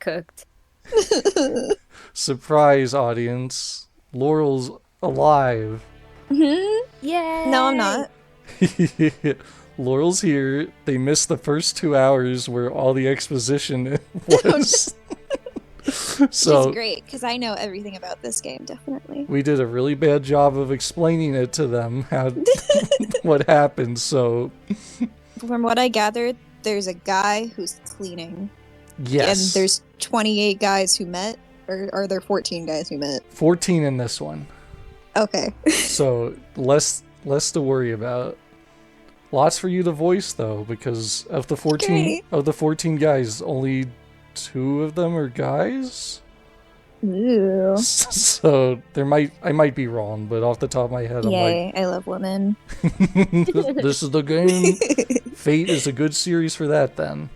cooked. Surprise, audience. Laurel's alive. Yay! No, I'm not. Laurel's here. They missed the first 2 hours where all the exposition was. Which So is great, because I know everything about this game, definitely. we did a really bad job of explaining it to them, how what happened, so From what I gathered, there's a guy who's cleaning. yes. And there's 28 guys who met? Or are there 14 guys who met? 14 in this one. Okay. So less to worry about. Lots for you to voice though, because of the 14 guys, only 2 of them are guys. Ooh. So I might be wrong, but off the top of my head, Yay, I love women. I'm like, this is the game. Fate is a good series for that then.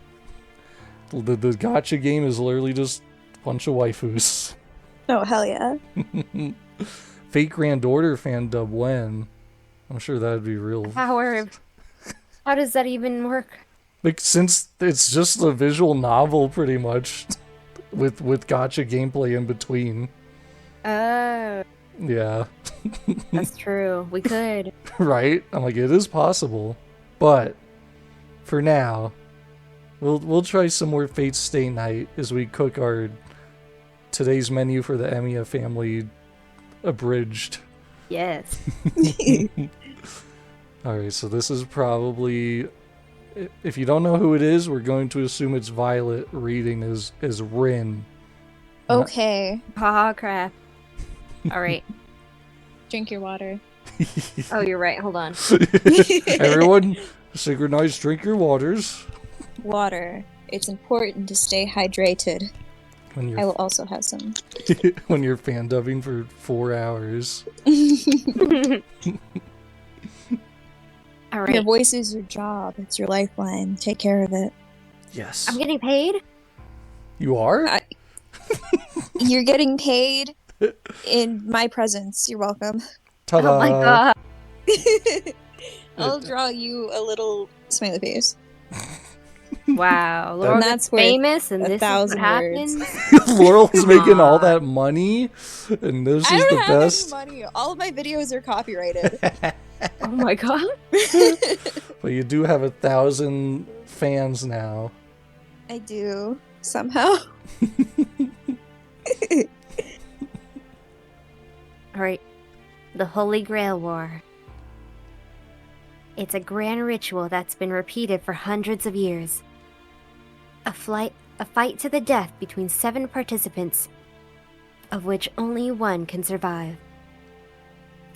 The gacha game is literally just a bunch of waifus. Oh, hell yeah. Fate Grand Order fan dub when? I'm sure that'd be real. How does that even work? Like, since it's just a visual novel pretty much with gacha gameplay in between. Oh, Yeah. that's true. We could. Right? I'm like, it is possible. But for now, we'll try some more Fate Stay Night as we cook our today's menu for the Emiya family abridged. Yes. Alright, so this is probably, if you don't know who it is, we're going to assume it's Violet reading as Rin. Okay. Oh, crap. All right. Drink your water. Oh, you're right. Hold on. Everyone, synchronize, drink your waters. Water. It's important to stay hydrated. When I you're, will also have some. when you're fan dubbing for 4 hours. All Your right. voice is your job. It's your lifeline. Take care of it. Yes. I'm getting paid? You are? You're getting paid in my presence. You're welcome. Ta-da! Oh my god. I'll draw you a little smiley face. Wow. Laurel That's gets worth famous and this is what 1,000 words. happens? Laurel's making all that money, and this I is don't the have best. any money. All of my videos are copyrighted. Oh my god. But you do have 1,000 fans now. I do. Somehow. Alright. The Holy Grail War. It's a grand ritual that's been repeated for hundreds of years. A fight to the death between 7 participants, of which only 1 can survive.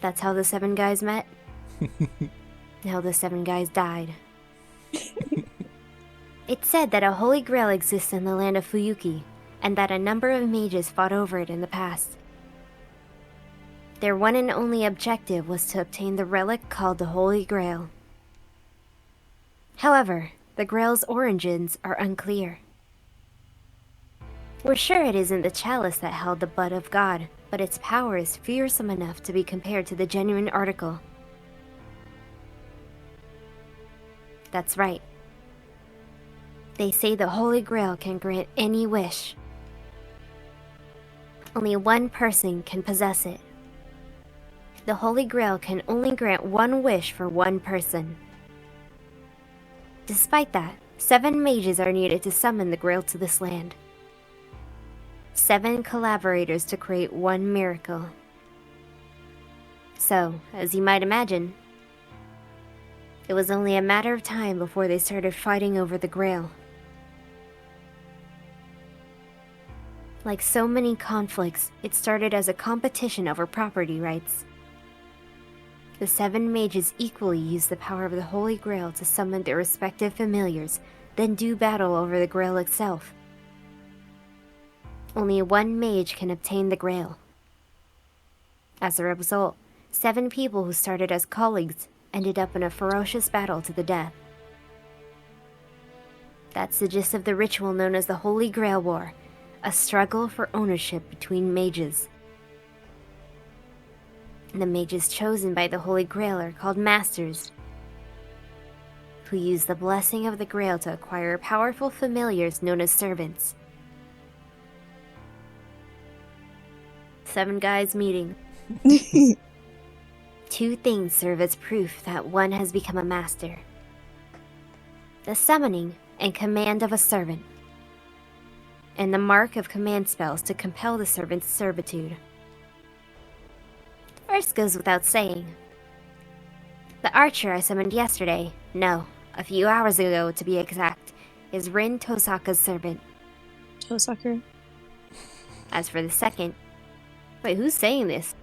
That's how the 7 guys met. How the 7 guys died. It's said that a Holy Grail exists in the land of Fuyuki, and that a number of mages fought over it in the past. Their one and only objective was to obtain the relic called the Holy Grail. However, the Grail's origins are unclear. We're sure it isn't the chalice that held the Blood of God, but its power is fearsome enough to be compared to the genuine article. That's right. They say the Holy Grail can grant any wish. Only 1 person can possess it. The Holy Grail can only grant 1 wish for 1 person. Despite that, 7 mages are needed to summon the Grail to this land. 7 collaborators to create 1 miracle. So, as you might imagine, it was only a matter of time before they started fighting over the Grail. Like so many conflicts, it started as a competition over property rights. The 7 mages equally used the power of the Holy Grail to summon their respective familiars, then do battle over the Grail itself. Only 1 mage can obtain the Grail. As a result, 7 people who started as colleagues ended up in a ferocious battle to the death. That's the gist of the ritual known as the Holy Grail War, a struggle for ownership between mages. The mages chosen by the Holy Grail are called Masters, who use the blessing of the Grail to acquire powerful familiars known as servants. 7 guys meeting. 2 things serve as proof that one has become a master. The summoning and command of a servant, and the mark of command spells to compel the servant's servitude. The first goes without saying. The archer I summoned yesterday, no, a few hours ago to be exact, is Rin Tohsaka's servant. Tohsaka. As for the second... Wait, who's saying this?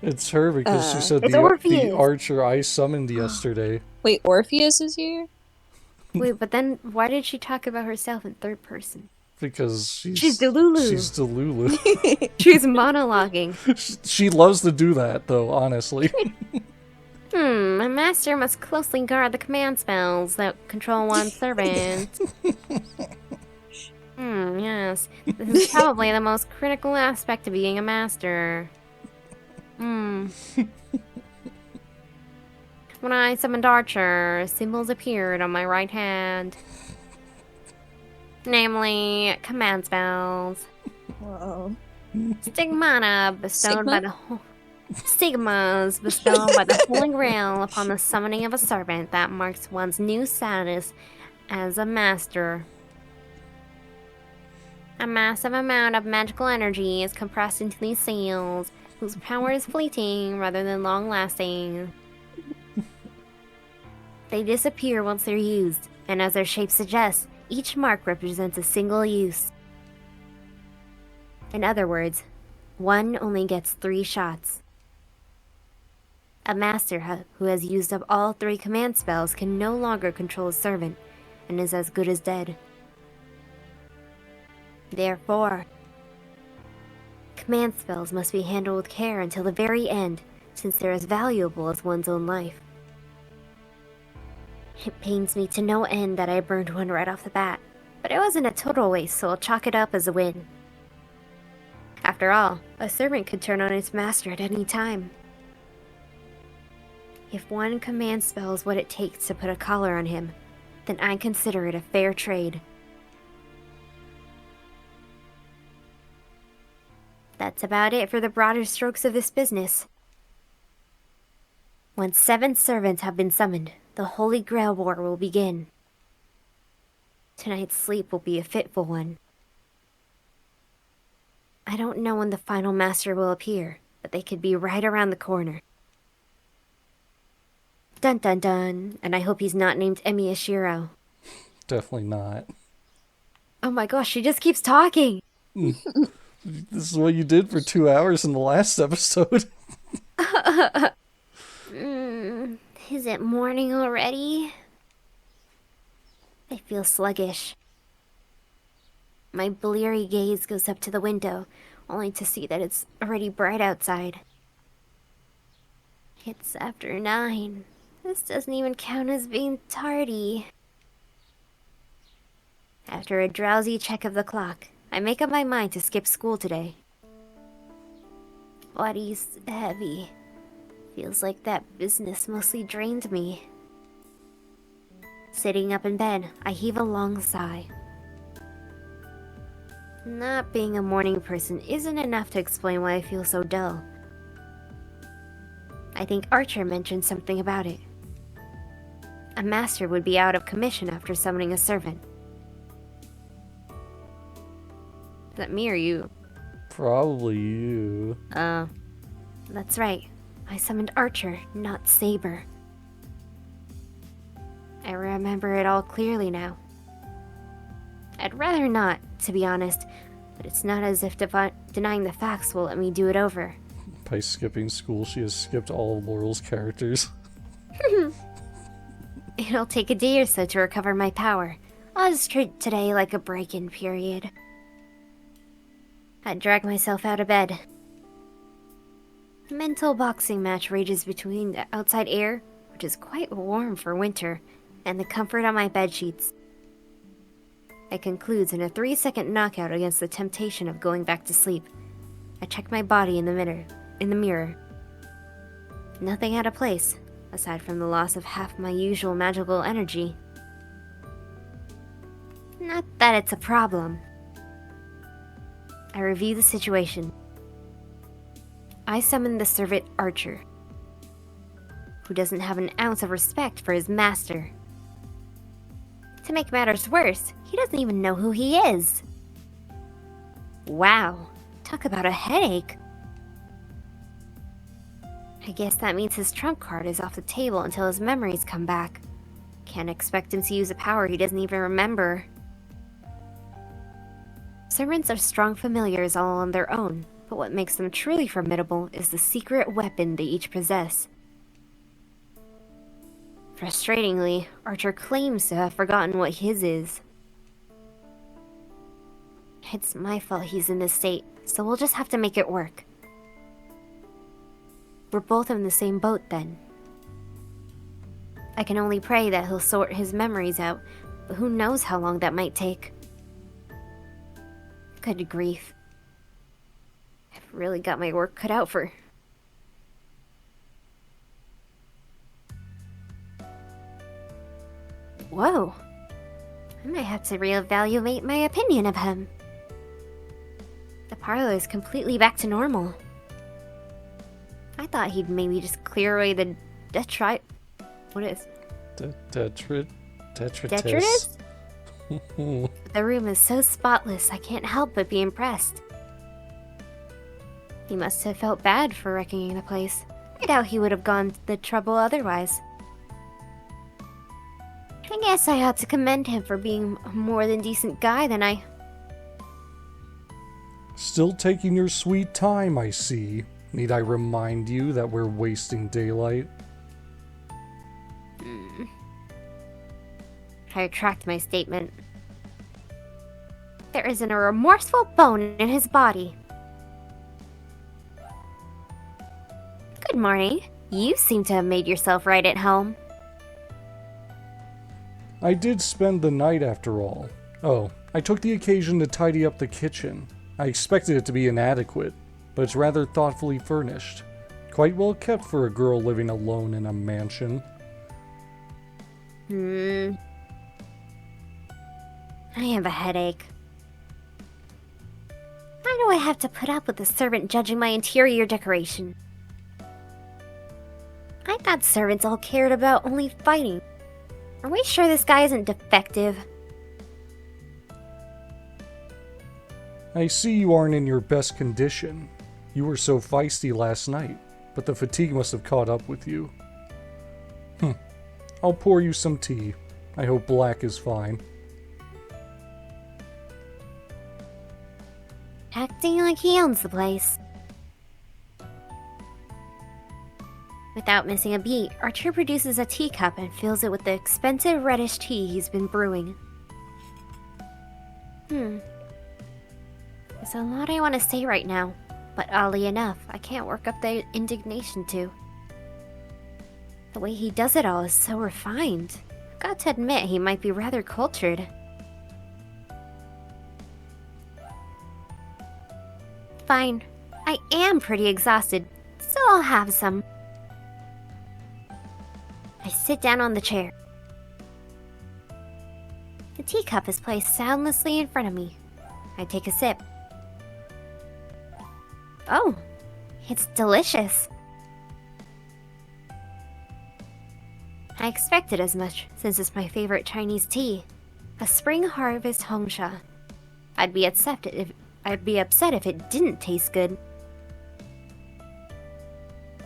It's her because she said It's the Orpheus. archer I summoned yesterday. Wait, Orpheus is here? Wait, but then why did she talk about herself in third person? Because She's Delulu. She's Delulu. She's monologuing. She loves to do that, though, honestly. A master must closely guard the command spells that control one's servant. Yes. This is probably the most critical aspect of being a master. When I summoned Archer, symbols appeared on my right hand. Namely, command spells. Whoa. Stigmata bestowed Stigma? by the Stigmas bestowed by the Holy Grail upon the summoning of a servant that marks one's new status as a master. A massive amount of magical energy is compressed into these seals, whose power is fleeting rather than long-lasting. They disappear once they're used, and as their shape suggests, each mark represents a single use. In other words, one only gets 3 shots. A master who has used up all 3 command spells can no longer control a servant, and is as good as dead. Therefore, command spells must be handled with care until the very end, since they're as valuable as one's own life. It pains me to no end that I burned one right off the bat, but it wasn't a total waste, so I'll chalk it up as a win. After all, a servant could turn on its master at any time. If one command spell is what it takes to put a collar on him, then I consider it a fair trade. That's about it for the broader strokes of this business. Once 7 servants have been summoned, the Holy Grail War will begin. Tonight's sleep will be a fitful one. I don't know when the final master will appear, but they could be right around the corner. Dun dun dun, and I hope he's not named Emi Ashiro. Definitely not. Oh my gosh, she just keeps talking! This is what you did for 2 hours in the last episode. Is it morning already? I feel sluggish. My bleary gaze goes up to the window, only to see that it's already bright outside. It's after 9. This doesn't even count as being tardy. After a drowsy check of the clock, I make up my mind to skip school today. Body's heavy. Feels like that business mostly drained me. Sitting up in bed, I heave a long sigh. Not being a morning person isn't enough to explain why I feel so dull. I think Archer mentioned something about it. A master would be out of commission after summoning a servant. Is that me or you? Probably you. That's right. I summoned Archer, not Saber. I remember it all clearly now. I'd rather not, to be honest, but it's not as if denying the facts will let me do it over. By skipping school, she has skipped all of Laurel's characters. It'll take a day or so to recover my power. I'll just treat today like a break-in period. I drag myself out of bed. A mental boxing match rages between the outside air, which is quite warm for winter, and the comfort on my bedsheets. It concludes in a 3-second knockout against the temptation of going back to sleep. I check my body in the mirror. Nothing out of place, aside from the loss of half my usual magical energy. Not that it's a problem. I review the situation. I summon the servant Archer, who doesn't have an ounce of respect for his master. To make matters worse, he doesn't even know who he is. Wow, talk about a headache. I guess that means his trump card is off the table until his memories come back. Can't expect him to use a power he doesn't even remember. Servants are strong familiars all on their own, but what makes them truly formidable is the secret weapon they each possess. Frustratingly, Archer claims to have forgotten what his is. It's my fault he's in this state, so we'll just have to make it work. We're both in the same boat then. I can only pray that he'll sort his memories out, but who knows how long that might take. Good grief. I've really got my work cut out for... Whoa. I might have to reevaluate my opinion of him. The parlor is completely back to normal. I thought he'd maybe just clear away the detritus. What is? Detritus? Detritus? The room is so spotless, I can't help but be impressed. He must have felt bad for wrecking the place. I doubt he would have gone to the trouble otherwise. I guess I ought to commend him for being a more than decent guy than I... Still taking your sweet time, I see. Need I remind you that we're wasting daylight? I retract my statement. There isn't a remorseful bone in his body. Good morning. You seem to have made yourself right at home. I did spend the night after all. Oh, I took the occasion to tidy up the kitchen. I expected it to be inadequate, but it's rather thoughtfully furnished. Quite well kept for a girl living alone in a mansion. I have a headache. Why do I have to put up with the servant judging my interior decoration? I thought servants all cared about only fighting. Are we sure this guy isn't defective? I see you aren't in your best condition. You were so feisty last night, but the fatigue must have caught up with you. I'll pour you some tea. I hope black is fine. Acting like he owns the place. Without missing a beat, Archer produces a teacup and fills it with the expensive reddish tea he's been brewing. There's a lot I want to say right now, but oddly enough, I can't work up the indignation to. The way he does it all is so refined. I've got to admit, he might be rather cultured. Fine. I am pretty exhausted, so I'll have some. I sit down on the chair. The teacup is placed soundlessly in front of me. I take a sip. Oh, it's delicious. I expected as much, since it's my favorite Chinese tea. A spring harvest Hongsha. I'd be upset if it didn't taste good.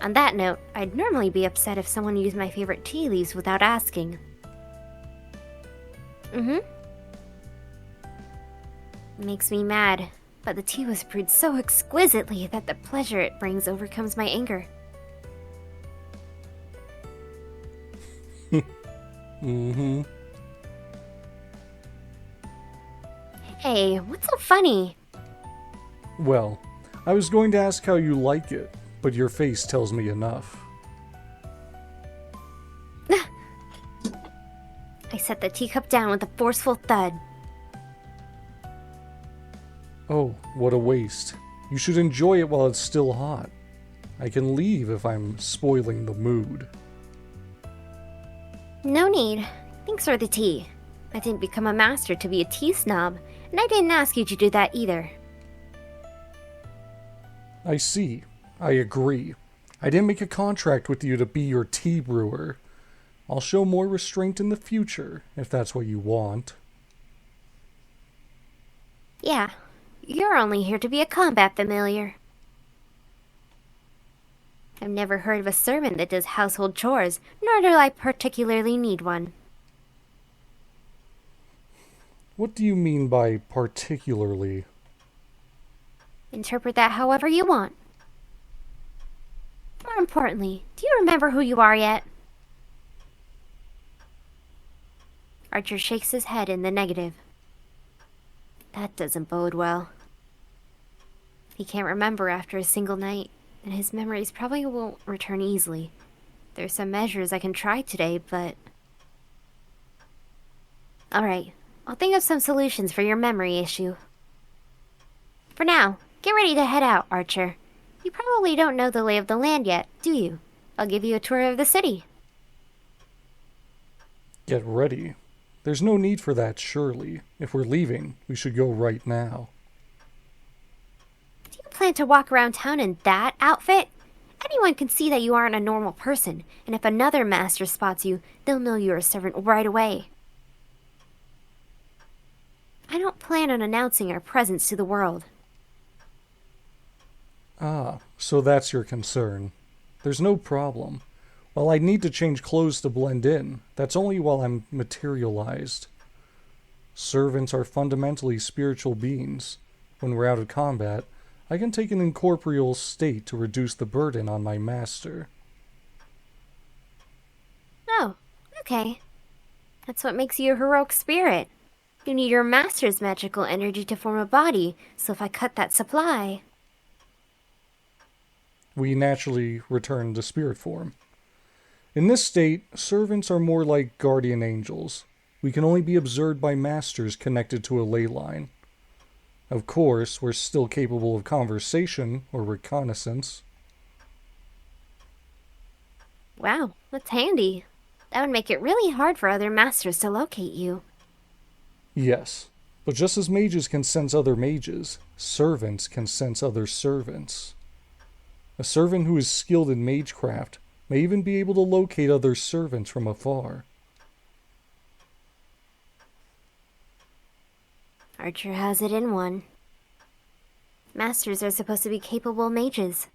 On that note, I'd normally be upset if someone used my favorite tea leaves without asking. It makes me mad, but the tea was brewed so exquisitely that the pleasure it brings overcomes my anger. Hey, what's so funny? Well, I was going to ask how you like it, but your face tells me enough. I set the teacup down with a forceful thud. Oh, what a waste. You should enjoy it while it's still hot. I can leave if I'm spoiling the mood. No need. Thanks for the tea. I didn't become a master to be a tea snob, and I didn't ask you to do that either. I see. I agree. I didn't make a contract with you to be your tea brewer. I'll show more restraint in the future, if that's what you want. Yeah, you're only here to be a combat familiar. I've never heard of a servant that does household chores, nor do I particularly need one. What do you mean by particularly? Interpret that however you want. More importantly, do you remember who you are yet? Archer shakes his head in the negative. That doesn't bode well. He can't remember after a single night, and his memories probably won't return easily. There's some measures I can try today, but... Alright, I'll think of some solutions for your memory issue. For now, get ready to head out, Archer. You probably don't know the lay of the land yet, do you? I'll give you a tour of the city. Get ready. There's no need for that, surely. If we're leaving, we should go right now. Do you plan to walk around town in that outfit? Anyone can see that you aren't a normal person, and if another master spots you, they'll know you're a servant right away. I don't plan on announcing our presence to the world. Ah, so that's your concern. There's no problem. While I need to change clothes to blend in, that's only while I'm materialized. Servants are fundamentally spiritual beings. When we're out of combat, I can take an incorporeal state to reduce the burden on my master. Oh, okay. That's what makes you a heroic spirit. You need your master's magical energy to form a body, so if I cut that supply... We naturally return to spirit form. In this state, servants are more like guardian angels. We can only be observed by masters connected to a ley line. Of course, we're still capable of conversation or reconnaissance. Wow, that's handy. That would make it really hard for other masters to locate you. Yes, but just as mages can sense other mages, servants can sense other servants. A servant who is skilled in magecraft may even be able to locate other servants from afar. Archer has it in one. Masters are supposed to be capable mages.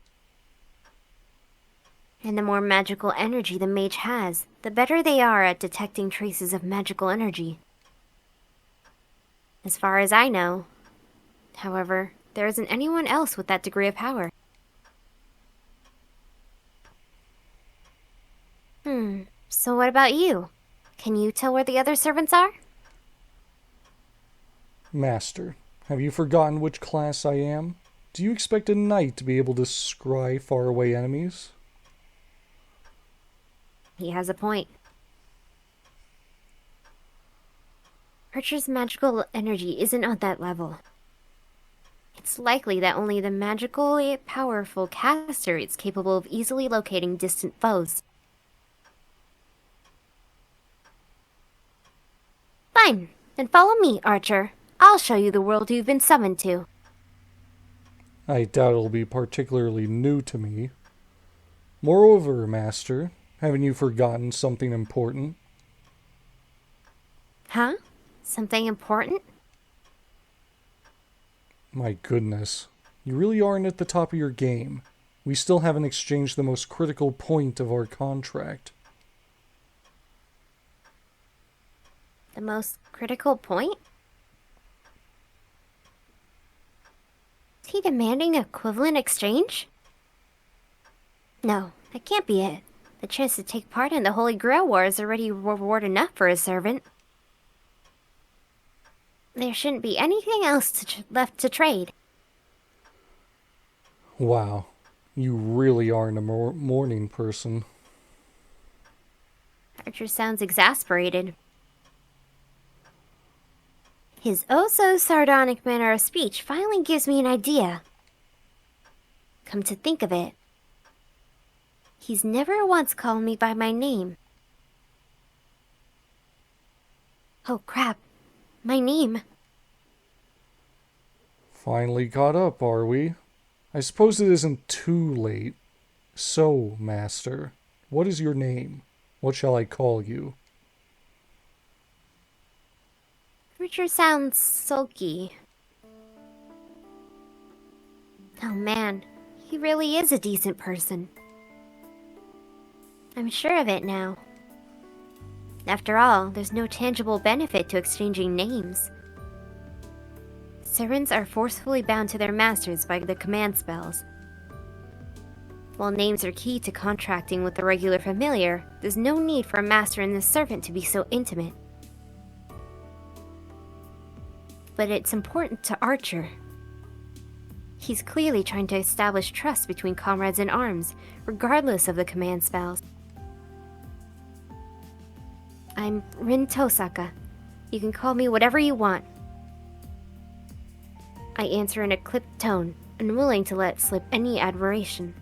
And the more magical energy the mage has, the better they are at detecting traces of magical energy. As far as I know. However, there isn't anyone else with that degree of power. So what about you? Can you tell where the other servants are? Master, have you forgotten which class I am? Do you expect a knight to be able to scry faraway enemies? He has a point. Archer's magical energy isn't on that level. It's likely that only the magically powerful caster is capable of easily locating distant foes. Fine, then follow me, Archer. I'll show you the world you've been summoned to. I doubt it'll be particularly new to me. Moreover, Master, haven't you forgotten something important? Huh? Something important? My goodness, you really aren't at the top of your game. We still haven't exchanged the most critical point of our contract. The most critical point? Is he demanding equivalent exchange? No, that can't be it. The chance to take part in the Holy Grail War is already reward enough for a servant. There shouldn't be anything else left to trade. Wow, you really aren't a morning person. Archer sounds exasperated. His oh-so-sardonic manner of speech finally gives me an idea. Come to think of it, he's never once called me by my name. Oh crap, my name. Finally caught up, are we? I suppose it isn't too late. So, Master, what is your name? What shall I call you? Richard sounds sulky. Oh man, he really is a decent person. I'm sure of it now. After all, there's no tangible benefit to exchanging names. Servants are forcefully bound to their masters by the command spells. While names are key to contracting with the regular familiar, there's no need for a master and the servant to be so intimate. But it's important to Archer. He's clearly trying to establish trust between comrades in arms, regardless of the command spells. I'm Rin Tohsaka. You can call me whatever you want. I answer in a clipped tone, unwilling to let slip any admiration.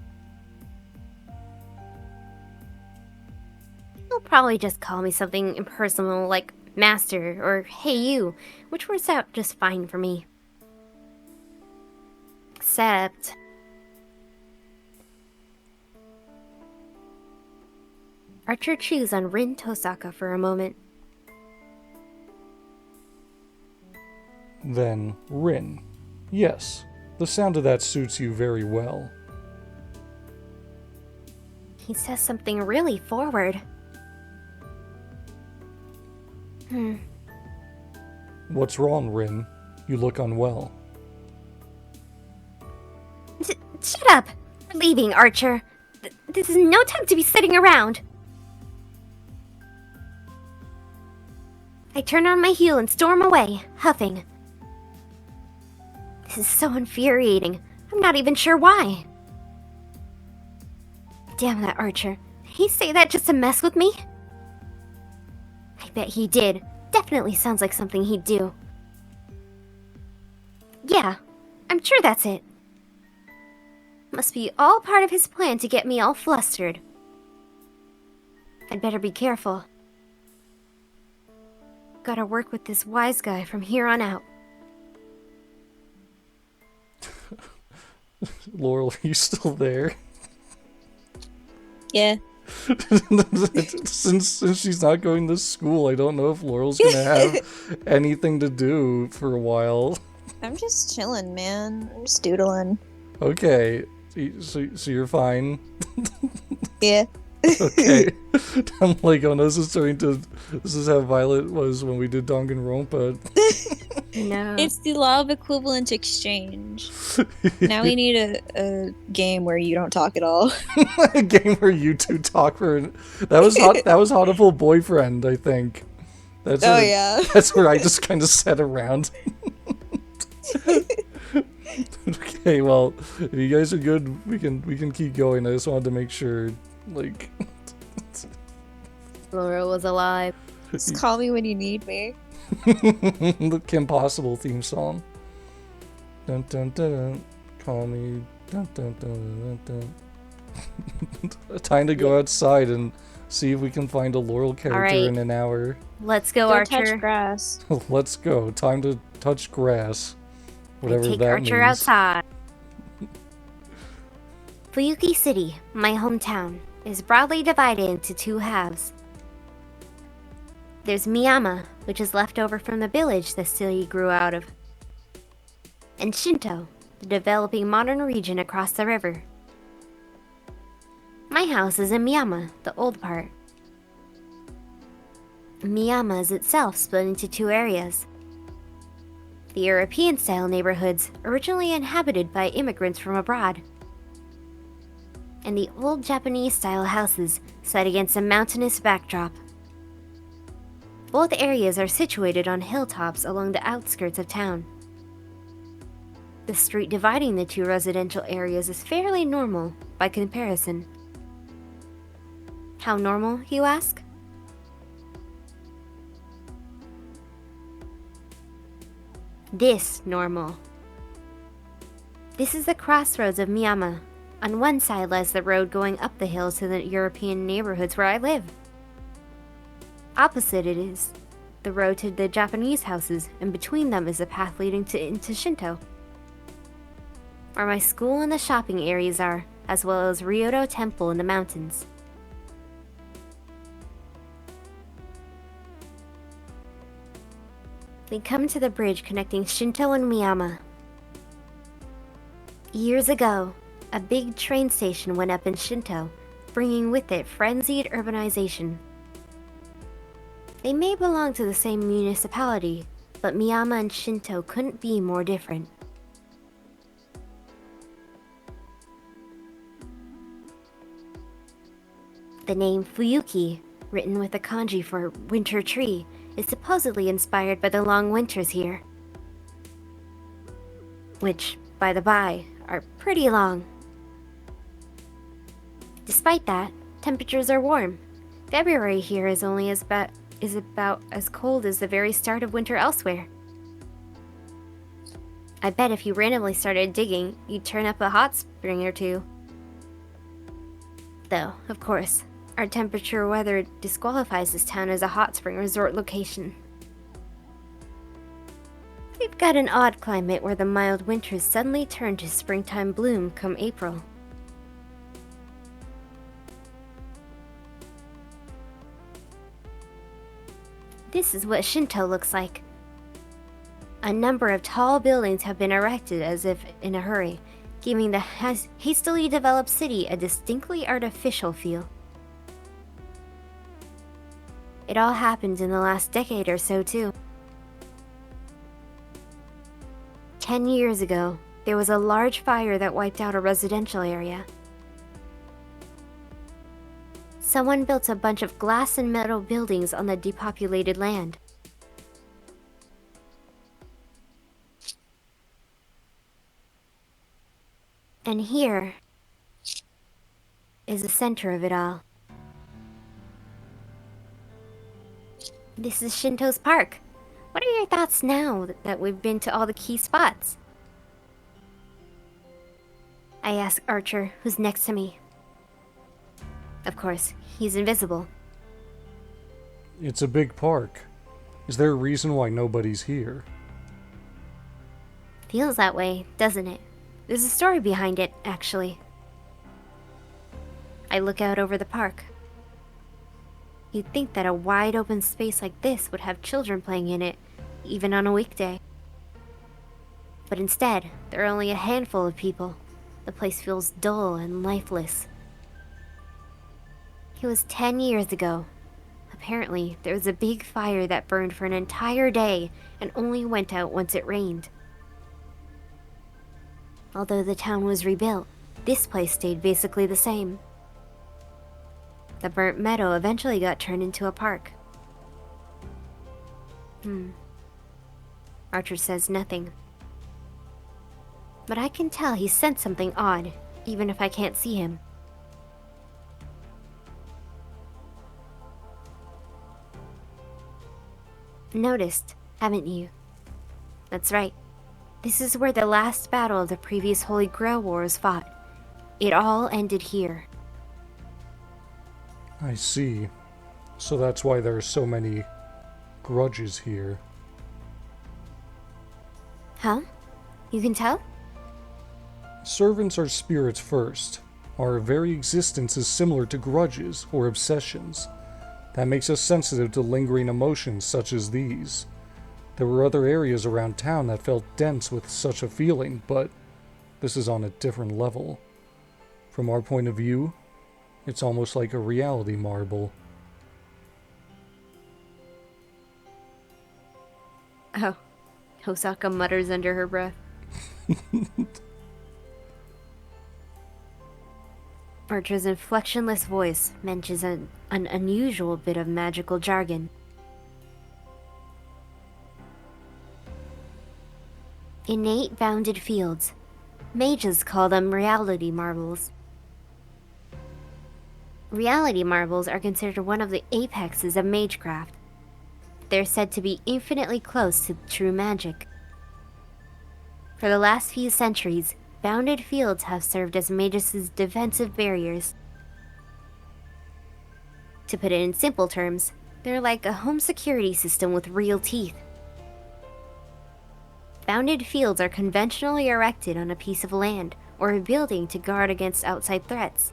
You'll probably just call me something impersonal like Master or Hey You, which works out just fine for me. Except... Archer chews on Rin Tohsaka for a moment. Then, Rin. Yes, the sound of that suits you very well. He says something really forward. What's wrong, Rin? You look unwell. Shut up! We're leaving, Archer. This is no time to be sitting around. I turn on my heel and storm away, huffing. This is so infuriating. I'm not even sure why. Damn that Archer. Did he say that just to mess with me? I bet he did. Definitely sounds like something he'd do. Yeah, I'm sure that's it. Must be all part of his plan to get me all flustered. I'd better be careful. Gotta work with this wise guy from here on out. Laurel, are you still there? Yeah. Since she's not going to school, I don't know if Laurel's gonna have anything to do for a while. I'm just chilling, man. I'm just doodling. Okay, so you're fine. Yeah. Okay. I'm like, oh no, this is how Violet was when we did Danganronpa. No. It's the law of equivalent exchange. Now we need a game where you don't talk at all. A game where you two talk for that was Hauntiful Boyfriend, I think. That's yeah. That's where I just kind of sat around. Okay, well, if you guys are good, we can keep going. I just wanted to make sure, like, Laurel was alive. Just call me when you need me. the Kim Possible theme song. Dun dun dun dun. Call me. Dun dun dun dun dun. Time to go outside and see if we can find a Laurel character in an hour. Let's go, Go Archer. touch grass. Let's go. Time to touch grass. Whatever Take that Archer means. outside. Fuyuki City, my hometown, is broadly divided into two halves. There's Miyama, which is left over from the village the city grew out of, and Shinto, the developing modern region across the river. My house is in Miyama, the old part. Miyama is itself split into two areas. The European-style neighborhoods, originally inhabited by immigrants from abroad, and the old Japanese-style houses set against a mountainous backdrop. Both areas are situated on hilltops along the outskirts of town. The street dividing the two residential areas is fairly normal by comparison. How normal, you ask? This normal. This is the crossroads of Miyama. On one side lies the road going up the hills to the European neighborhoods where I live. Opposite it is the road to the Japanese houses, and between them is a path leading into Shinto. where my school and the shopping areas are, as well as Ryoto Temple in the mountains. We come to the bridge connecting Shinto and Miyama. Years ago, a big train station went up in Shinto, bringing with it frenzied urbanization. They may belong to the same municipality, but Miyama and Shinto couldn't be more different. The name Fuyuki, written with a kanji for winter tree, is supposedly inspired by the long winters here. Which, by the by, are pretty long. Despite that, temperatures are warm. February here is about as cold as the very start of winter elsewhere. I bet if you randomly started digging, you'd turn up a hot spring or two. Though, of course, our temperature weather disqualifies this town as a hot spring resort location. We've got an odd climate where the mild winters suddenly turn to springtime bloom come April. This is what Shinto looks like. A number of tall buildings have been erected as if in a hurry, giving the hastily developed city a distinctly artificial feel. It all happened in the last decade or so, too. 10 years ago, there was a large fire that wiped out a residential area. Someone built a bunch of glass and metal buildings on the depopulated land. And here is the center of it all. This is Shinto's park. What are your thoughts now that we've been to all the key spots? I ask Archer, who's next to me. Of course, he's invisible. It's a big park. Is there a reason why nobody's here? Feels that way, doesn't it? There's a story behind it, actually. I look out over the park. You'd think that a wide open space like this would have children playing in it, even on a weekday. But instead, there are only a handful of people. The place feels dull and lifeless. It was 10 years ago. Apparently, there was a big fire that burned for an entire day and only went out once it rained. Although the town was rebuilt, this place stayed basically the same. The burnt meadow eventually got turned into a park. Archer says nothing. But I can tell he sensed something odd, even if I can't see him. Noticed, haven't you? That's right. This is where the last battle of the previous Holy Grail War was fought. It all ended here. I see. So that's why there are so many grudges here. Huh? You can tell? Servants are spirits first. Our very existence is similar to grudges or obsessions. That makes us sensitive to lingering emotions such as these. There were other areas around town that felt dense with such a feeling, but this is on a different level. From our point of view, it's almost like a reality marble. Oh, Tohsaka mutters under her breath. Archer's inflectionless voice mentions an unusual bit of magical jargon. Innate bounded fields. Mages call them reality marbles. Reality marbles are considered one of the apexes of magecraft. They're said to be infinitely close to true magic. For the last few centuries, bounded fields have served as mages' defensive barriers. To put it in simple terms, they're like a home security system with real teeth. Bounded fields are conventionally erected on a piece of land or a building to guard against outside threats.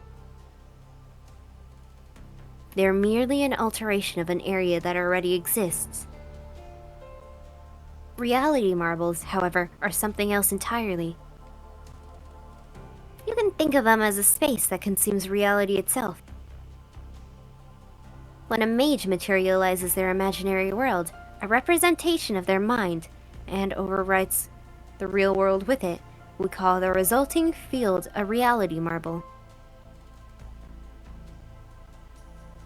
They're merely an alteration of an area that already exists. Reality marbles, however, are something else entirely. You can think of them as a space that consumes reality itself. When a mage materializes their imaginary world, a representation of their mind, and overwrites the real world with it, we call the resulting field a reality marble.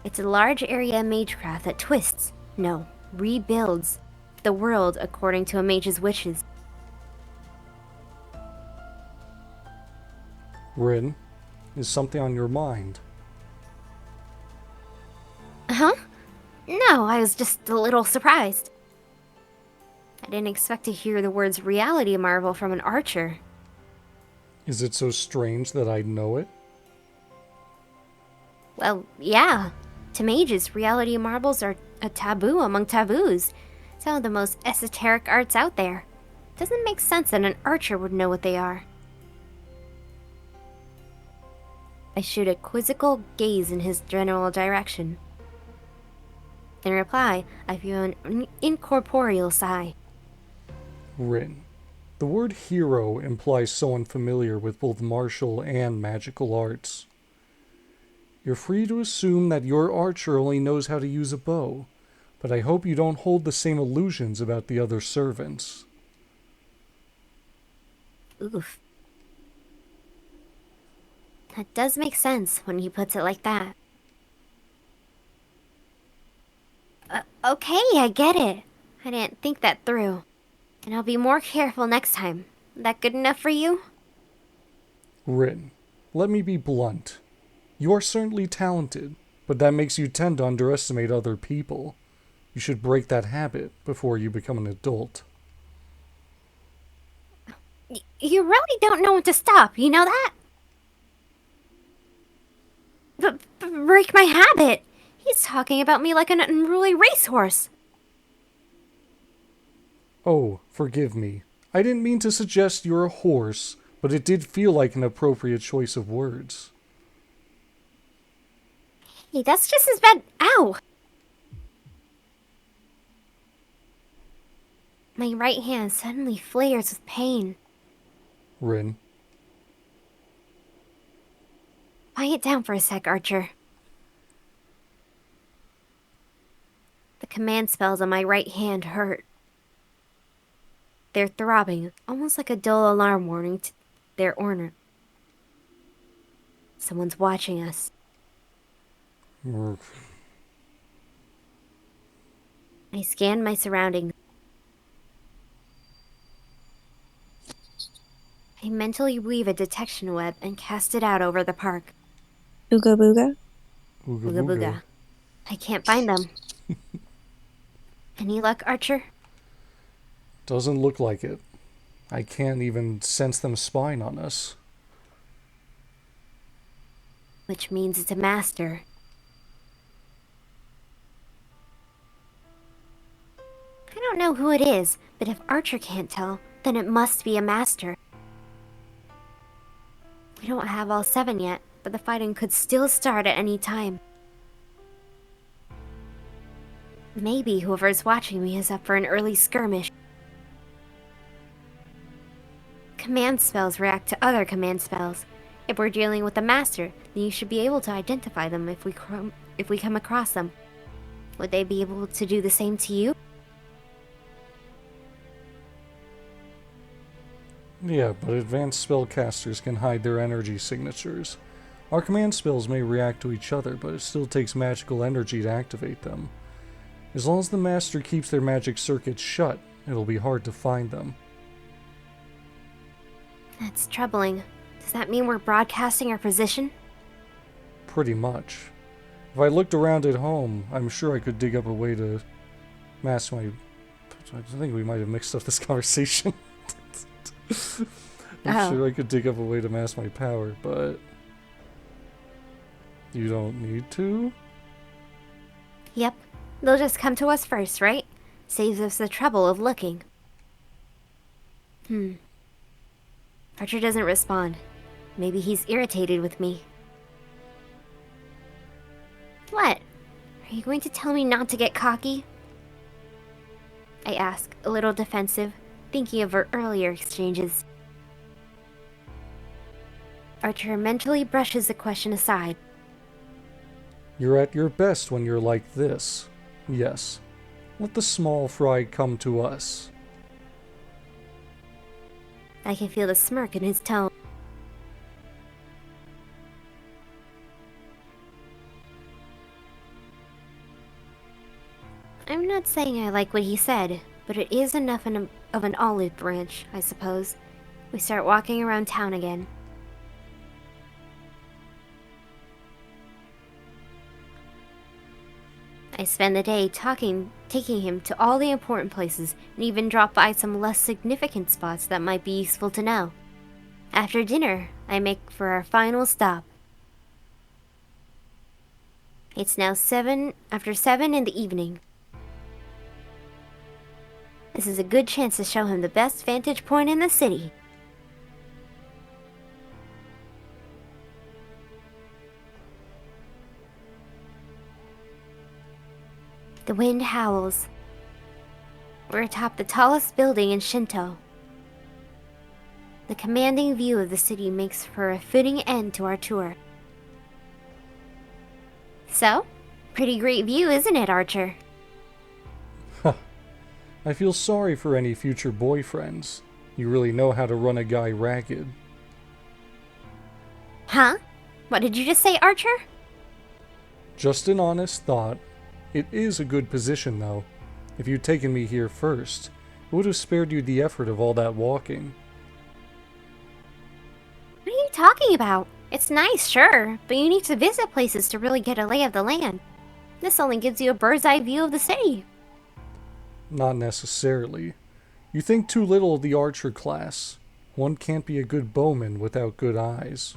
It's a large area magecraft that twists, no, rebuilds, the world according to a mage's wishes. Rin, is something on your mind? Huh? No, I was just a little surprised. I didn't expect to hear the words reality marvel from an archer. Is it so strange that I know it? Well, yeah. To mages, reality marbles are a taboo among taboos. Some of the most esoteric arts out there. Doesn't make sense that an archer would know what they are. I shoot a quizzical gaze in his general direction. In reply, I feel an incorporeal sigh. Rin. The word hero implies someone familiar with both martial and magical arts. You're free to assume that your archer only knows how to use a bow, but I hope you don't hold the same illusions about the other servants. Oof. That does make sense when he puts it like that. Okay, I get it. I didn't think that through. And I'll be more careful next time. That good enough for you? Rin, let me be blunt. You are certainly talented, but that makes you tend to underestimate other people. You should break that habit before you become an adult. You really don't know when to stop, you know that? Break my habit! He's talking about me like an unruly racehorse. Oh, forgive me. I didn't mean to suggest you're a horse, but it did feel like an appropriate choice of words. Hey, that's just as bad. Ow! My right hand suddenly flares with pain. Rin. Quiet down for a sec, Archer. The command spells on my right hand hurt. They're throbbing, almost like a dull alarm warning to their owner. Someone's watching us. I scan my surroundings. I mentally weave a detection web and cast it out over the park. Ooga booga. Ooga Booga booga. booga. I can't find them. Any luck, Archer? Doesn't look like it. I can't even sense them spying on us. Which means it's a master. I don't know who it is, but if Archer can't tell, then it must be a master. We don't have all 7 yet, but the fighting could still start at any time. Maybe whoever's watching me is up for an early skirmish. Command spells react to other command spells. If we're dealing with a master, then you should be able to identify them if we come across them. Would they be able to do the same to you? Yeah, but advanced spellcasters can hide their energy signatures. Our command spells may react to each other, but it still takes magical energy to activate them. As long as the master keeps their magic circuits shut, it'll be hard to find them. That's troubling. Does that mean we're broadcasting our position? Pretty much. If I looked around at home, I'm sure I could dig up a way to mask my... I think we might have mixed up this conversation. I'm sure I could dig up a way to mask my power, but... You don't need to? Yep. They'll just come to us first, right? Saves us the trouble of looking. Archer doesn't respond. Maybe he's irritated with me. What? Are you going to tell me not to get cocky? I ask, a little defensive, thinking of our earlier exchanges. Archer mentally brushes the question aside. You're at your best when you're like this. Yes. Let the small fry come to us. I can feel the smirk in his tone. I'm not saying I like what he said, but it is enough of an olive branch, I suppose. We start walking around town again. I spend the day taking him to all the important places, and even drop by some less significant spots that might be useful to know. After dinner, I make for our final stop. It's now after 7 in the evening. This is a good chance to show him the best vantage point in the city. The wind howls. We're atop the tallest building in Shinto. The commanding view of the city makes for a fitting end to our tour. So, pretty great view, isn't it, Archer? I feel sorry for any future boyfriends. You really know how to run a guy ragged. Huh? What did you just say, Archer? Just an honest thought. It is a good position, though. If you'd taken me here first, it would have spared you the effort of all that walking. What are you talking about? It's nice, sure, but you need to visit places to really get a lay of the land. This only gives you a bird's eye view of the city. Not necessarily. You think too little of the archer class. One can't be a good bowman without good eyes.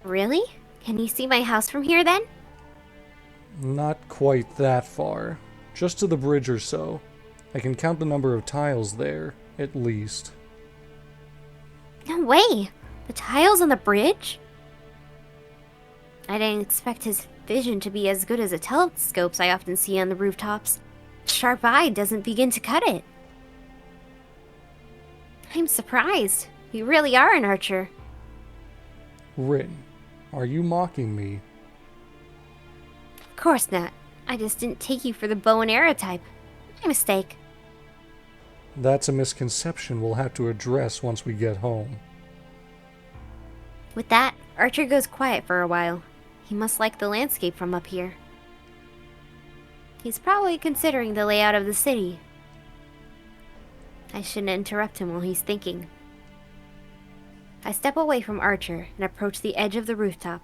Really? Can you see my house from here, then? Not quite that far. Just to the bridge or so. I can count the number of tiles there, at least. No way! The tiles on the bridge? I didn't expect his vision to be as good as the telescopes I often see on the rooftops. Sharp eye doesn't begin to cut it. I'm surprised. You really are an archer. Rin, are you mocking me? Of course not. I just didn't take you for the bow and arrow type. My mistake. That's a misconception we'll have to address once we get home. With that, Archer goes quiet for a while. He must like the landscape from up here. He's probably considering the layout of the city. I shouldn't interrupt him while he's thinking. I step away from Archer and approach the edge of the rooftop.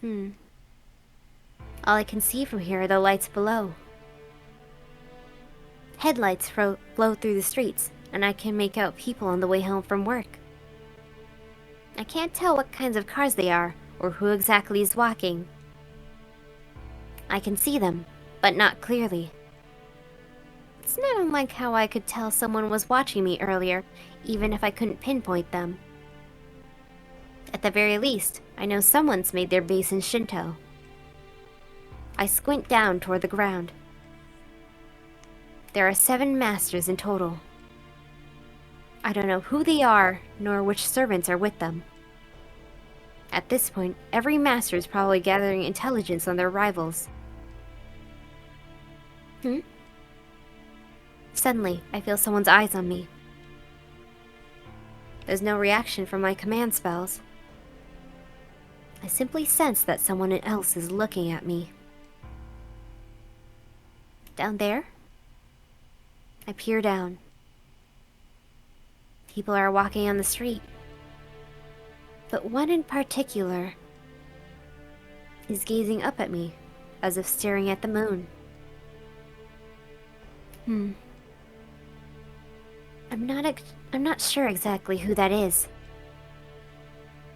All I can see from here are the lights below. Headlights flow through the streets, and I can make out people on the way home from work. I can't tell what kinds of cars they are, or who exactly is walking. I can see them, but not clearly. It's not unlike how I could tell someone was watching me earlier, even if I couldn't pinpoint them. At the very least, I know someone's made their base in Shinto. I squint down toward the ground. There are 7 masters in total. I don't know who they are, nor which servants are with them. At this point, every master is probably gathering intelligence on their rivals. Suddenly, I feel someone's eyes on me. There's no reaction from my command spells. I simply sense that someone else is looking at me. Down there? I peer down. People are walking on the street. But one in particular is gazing up at me, as if staring at the moon. I'm not sure exactly who that is.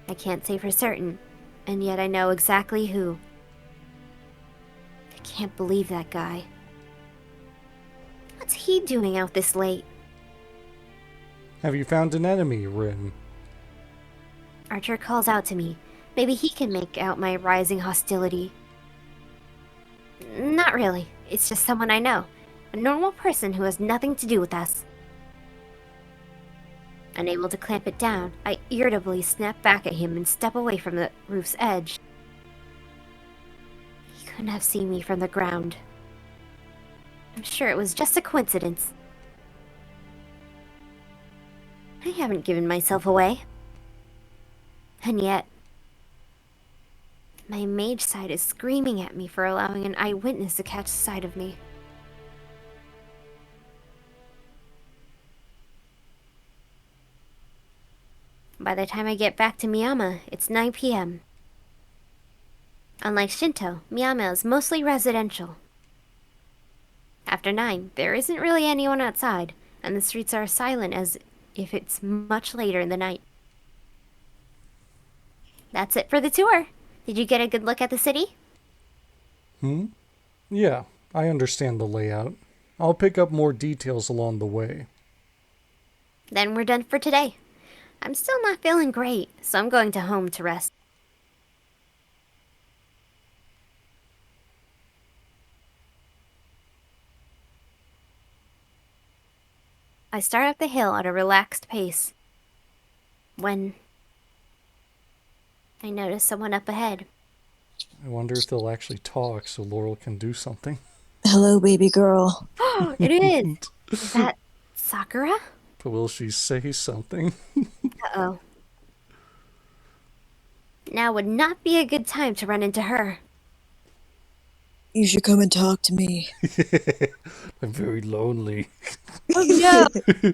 I can't say for certain, and yet I know exactly who. I can't believe that guy. he doing out this late? Have you found an enemy, Rin? Archer calls out to me. Maybe he can make out my rising hostility. Not really. It's just someone I know. A normal person who has nothing to do with us. Unable to clamp it down, I irritably snap back at him and step away from the roof's edge. He couldn't have seen me from the ground. I'm sure it was just a coincidence. I haven't given myself away. And yet, my mage side is screaming at me for allowing an eyewitness to catch sight of me. By the time I get back to Miyama, it's 9 p.m. Unlike Shinto, Miyama is mostly residential. After 9, there isn't really anyone outside, and the streets are silent as if it's much later in the night. That's it for the tour. Did you get a good look at the city? Yeah, I understand the layout. I'll pick up more details along the way. Then we're done for today. I'm still not feeling great, so I'm going to home to rest. I start up the hill at a relaxed pace. When I notice someone up ahead. I wonder if they'll actually talk so Laurel can do something. Hello, baby girl. It is! Is that Sakura? But will she say something? Uh-oh. Now would not be a good time to run into her. You should come and talk to me. I'm very lonely. Oh no!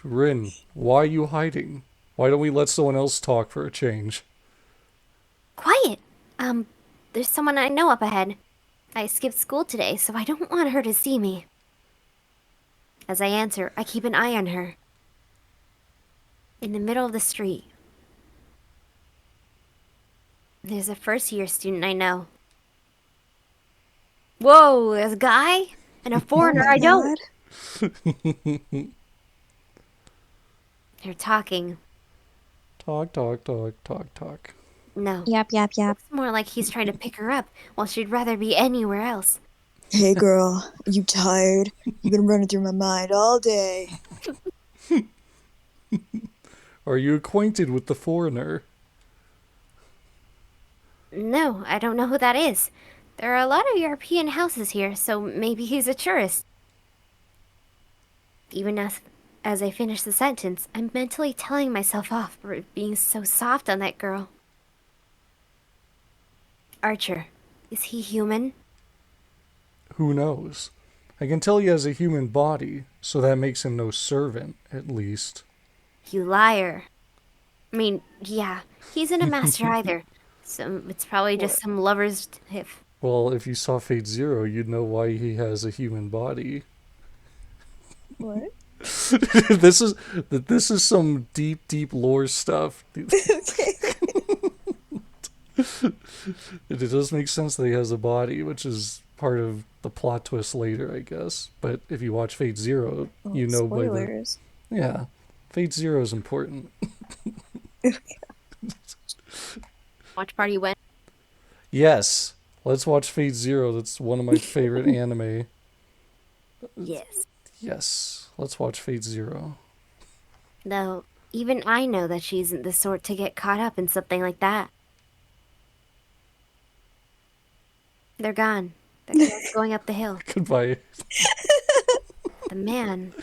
Rin, why are you hiding? Why don't we let someone else talk for a change? Quiet! There's someone I know up ahead. I skipped school today, so I don't want her to see me. As I answer, I keep an eye on her. In the middle of the street, there's a first-year student I know. Whoa, there's a guy? And a foreigner I don't. They're talking. Talk, talk, talk, talk, talk. No. Yap, yap, yap. It's more like he's trying to pick her up, while she'd rather be anywhere else. Hey girl, you tired? You've been running through my mind all day. Are you acquainted with the foreigner? No, I don't know who that is. There are a lot of European houses here, so maybe he's a tourist. Even as I finish the sentence, I'm mentally telling myself off for being so soft on that girl. Archer, is he human? Who knows? I can tell he has a human body, so that makes him no servant, at least. You liar. I mean, yeah, he isn't a master either. So it's probably just some lover's tiff. Well, if you saw Fate Zero, you'd know why he has a human body. What? This is some deep lore stuff. It does make sense that he has a body, which is part of the plot twist later, I guess. But if you watch Fate Zero, you know spoilers. by the... Yeah, Fate Zero is important. Watch party when? Yes, let's watch Fate Zero. That's one of my favorite anime. Yes. Yes, let's watch Fate Zero. Though, even I know that she isn't the sort to get caught up in something like that. They're gone. The girl's going up the hill. Goodbye. The man.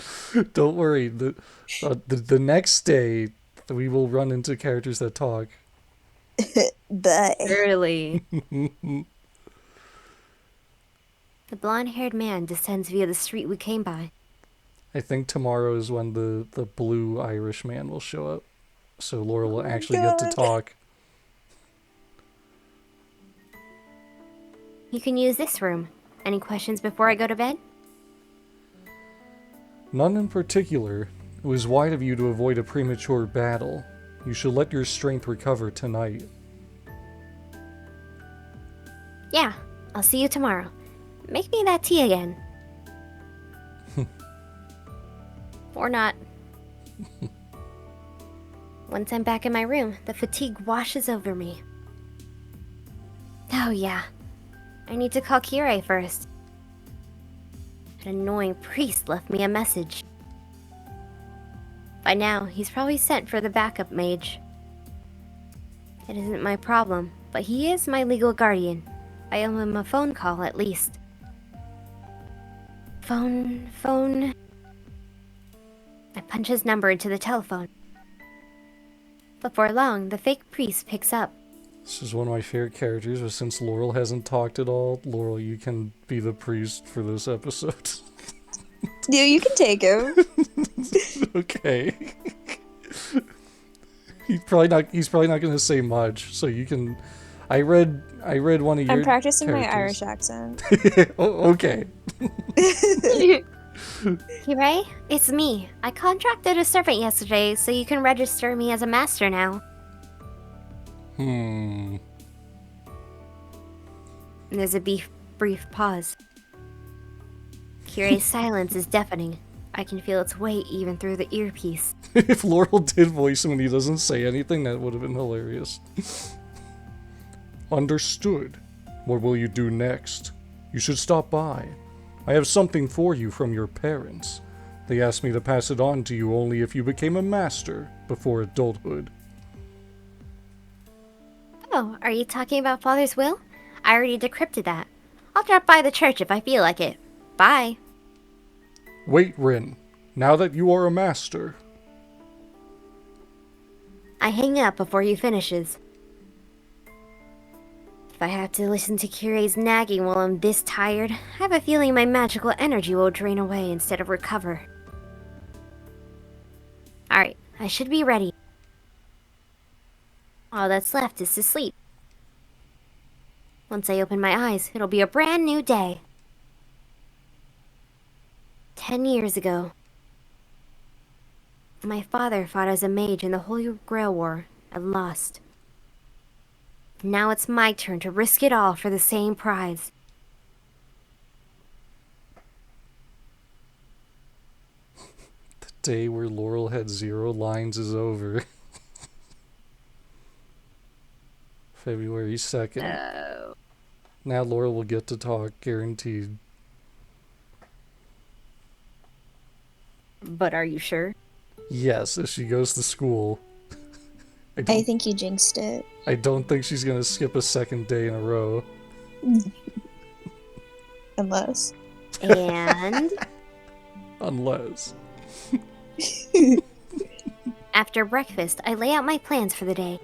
Don't worry. The next day, we will run into characters that talk. Bye. Really? The blonde-haired man descends via the street we came by. I think tomorrow is when the blue Irish man will show up. So Laurel will actually get to God. talk. You can use this room. Any questions before I go to bed? None in particular. It was wide of you to avoid a premature battle. You should let your strength recover tonight. Yeah, I'll see you tomorrow. Make me that tea again. Or not. Once I'm back in my room, the fatigue washes over me. Oh yeah, I need to call Kirei first. An annoying priest left me a message. By now, he's probably sent for the backup mage. It isn't my problem, but he is my legal guardian. I owe him a phone call at least. Phone. I punch his number into the telephone. Before long, the fake priest picks up. This is one of my favorite characters, but since Laurel hasn't talked at all, Laurel, you can be the priest for this episode. Yeah, you can take him. Okay. He's probably not going to say much, so you can. I read one of your. I'm practicing my characters. Irish accent. Oh, okay. Kirei, it's me. I contracted a servant yesterday, so you can register me as a master now. There's a brief pause. Kirei's silence is deafening. I can feel its weight even through the earpiece. If Laurel did voice him and he doesn't say anything, that would have been hilarious. Understood. What will you do next? You should stop by. I have something for you from your parents. They asked me to pass it on to you only if you became a master before adulthood. Oh, are you talking about Father's will? I already decrypted that. I'll drop by the church if I feel like it. Bye. Wait, Rin. Now that you are a master... I hang up before he finishes. If I have to listen to Kirei's nagging while I'm this tired, I have a feeling my magical energy will drain away instead of recover. Alright, I should be ready. All that's left is to sleep. Once I open my eyes, it'll be a brand new day. 10 years ago, my father fought as a mage in the Holy Grail War and lost. Now it's my turn to risk it all for the same prize. The day where Laurel had 0 lines is over. February 2nd. Oh. Now Laurel will get to talk, guaranteed. But are you sure? Yes, if she goes to school. I think you jinxed it. I don't think she's gonna skip a second day in a row. Unless. And Unless. after breakfast, I lay out my plans for the day.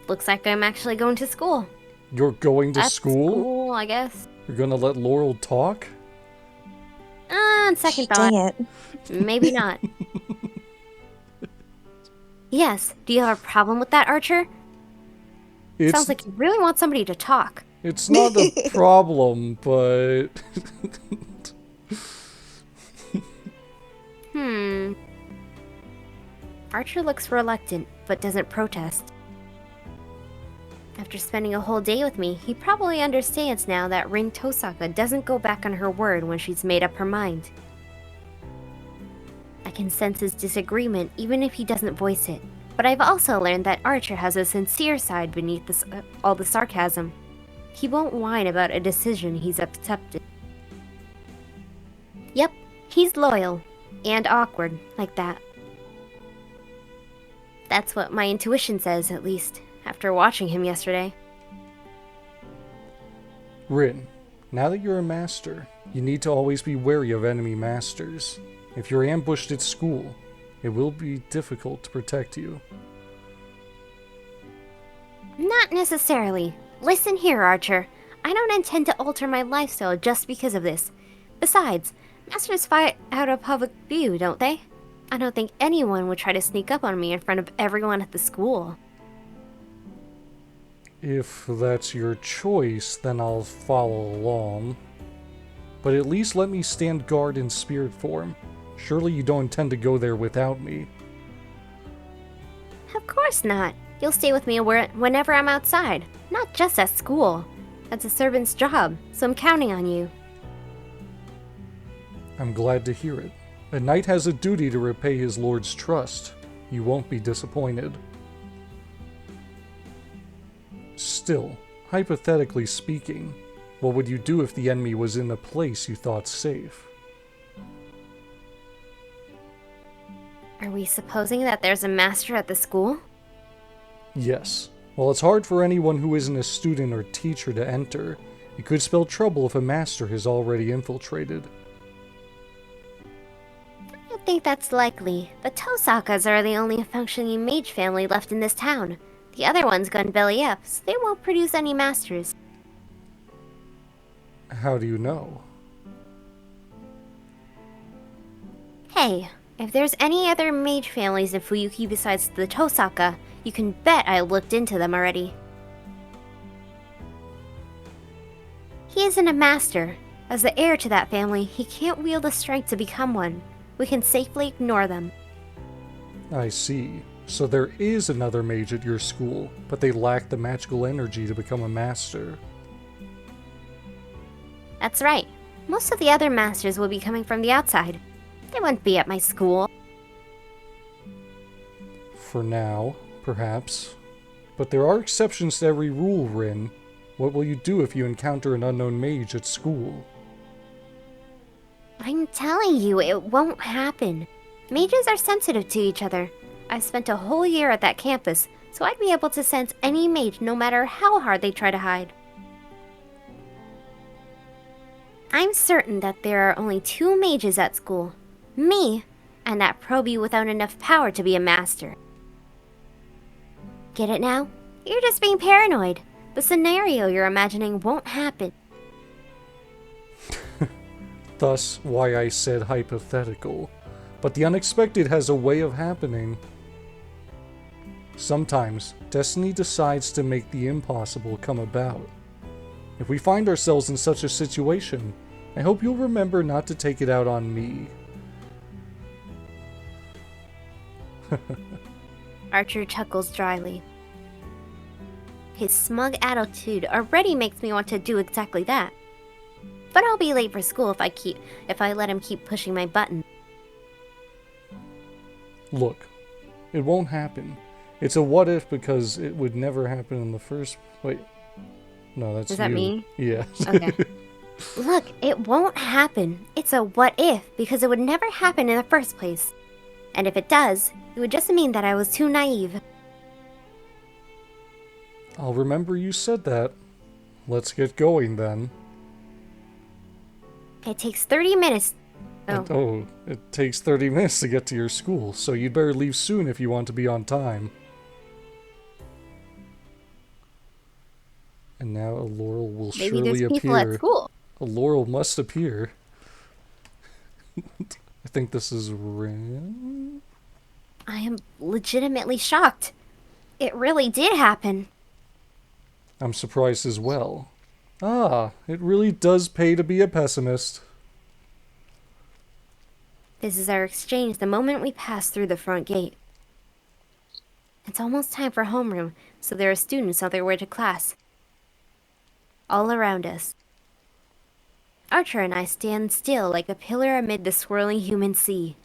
Looks like I'm actually going to school. You're going to That's school? cool, I guess. You're gonna let Laurel talk? On second thought, Dang it. maybe not. Yes, do you have a problem with that, Archer? Sounds like you really want somebody to talk. It's not a problem, but... Archer looks reluctant, but doesn't protest. After spending a whole day with me, he probably understands now that Rin Tohsaka doesn't go back on her word when she's made up her mind. I can sense his disagreement even if he doesn't voice it, but I've also learned that Archer has a sincere side beneath all the sarcasm. He won't whine about a decision he's accepted. Yep, he's loyal. And awkward, like that. That's what my intuition says, at least, after watching him yesterday. Rin, now that you're a master, you need to always be wary of enemy masters. If you're ambushed at school, it will be difficult to protect you. Not necessarily. Listen here, Archer. I don't intend to alter my lifestyle just because of this. Besides, masters fight out of public view, don't they? I don't think anyone would try to sneak up on me in front of everyone at the school. If that's your choice, then I'll follow along. But at least let me stand guard in spirit form. Surely you don't intend to go there without me. Of course not. You'll stay with me whenever I'm outside, not just at school. That's a servant's job, so I'm counting on you. I'm glad to hear it. A knight has a duty to repay his lord's trust. You won't be disappointed. Still, hypothetically speaking, what would you do if the enemy was in a place you thought safe? Are we supposing that there's a master at the school? Yes. While it's hard for anyone who isn't a student or teacher to enter, it could spell trouble if a master has already infiltrated. I don't think that's likely. The Tohsakas are the only functioning mage family left in this town. The other one's gone belly up, so they won't produce any masters. How do you know? Hey, if there's any other mage families in Fuyuki besides the Tohsaka, you can bet I looked into them already. He isn't a master. As the heir to that family, he can't wield the strength to become one. We can safely ignore them. I see. So there is another mage at your school, but they lack the magical energy to become a master. That's right. Most of the other masters will be coming from the outside. They won't be at my school. For now, perhaps. But there are exceptions to every rule, Rin. What will you do if you encounter an unknown mage at school? I'm telling you, it won't happen. Mages are sensitive to each other. I've spent a whole year at that campus, so I'd be able to sense any mage no matter how hard they try to hide. I'm certain that there are only 2 mages at school. Me, and that probie without enough power to be a master. Get it now? You're just being paranoid. The scenario you're imagining won't happen. Thus, why I said hypothetical. But the unexpected has a way of happening. Sometimes, destiny decides to make the impossible come about. If we find ourselves in such a situation, I hope you'll remember not to take it out on me. Archer chuckles dryly. His smug attitude already makes me want to do exactly that. But I'll be late for school if I let him keep pushing my button. Look, it won't happen. It's a what if because it would never happen in the first... Wait. No, that's Is that you. me? Yeah. Okay. Look, it won't happen. It's a what if because it would never happen in the first place. And if it does, it would just mean that I was too naive. I'll remember you said that. Let's get going then. It takes 30 minutes. It takes 30 minutes to get to your school, so you'd better leave soon if you want to be on time. And now a Laurel will Maybe surely there's people at appear. school. A Laurel must appear. I think this is Rin. I am legitimately shocked. It really did happen. I'm surprised as well. Ah, it really does pay to be a pessimist. This is our exchange the moment we pass through the front gate. It's almost time for homeroom, so there are students on their way to class. All around us. Archer and I stand still like a pillar amid the swirling human sea.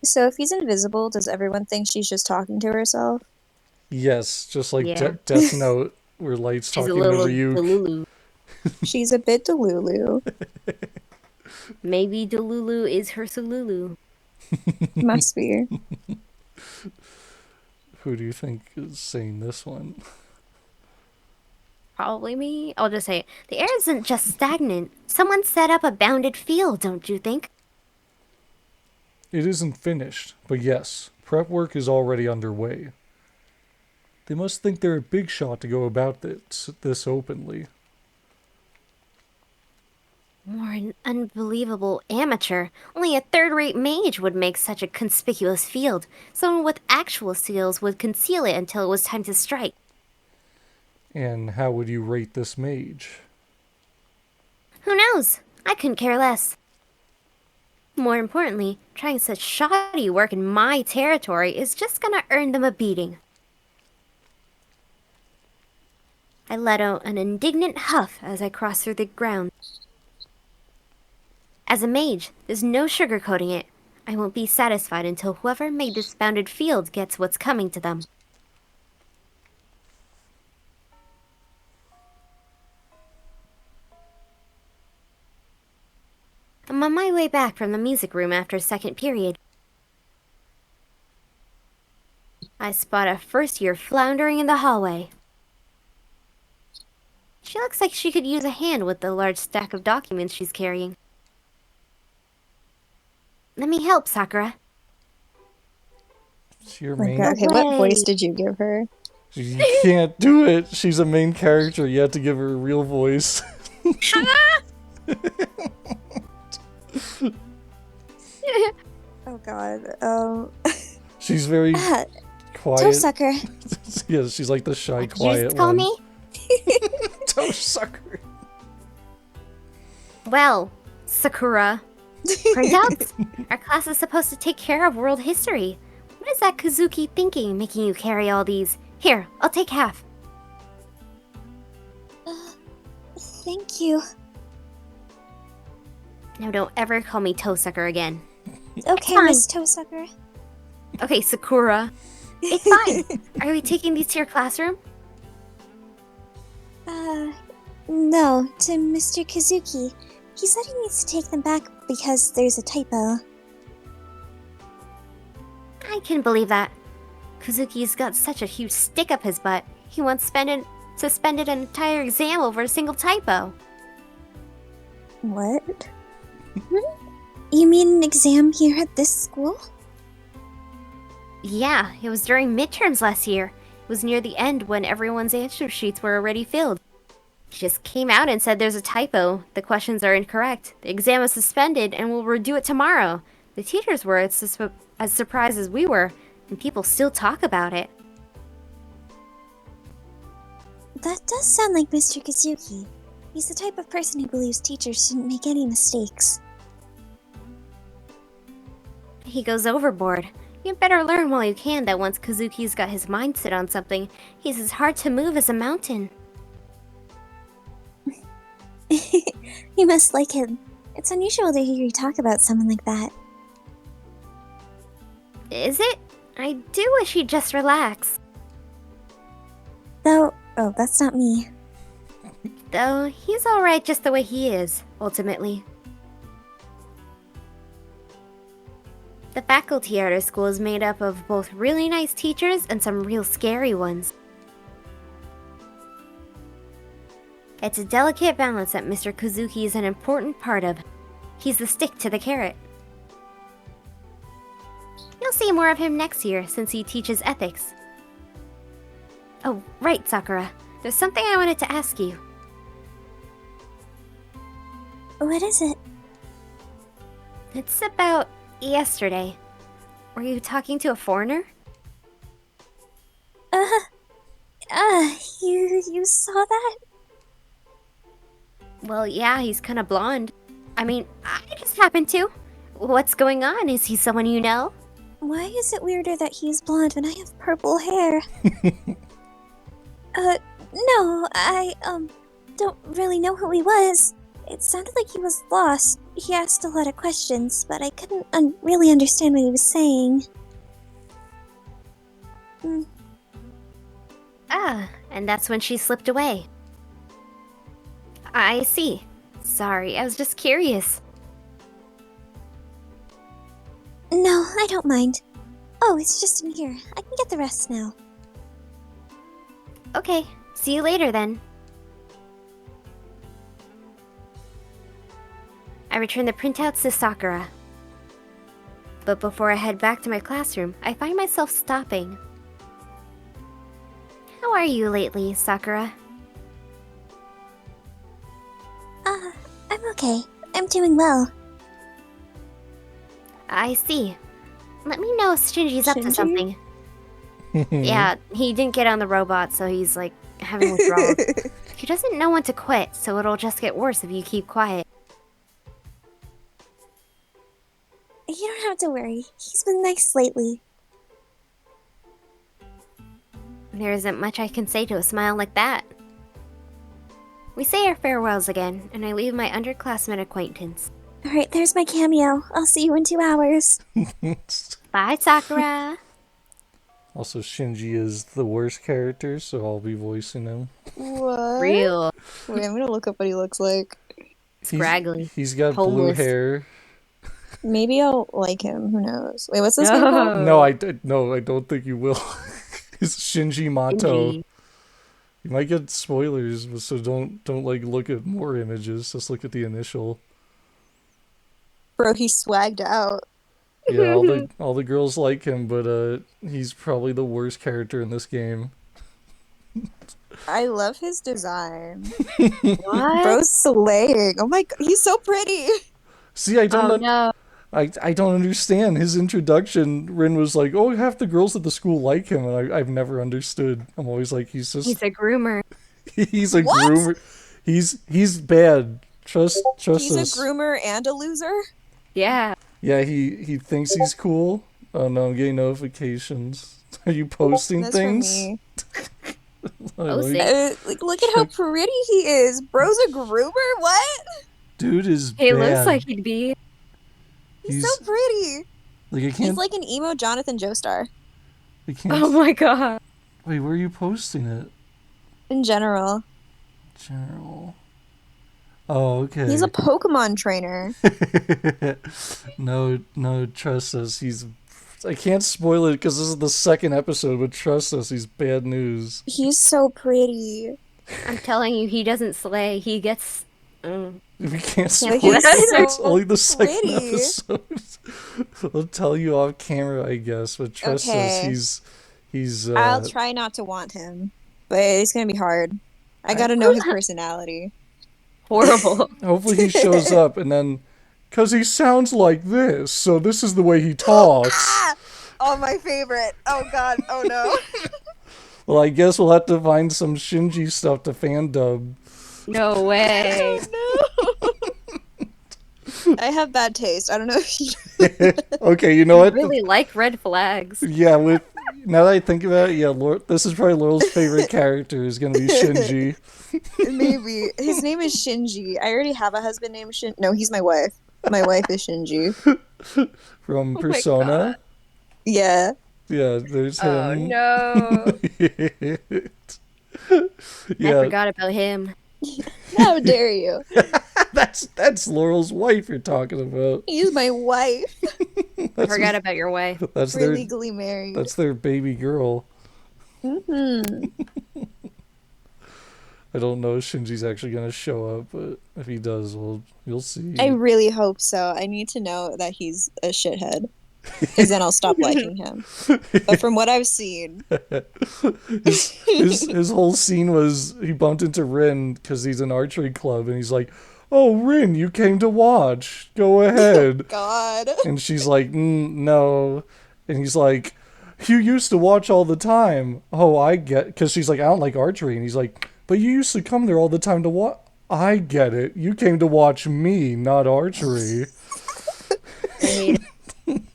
So if he's invisible, does everyone think she's just talking to herself? Yes, just like Yeah. Death Note, where Light's She's a talking to little Ryuk. Delulu. She's a bit Delulu. Maybe Delulu is her Sululu. Must be. Who do you think is saying this one? Probably me. I'll just say it. The air isn't just stagnant. Someone set up a bounded field, don't you think? It isn't finished, but yes, prep work is already underway. They must think they're a big shot to go about this openly. More an unbelievable amateur. Only a third-rate mage would make such a conspicuous field. Someone with actual skills would conceal it until it was time to strike. And how would you rate this mage? Who knows? I couldn't care less. More importantly, trying such shoddy work in my territory is just gonna earn them a beating. I let out an indignant huff as I crossed through the ground. As a mage, there's no sugarcoating it. I won't be satisfied until whoever made this bounded field gets what's coming to them. I'm on my way back from the music room after second period. I spot a first year floundering in the hallway. She looks like she could use a hand with the large stack of documents she's carrying. Let me help, Sakura. It's your My main. God, okay, what voice did you give her? You can't do it. She's a main character. You have to give her a real voice. Oh God. She's very quiet. Tohsaka. Yeah, she's like the shy, What did you quiet just call one. me? Tohsaka. Well, Sakura. Printouts? Our class is supposed to take care of world history. What is that Kazuki thinking, making you carry all these? Here, I'll take half. Thank you. Now don't ever call me Tohsaka again. Okay, Fine. Miss Tohsaka. Okay, Sakura. It's fine. Are we taking these to your classroom? No, to Mr. Kazuki. He said he needs to take them back because there's a typo. I can believe that. Kazuki's got such a huge stick up his butt. He once suspended an entire exam over a single typo. What? You mean an exam here at this school? Yeah, it was during midterms last year. It was near the end when everyone's answer sheets were already filled. He just came out and said there's a typo. The questions are incorrect. The exam is suspended and we'll redo it tomorrow. The teachers were as surprised as we were, and people still talk about it. That does sound like Mr. Kazuki. He's the type of person who believes teachers shouldn't make any mistakes. He goes overboard. You better learn while you can that once Kazuki's got his mind set on something, he's as hard to move as a mountain. You must like him. It's unusual to hear you talk about someone like that. Is it? I do wish he'd just relax. Oh, that's not me. Though, he's alright just the way he is, ultimately. The faculty at our school is made up of both really nice teachers and some real scary ones. It's a delicate balance that Mr. Kazuki is an important part of. He's the stick to the carrot. You'll see more of him next year since he teaches ethics. Oh, right, Sakura. There's something I wanted to ask you. What is it? It's about yesterday. Were you talking to a foreigner? You saw that? Well, yeah, he's kind of blonde. I mean, I just happened to. What's going on? Is he someone you know? Why is it weirder that he's blonde when I have purple hair? No, I, don't really know who he was. It sounded like he was lost. He asked a lot of questions, but I couldn't really understand what he was saying. Ah, and that's when she slipped away. I see. Sorry, I was just curious. No, I don't mind. Oh, it's just in here. I can get the rest now. Okay, see you later then. I return the printouts to Sakura. But before I head back to my classroom, I find myself stopping. How are you lately, Sakura? I'm okay. I'm doing well. I see. Let me know if Shinji's up to Shinji? something. Yeah, he didn't get on the robot, so he's like having withdrawals. He doesn't know when to quit, so it'll just get worse if you keep quiet. You don't have to worry. He's been nice lately. There isn't much I can say to a smile like that. We say our farewells again, and I leave my underclassmen acquaintance. Alright, there's my cameo. I'll see you in 2 hours. Bye, Sakura. Also, Shinji is the worst character, so I'll be voicing him. What? Real. Wait, I'm gonna look up what he looks like. Scraggly. He's got blue Homeless. hair. Maybe I'll like him. Who knows? Wait, what's this name called? No, I don't think you will. It's Shinji Mato. Shinji. You might get spoilers, so don't like look at more images. Just look at the initial. Bro, he's swagged out. Yeah, all the girls like him, but he's probably the worst character in this game. I love his design. What? Bro's slaying. Oh my god, he's so pretty. See, I don't no. I don't understand his introduction. Rin was like, "Oh, half the girls at the school like him," and I've never understood. I'm always like, he's He's a groomer. he's a What? groomer. He's bad. Trust He's us. a groomer and a loser. Yeah. Yeah, he thinks he's cool. Oh no, I'm getting notifications. Are you posting That's things? for me. Posting. Like, look at how pretty he is. Bro's a groomer? What? Dude is He bad. looks like he'd be. He's so pretty. like I He's can't. like an emo Jonathan Joestar. I can't. Oh my god. Wait, where are you posting it? In general. General. Oh, okay. He's a Pokemon trainer. No, trust us. I can't spoil it because this is the second episode, but trust us, he's bad news. He's so pretty. I'm telling you, he doesn't slay. He gets. We can't spoil Yeah, he's it. so It's only the second pretty. episode. I'll tell you off camera, I guess, but trust us, Okay. he's. I'll try not to want him, but it's gonna be hard. I gotta know his personality. Horrible. Hopefully he shows up and then, cause he sounds like this, so this is the way he talks. Ah! Oh, my favorite. Oh god. Oh no. Well, I guess we'll have to find some Shinji stuff to fan dub. No way. I have bad taste. I don't know if you. Okay, you know I what? really like red flags. Yeah, now that I think about it, yeah, this is probably Laurel's favorite character is gonna be Shinji. Maybe his name is Shinji. I already have a husband named Shin. No, he's my wife. My wife is Shinji. From my Persona. Yeah. Yeah, there's Oh him. no. Yeah. I forgot about him. How dare you? That's Laurel's wife you're talking about. He's my wife. I forgot about your wife. That's We're their legally married. that's their baby girl. I don't know if Shinji's actually gonna show up, but if he does, you'll see. I really hope so. I need to know that he's a shithead, because then I'll stop liking him. But from what I've seen, his whole scene was he bumped into Rin because he's an archery club, and he's like, "Oh, Rin, you came to watch. Go ahead." God. And she's like, "No," and he's like, "You used to watch all the time." Oh, I get, because she's like, "I don't like archery," and he's like, "But you used to come there all the time to watch." I get it. You came to watch me, not archery.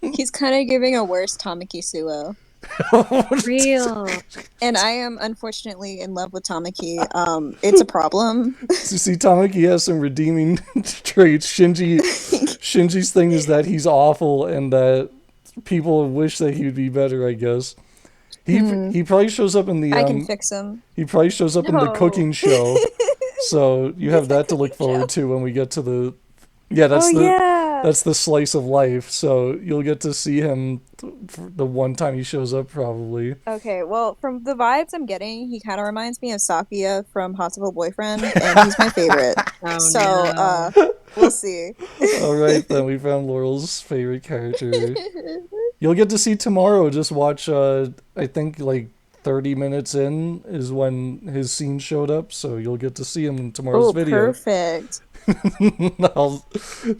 He's kind of giving a worse Tamaki Suo. Real. And I am unfortunately in love with Tamaki. It's a problem. So see, Tamaki has some redeeming traits. Shinji's thing is that he's awful and that people wish that he'd be better, I guess. He probably shows up in the I can fix him. he probably shows up in the No. cooking show. So you have that to look forward to when we get to the that's the slice of life. So you'll get to see him the one time he shows up, probably. Okay, well, from the vibes I'm getting, he kind of reminds me of Sakuya from Hospital Boyfriend, and he's my favorite. Oh, So, no. we'll see. All right, then we found Laurel's favorite character. You'll get to see tomorrow. Just watch. I think like 30 minutes in is when his scene showed up, so you'll get to see him in tomorrow's Oh, video. perfect.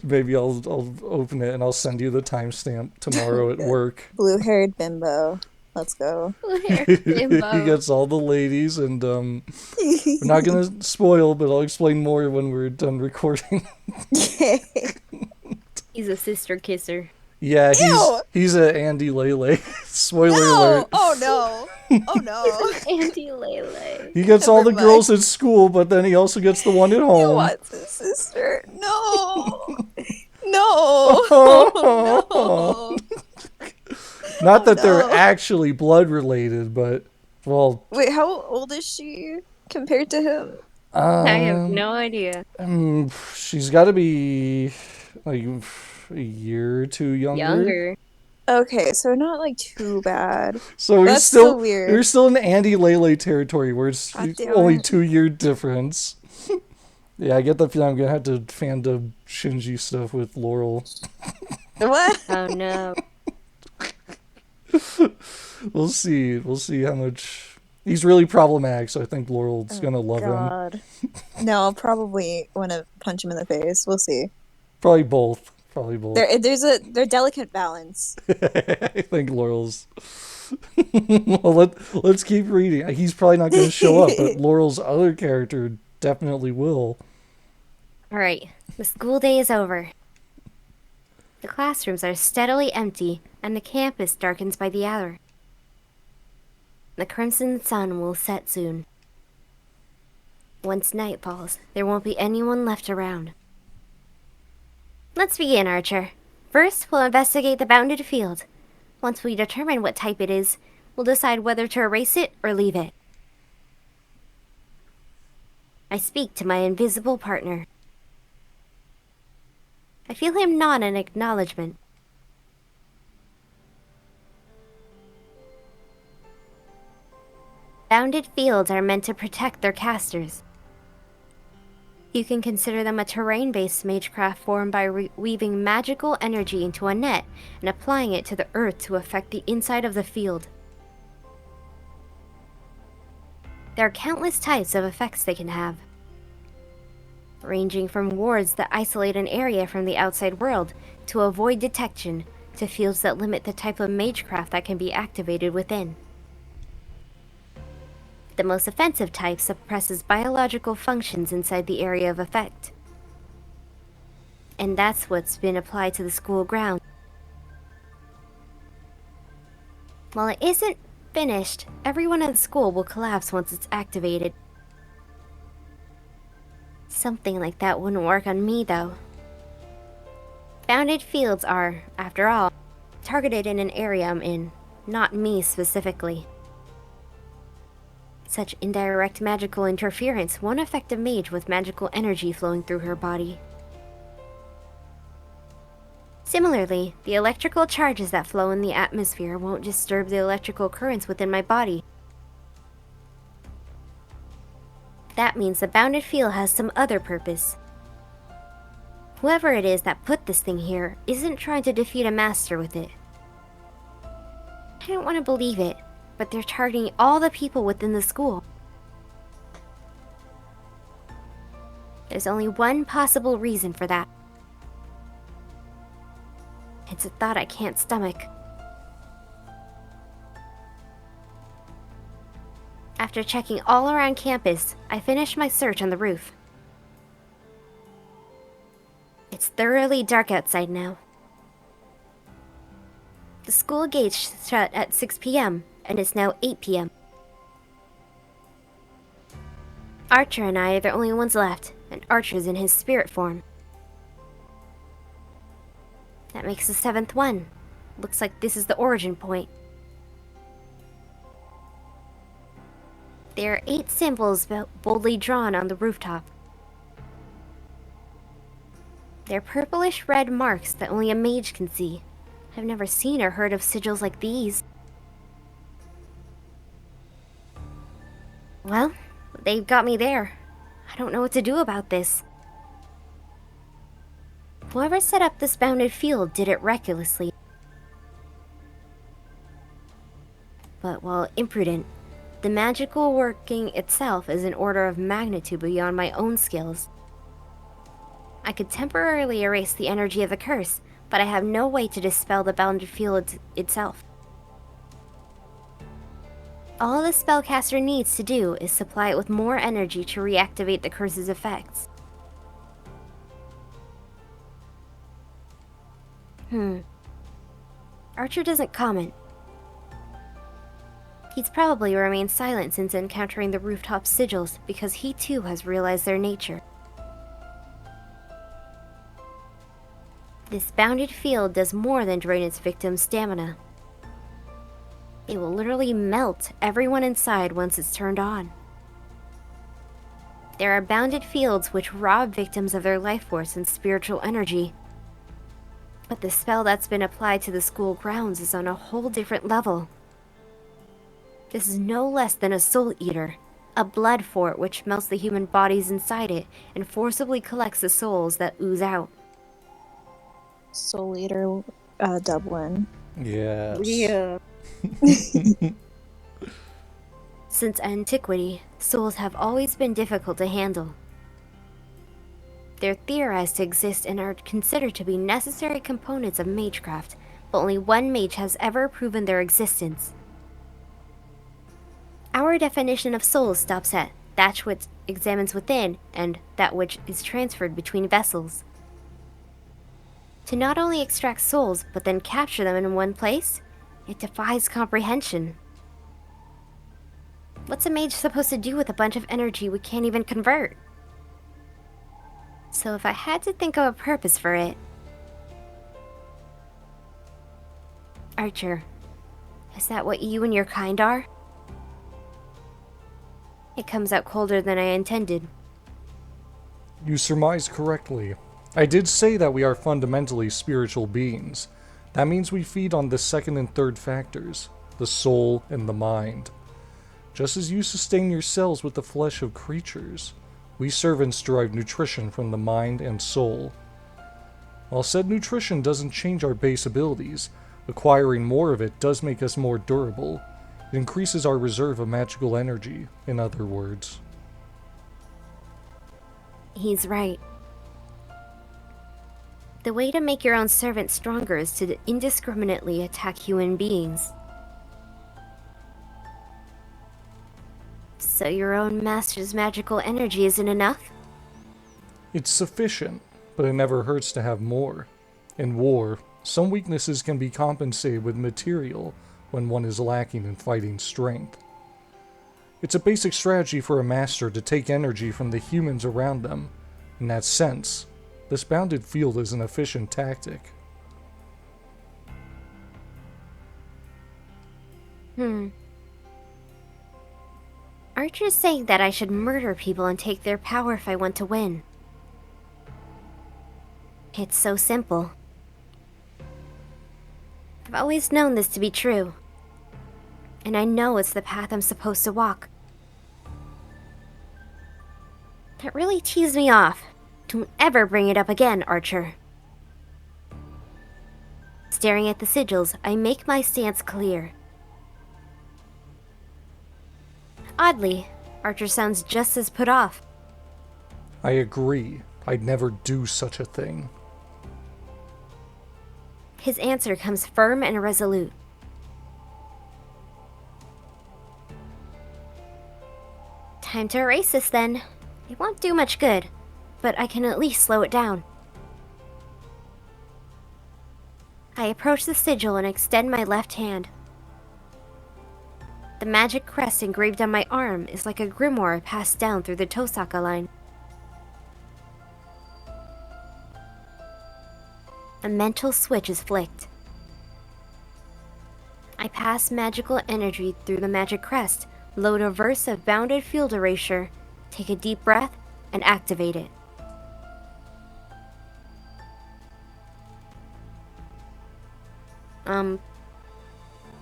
Maybe I'll open it and I'll send you the timestamp tomorrow at work. Blue-haired bimbo. Let's go. He gets all the ladies, and we're not gonna spoil, but I'll explain more when we're done recording. He's a sister kisser. Yeah, Ew! he's a Andy Lele. Spoiler No! alert. Oh no! Oh no! Auntie Lele. He gets all the Never girls at school, but then he also gets the one at He home. wants his sister. No! Oh no! Not that they're actually blood related, but well. Wait, how old is she compared to him? I have no idea. She's got to be like a year or two younger. Okay, so not like too bad. So That's still weird. We're still in Andy Lele territory where it's only 2 year difference. Yeah, I get the feeling I'm gonna have to fan dub Shinji stuff with Laurel. What? Oh no. We'll see. We'll see how much. He's really problematic, so I think Laurel's gonna love him. No, I'll probably want to punch him in the face. We'll see. Probably both. They're delicate balance. I think Laurel's. Well, let's keep reading. He's probably not going to show up, but Laurel's other character definitely will. Alright, the school day is over. The classrooms are steadily empty, and the campus darkens by the hour. The crimson sun will set soon. Once night falls, there won't be anyone left around. Let's begin, Archer. First, we'll investigate the bounded field. Once we determine what type it is, we'll decide whether to erase it or leave it. I speak to my invisible partner. I feel him nod in acknowledgement. Bounded fields are meant to protect their casters. You can consider them a terrain-based magecraft formed by weaving magical energy into a net and applying it to the earth to affect the inside of the field. There are countless types of effects they can have, ranging from wards that isolate an area from the outside world to avoid detection, to fields that limit the type of magecraft that can be activated within. The most offensive type suppresses biological functions inside the area of effect. And that's what's been applied to the school ground. While it isn't finished, everyone in the school will collapse once it's activated. Something like that wouldn't work on me, though. Bounded fields are, after all, targeted in an area I'm in, not me specifically. Such indirect magical interference won't affect a mage with magical energy flowing through her body. Similarly, the electrical charges that flow in the atmosphere won't disturb the electrical currents within my body. That means the bounded field has some other purpose. Whoever it is that put this thing here isn't trying to defeat a master with it. I don't want to believe it, but they're targeting all the people within the school. There's only one possible reason for that. It's a thought I can't stomach. After checking all around campus, I finished my search on the roof. It's thoroughly dark outside now. The school gates shut at 6 p.m., and it's now 8 p.m. Archer and I are the only ones left, and Archer's in his spirit form. That makes the 7th one. Looks like this is the origin point. There are 8 symbols boldly drawn on the rooftop. They're purplish red marks that only a mage can see. I've never seen or heard of sigils like these. Well, they've got me there. I don't know what to do about this. Whoever set up this bounded field did it recklessly. But while imprudent, the magical working itself is an order of magnitude beyond my own skills. I could temporarily erase the energy of the curse, but I have no way to dispel the bounded field itself. All the spellcaster needs to do is supply it with more energy to reactivate the curse's effects. Archer doesn't comment. He's probably remained silent since encountering the rooftop sigils because he too has realized their nature. This bounded field does more than drain its victim's stamina. It will literally melt everyone inside once it's turned on. There are bounded fields which rob victims of their life force and spiritual energy. But the spell that's been applied to the school grounds is on a whole different level. This is no less than a soul eater, a blood fort which melts the human bodies inside it and forcibly collects the souls that ooze out. Soul Eater, Dublin. Yes. Yeah. Since antiquity, souls have always been difficult to handle. They're theorized to exist and are considered to be necessary components of magecraft, but only one mage has ever proven their existence. Our definition of souls stops at that which examines within and that which is transferred between vessels. To not only extract souls, but then capture them in one place, it defies comprehension. What's a mage supposed to do with a bunch of energy we can't even convert? So if I had to think of a purpose for it... Archer, is that what you and your kind are? It comes out colder than I intended. You surmised correctly. I did say that we are fundamentally spiritual beings. That means we feed on the second and third factors, the soul and the mind. Just as you sustain yourselves with the flesh of creatures, we servants derive nutrition from the mind and soul. While said nutrition doesn't change our base abilities, acquiring more of it does make us more durable. It increases our reserve of magical energy, in other words. He's right. The way to make your own servant stronger is to indiscriminately attack human beings. So your own master's magical energy isn't enough? It's sufficient, but it never hurts to have more. In war, some weaknesses can be compensated with material when one is lacking in fighting strength. It's a basic strategy for a master to take energy from the humans around them. In that sense, this bounded field is an efficient tactic. Archer's saying that I should murder people and take their power if I want to win. It's so simple. I've always known this to be true. And I know it's the path I'm supposed to walk. That really teased me off. Don't ever bring it up again, Archer. Staring at the sigils, I make my stance clear. Oddly, Archer sounds just as put off. I agree. I'd never do such a thing. His answer comes firm and resolute. Time to erase this then. It won't do much good, but I can at least slow it down. I approach the sigil and extend my left hand. The magic crest engraved on my arm is like a grimoire passed down through the Tohsaka line. A mental switch is flicked. I pass magical energy through the magic crest, load a verse of bounded field erasure, take a deep breath, and activate it.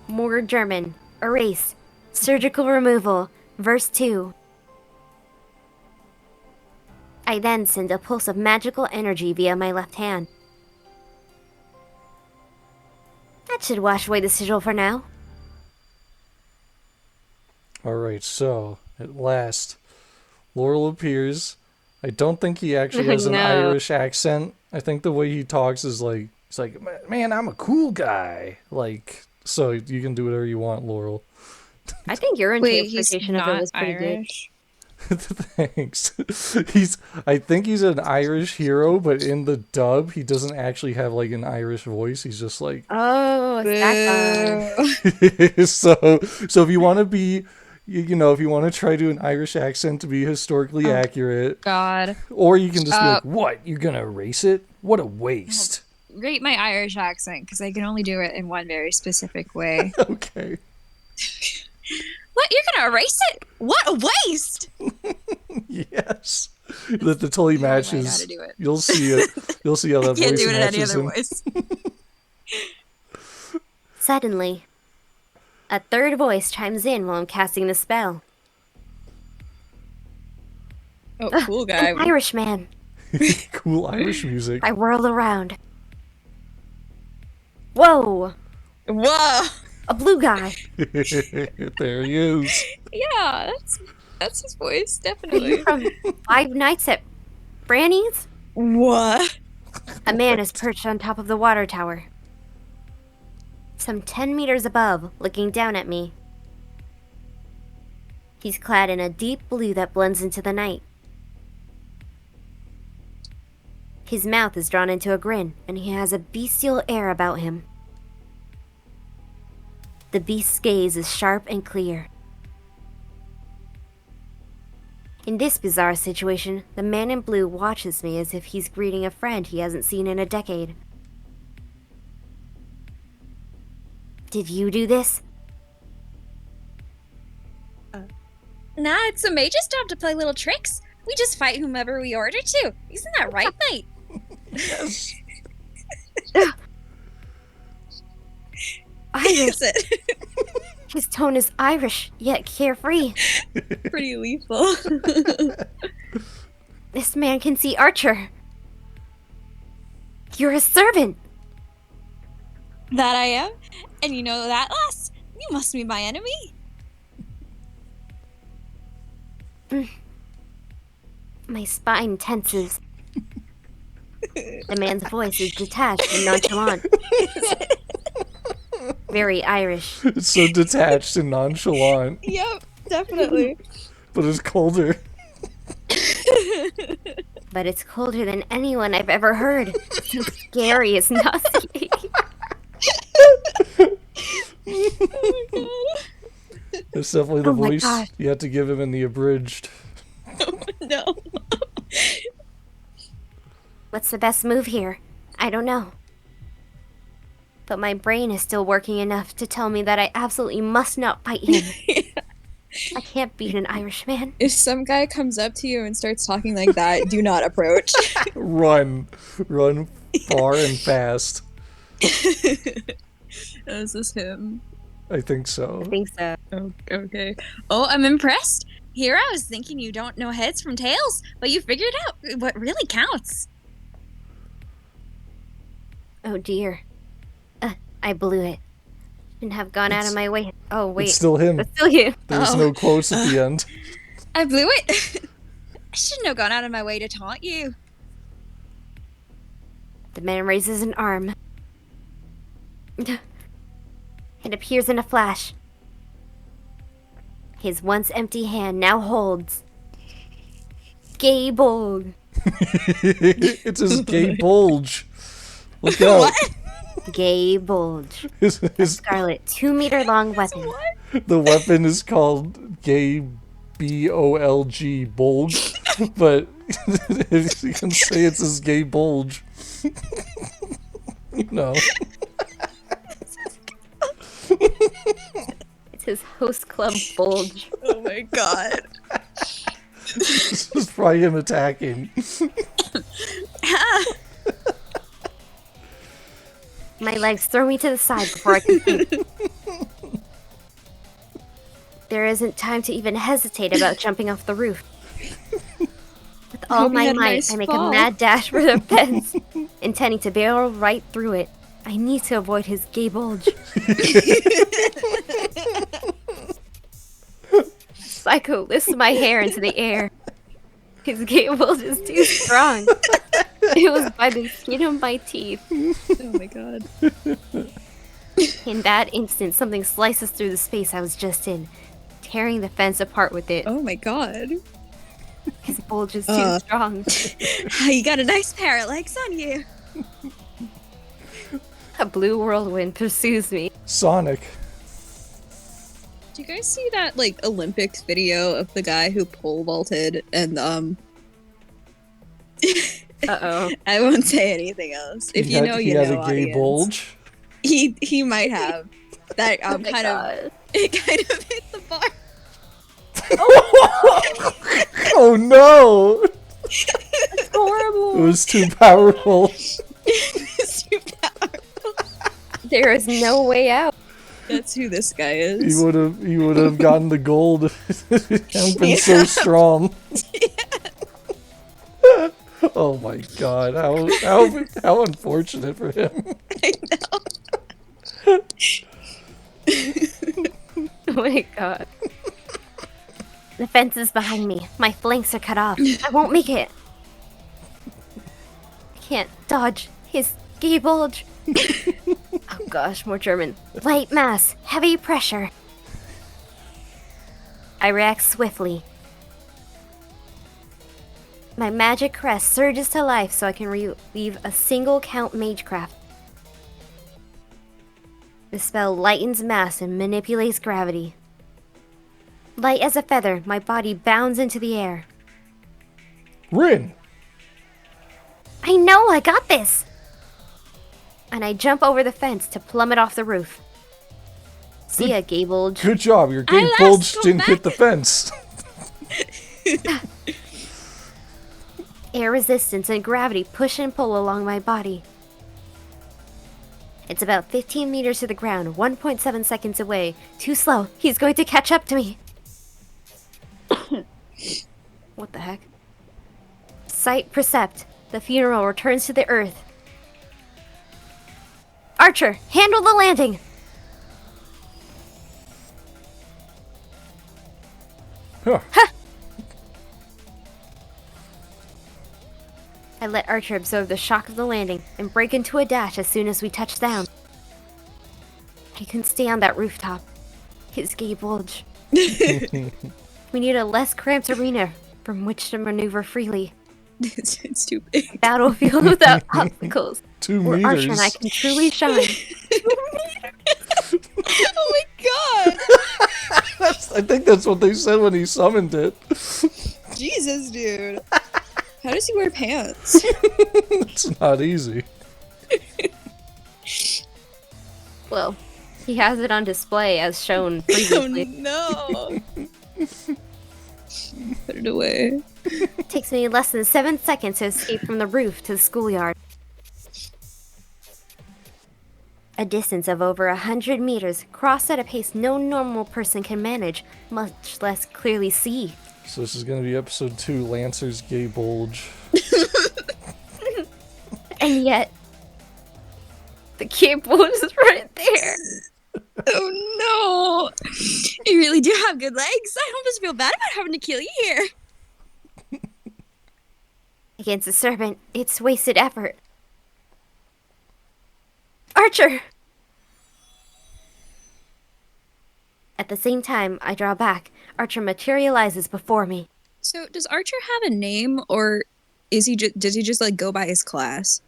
More German. Erase. Surgical removal. Verse 2. I then send a pulse of magical energy via my left hand. That should wash away the sigil for now. Alright, so, at last, Laurel appears. I don't think he actually has an No. Irish accent. I think the way he talks is like, it's like, man, I'm a cool guy. Like, so you can do whatever you want, Laurel. I think your Wait, he's interpretation of it not was pretty Irish? Thanks. I think he's an Irish hero, but in the dub, he doesn't actually have like an Irish voice. He's just like, good. Oh, that guy. so if you want to be, if you want to try to do an Irish accent to be historically accurate, God. or you can just be like, what? You're gonna erase it? What a waste. rate my Irish accent because I can only do it in one very specific way. Okay. What? You're gonna erase it? What a waste! Yes. That totally You know how matches. to do it. You'll see it. You'll see how that Can't voice do it in any matches other him. voice. Suddenly, a third voice chimes in while I'm casting the spell. Oh, cool guy. An Irishman. Cool Irish music. I whirl around. Whoa! Whoa! A blue guy. There he is. Yeah, that's his voice, Are definitely. you from 5 Nights at Franny's? What? A man is perched on top of the water tower. Some 10 meters above, looking down at me. He's clad in a deep blue that blends into the night. His mouth is drawn into a grin, and he has a bestial air about him. The beast's gaze is sharp and clear. In this bizarre situation, the man in blue watches me as if he's greeting a friend he hasn't seen in a decade. Did you do this? Nah, it's a mage's job to play little tricks. We just fight whomever we order to. Isn't that right, mate? Yes. Irish. Is it? His tone is Irish, yet carefree. Pretty lethal. This man can see Archer. You're a servant. That I am? And you know that, lass? You must be my enemy. My spine tenses. The man's voice is detached and nonchalant. Very Irish. It's so detached and nonchalant, Yep, definitely. but it's colder. But it's colder than anyone I've ever heard. So scary, it's nauseating. It's definitely the Oh my voice God. you have to give him in the abridged. No. What's the best move here? I don't know. But my brain is still working enough to tell me that I absolutely must not fight him. I can't beat an Irishman. If some guy comes up to you and starts talking like that, do not approach. Run far and fast. Is this him? I think so. I think so. Oh, okay. Oh, I'm impressed. Here I was thinking you don't know heads from tails, but you figured out what really counts. Oh dear. I blew it. Shouldn't have gone out of my way. Oh wait. It's still him. It's still you. There's no quotes at the end. I blew it. I shouldn't have gone out of my way to taunt you. The man raises an arm. It appears in a flash. His once empty hand now holds Gáe Bolg. It's his gay bulge. Look out. What? Gáe Bolg. His, Scarlet 2-meter-long weapon. the weapon is called Gay B-O-L-G Bulge, but if you can say it's his gay bulge. You know. It's his host club bulge. Oh my god. This is probably him attacking. My legs throw me to the side before I can think. There isn't time to even hesitate about jumping off the roof. With all hope you my had a might, nice I make fall. a mad dash for the fence, intending to barrel right through it. I need to avoid his gay bulge. Psycho lifts my hair into the air. His gay bulge is too strong. It was by the skin of my teeth. Oh my god. In that instant, something slices through the space I was just in, tearing the fence apart with it. Oh my god. His bulge is too strong. You got a nice pair of legs on you. A blue whirlwind pursues me. Sonic. Do you guys see that like Olympics video of the guy who pole vaulted and Uh-oh. I won't say anything else. If He you had- know, he you had know. a gay Audience. bulge. He might have. That Oh my kind of God. it kind of hit the bar. Oh no! It's horrible. It was too powerful. It's too powerful. There is no way out. That's who this guy He is. would have gotten the gold if it hadn't been so strong. Oh my god, how unfortunate for him. I know. Oh my God. The fence is behind me. My flanks are cut off. I won't make it. I can't dodge his Gáe Bolg. Oh gosh, more German. Light mass, heavy pressure. I react swiftly. My magic crest surges to life so I can relieve a single count magecraft. The spell lightens mass and manipulates gravity. Light as a feather, my body bounds into the air. Rin! I know, I got this! And I jump over the fence to plummet off the roof. See ya, Gáe Bolg. Good job, your gay laughed bulge so didn't hit bad. the fence. Air resistance and gravity push and pull along my body. It's about 15 meters to the ground, 1.7 seconds away. Too slow. He's going to catch up to me. What the heck? Sight percept. The funeral returns to the earth. Archer, handle the landing. Huh. I let Archer absorb the shock of the landing and break into a dash as soon as we touch down. I can stay on that rooftop. His Gáe Bolg. We need a less cramped arena from which to maneuver freely. It's too big. Battlefield without obstacles. 2 Where meters. Archer and I can truly shine. Oh my god! I think that's what they said when he summoned it. Jesus, dude. How does he wear pants? It's not easy. Well, he has it on display as shown Oh previously. no! Put it away. It takes me less than 7 seconds to escape from the roof to the schoolyard. A distance of over 100 meters, crossed at a pace no normal person can manage, much less clearly see. So this is gonna be episode 2, Lancer's Gáe Bolg. And yet, the Gáe Bolg is right there. Oh no! You really do have good legs. I almost feel bad about having to kill you here. Against a serpent, it's wasted effort. Archer! At the same time, I draw back. Archer materializes before me. So, does Archer have a name, or is he does he just like go by his class?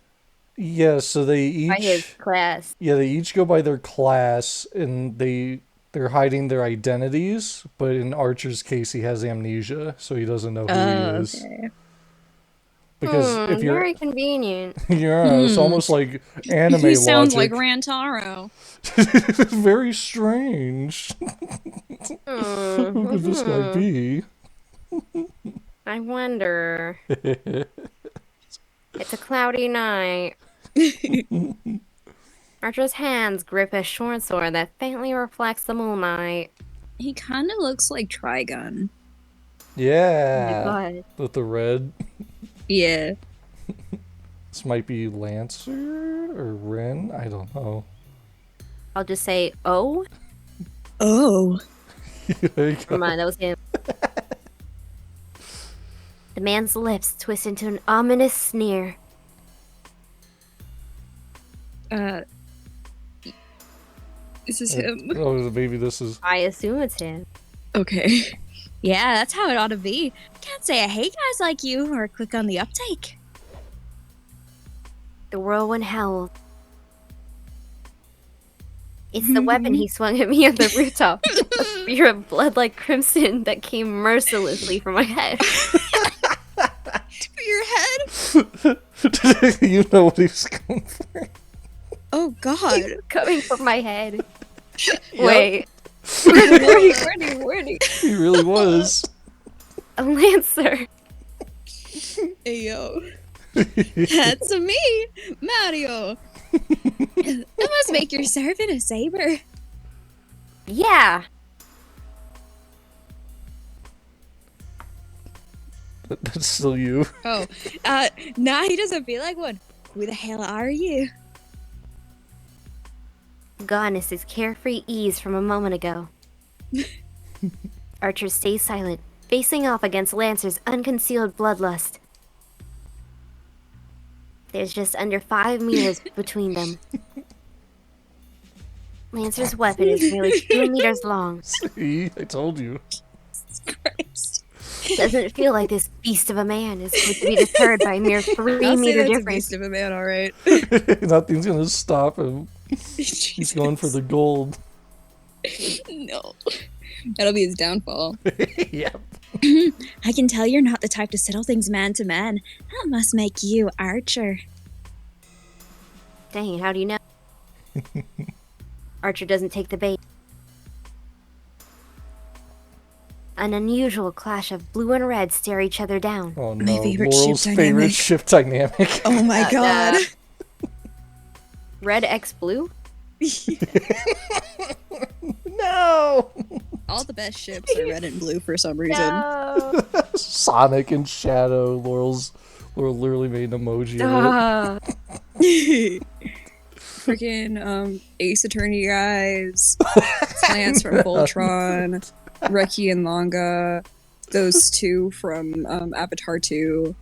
Yeah, so they By his each class. they each go by their class and they're hiding their identities, but in Archer's case he has amnesia, so he doesn't know who he is. Okay. Because if you're Very convenient. yeah, it's almost like anime He sounds logic. like Rantaro. Very strange. Who could this guy be? I wonder. It's a cloudy night. Archer's hands grip a short sword that faintly reflects the moonlight. He kind of looks like Trigun. Yeah, God. with the red. Yeah. This might be Lancer or Rin. I don't know. I'll just say, oh? Oh. There you go. Never mind, that was him. The man's lips twist into an ominous sneer. This is him. Oh, maybe this is. I assume it's him. Okay. Yeah, that's how it ought to be. Can't say I hate guys like you who are quick on the uptake. The whirlwind howls. It's the weapon he swung at me on the rooftop. A spear of blood like crimson that came mercilessly from my head. To your head? You know what he's going for. Oh God. Coming from my head. Yep. Wait. Wording. He really was. A lancer. Hey yo. That's me, Mario. That must make your servant a saber. Yeah. That's still you. Oh, nah, he doesn't feel like one. Who the hell are you? Gone is his carefree ease from a moment ago. Archer stays silent, facing off against Lancer's unconcealed bloodlust. There's just under 5 meters between them. Lancer's weapon is nearly 2 meters long. See, I told you. Christ. Doesn't feel like this beast of a man is going to be deterred by a mere 3-meter difference. Beast of a man, all right. Nothing's gonna stop him. He's going for the gold. No, that'll be his downfall. Yep. I can tell you're not the type to settle things man to man. That must make you Archer. Dang, how do you know? Archer doesn't take the bait. An unusual clash of blue and red stare each other down. Oh no, My favorite Laurel's ship favorite dynamic. ship dynamic. Oh my God. Red X blue? No! All the best ships are red and blue for some reason. No. Sonic and Shadow. Laurel literally made an emoji of it. Freaking Ace Attorney guys, Lance from Voltron, Reki and Longa, those two from Avatar 2,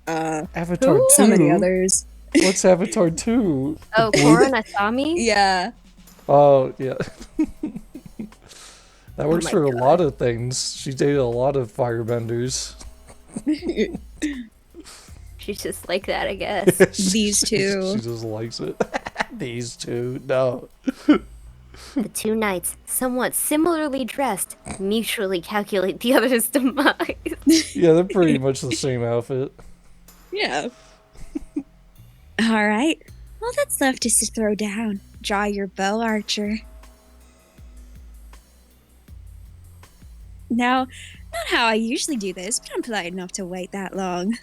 Avatar 2? so many others. What's Avatar 2? Oh, Korra Nasami? Yeah. Oh, yeah. That works my for a God. lot of things. She dated a lot of firebenders. She's just like that, I guess. These two. She just likes it. These two, no. The two knights, somewhat similarly dressed, mutually calculate the other's demise. Yeah, they're pretty much the same outfit. Yeah. All right. Well, that's left is to throw down. Draw your bow, Archer. Now, not how I usually do this, but I'm polite enough to wait that long.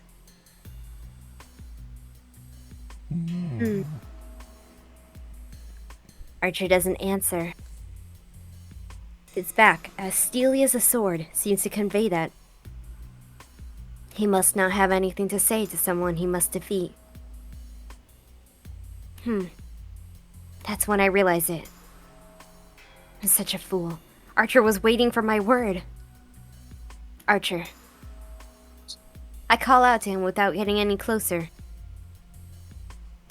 Archer doesn't answer. His back, as steely as a sword, seems to convey that. He must not have anything to say to someone he must defeat. That's when I realize it. I'm such a fool. Archer was waiting for my word. Archer. I call out to him without getting any closer.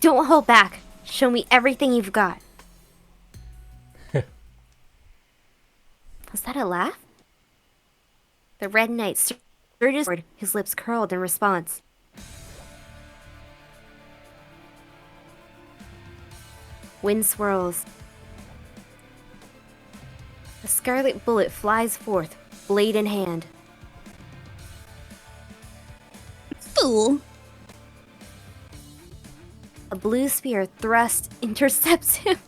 Don't hold back. Show me everything you've got. Was that a laugh? The Red Knight stirred his sword, his lips curled in response. Wind swirls. A scarlet bullet flies forth, blade in hand. Fool. A blue spear thrust intercepts him.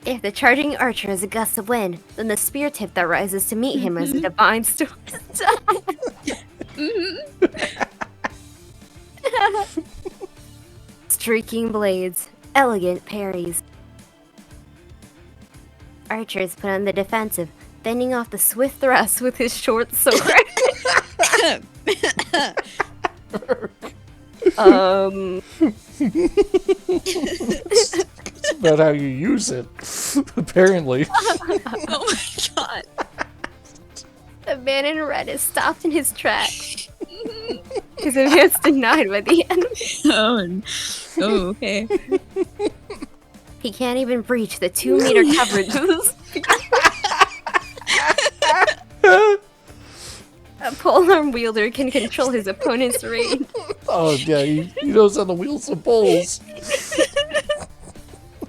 If the charging archer is a gust of wind, then the spear tip that rises to meet him is a divine storm. Streaking blades, elegant parries. Archer is put on the defensive, fending off the swift thrust with his short sword. It's about how you use it, apparently. Oh my God. The man in red is stopped in his tracks. His advance denied by the enemy. Oh, okay. He can't even breach the 2-meter coverage of the spear. A polearm wielder can control his opponent's range. Oh, yeah, he knows how to wield some poles.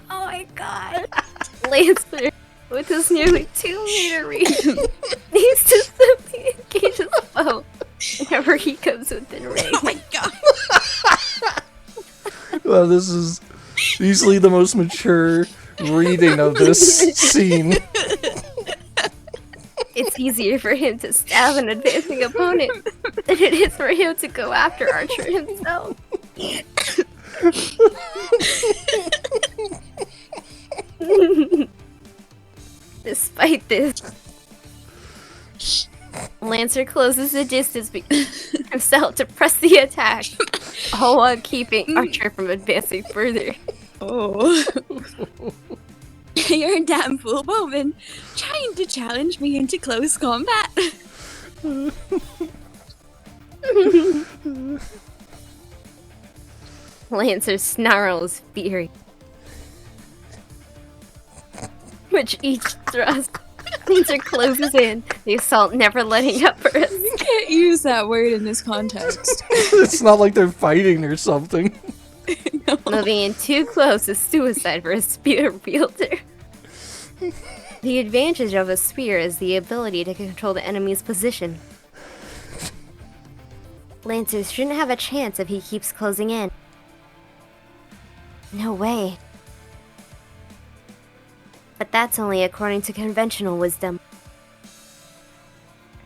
Oh my god. Lancer, with his nearly 2-meter reach, needs to simply engage his foe whenever he comes within range. Oh my God. Well, this is easily the most mature reading of this scene. It's easier for him to stab an advancing opponent than it is for him to go after Archer himself. Despite this, Lancer closes the distance between himself to press the attack, all while keeping Archer from advancing further. Oh. You're a damn fool, Bowman. Trying to challenge me into close combat. Lancer snarls fury. Which each thrust, Lancer closes in, the assault never letting up for us. You can't use that word in this context. It's not like they're fighting or something. No. Moving in too close is suicide for a spear wielder. The advantage of a spear is the ability to control the enemy's position. Lancer shouldn't have a chance if he keeps closing in. No way. But that's only according to conventional wisdom.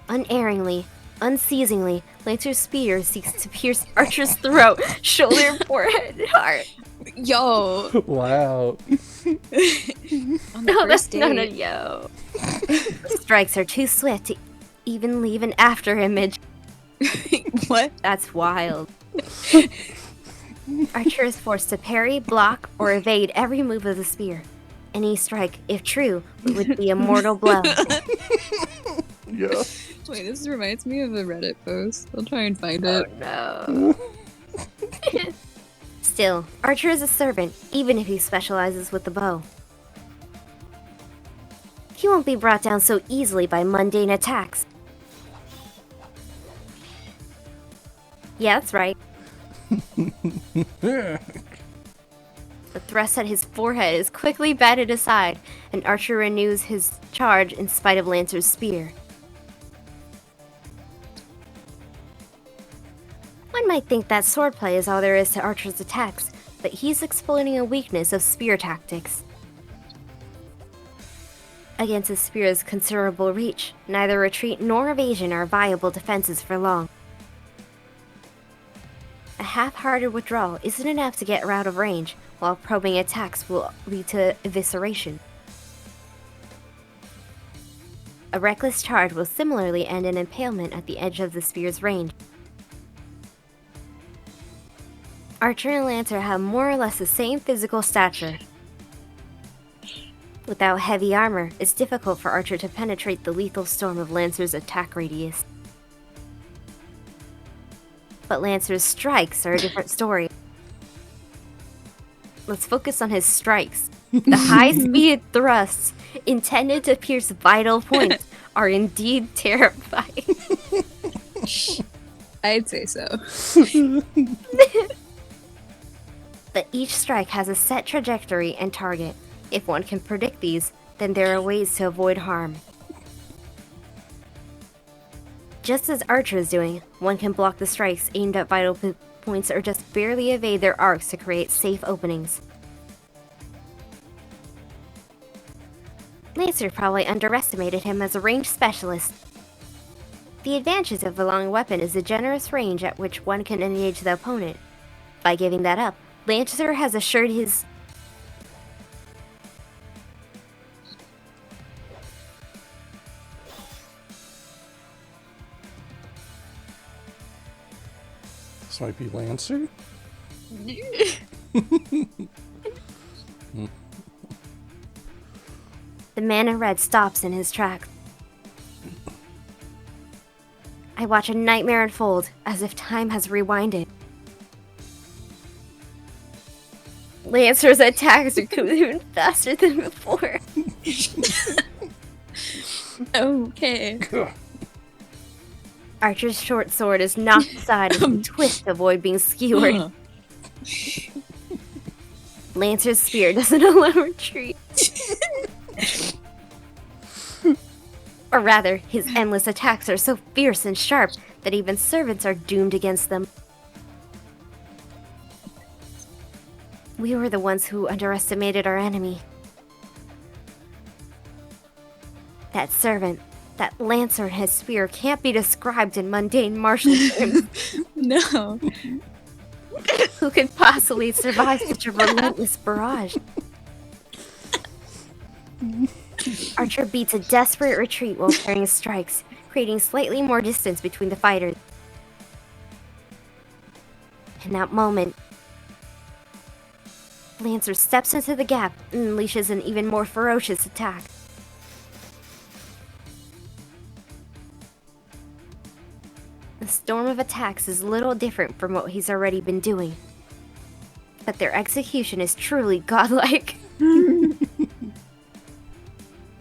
Unerringly, unceasingly, Lancer's spear seeks to pierce Archer's throat, shoulder, forehead, and heart. Yo. Wow. On the No, that's first not a date. yo. The strikes are too swift to even leave an after image. What? That's wild. Archer is forced to parry, block, or evade every move of the spear. Any strike, if true, would be a mortal blow. Yeah. Wait, this reminds me of a Reddit post. I'll try and find Oh it. no. Still, Archer is a servant, even if he specializes with the bow. He won't be brought down so easily by mundane attacks. Yeah, that's right. The thrust at his forehead is quickly batted aside, and Archer renews his charge in spite of Lancer's spear. One might think that swordplay is all there is to Archer's attacks, but he's exploiting a weakness of spear tactics. Against his spear's considerable reach, neither retreat nor evasion are viable defenses for long. A half-hearted withdrawal isn't enough to get her out of range, while probing attacks will lead to evisceration. A reckless charge will similarly end in impalement at the edge of the spear's range. Archer and Lancer have more or less the same physical stature. Without heavy armor, it's difficult for Archer to penetrate the lethal storm of Lancer's attack radius. But Lancer's strikes are a different story. Let's focus on his strikes. The high-speed thrusts intended to pierce vital points are indeed terrifying. I'd say so. But each strike has a set trajectory and target. If one can predict these, then there are ways to avoid harm. Just as Archer is doing, one can block the strikes aimed at vital points or just barely evade their arcs to create safe openings. Lancer probably underestimated him as a range specialist. The advantage of a long weapon is the generous range at which one can engage the opponent. By giving that up, Lancer has assured his... This might be Lancer? The man in red stops in his tracks. I watch a nightmare unfold, as if time has rewinded. Lancer's attacks are coming even faster than before. Okay. Archer's short sword is knocked aside as he twists to avoid being skewered. Lancer's spear doesn't allow retreat. Or rather, his endless attacks are so fierce and sharp that even servants are doomed against them. We were the ones who underestimated our enemy. That servant, that lancer and his spear can't be described in mundane martial terms. No. Who could possibly survive such a relentless barrage? Archer beats a desperate retreat while parrying strikes, creating slightly more distance between the fighters. In that moment, Lancer steps into the gap and unleashes an even more ferocious attack. The storm of attacks is little different from what he's already been doing, but their execution is truly godlike.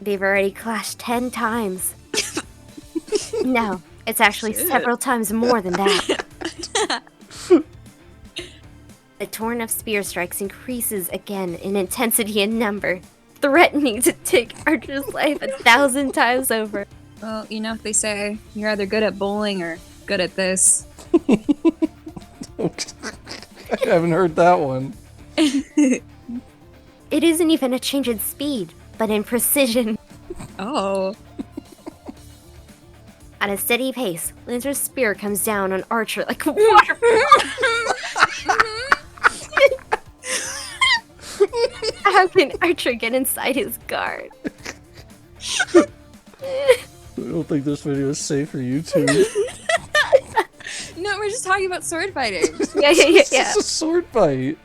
They've already clashed 10 times. No, it's actually several times more than that. The torrent of spear strikes increases again in intensity and number, threatening to take Archer's life 1,000 times over. Well, you know what they say. You're either good at bowling or good at this. I haven't heard that one. It isn't even a change in speed, but in precision. Oh. At a steady pace, Lancer's spear comes down on Archer like a waterfall. How can Archer get inside his guard? I don't think this video is safe for YouTube. No, we're just talking about sword fighting. Yeah. It's a sword fight.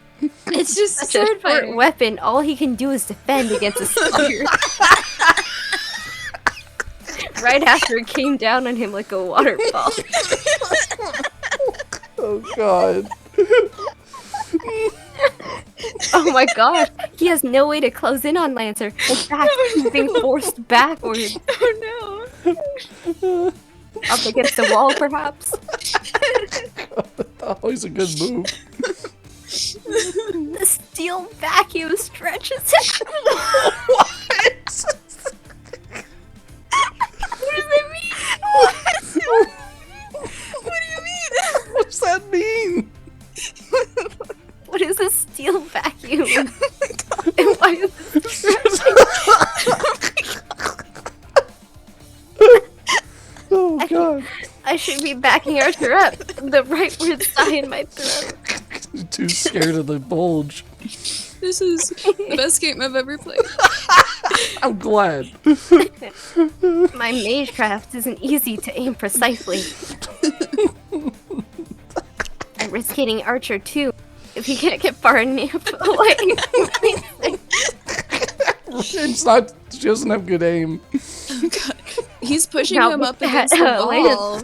It's just Such sword a short fighting. weapon. All he can do is defend against a spear. Right after it came down on him like a waterfall. Oh god. Oh my god, he has no way to close in on Lancer. In fact, he's being forced backwards. Oh no. Up against the wall, perhaps. Always a good move. The steel vacuum stretches him. What? What does it mean? What do you mean? What's that mean? What is a steel vacuum? And why is it stretching? Oh god. I should be backing Arthur up. The rightward sigh in my throat. Too scared of the bulge. This is the best game I've ever played. I'm glad. My magecraft isn't easy to aim precisely. I risk hitting Archer too, if he can't get far enough away. It's not. She doesn't have good aim. Oh god. He's pushing Now him with up that, against the wall.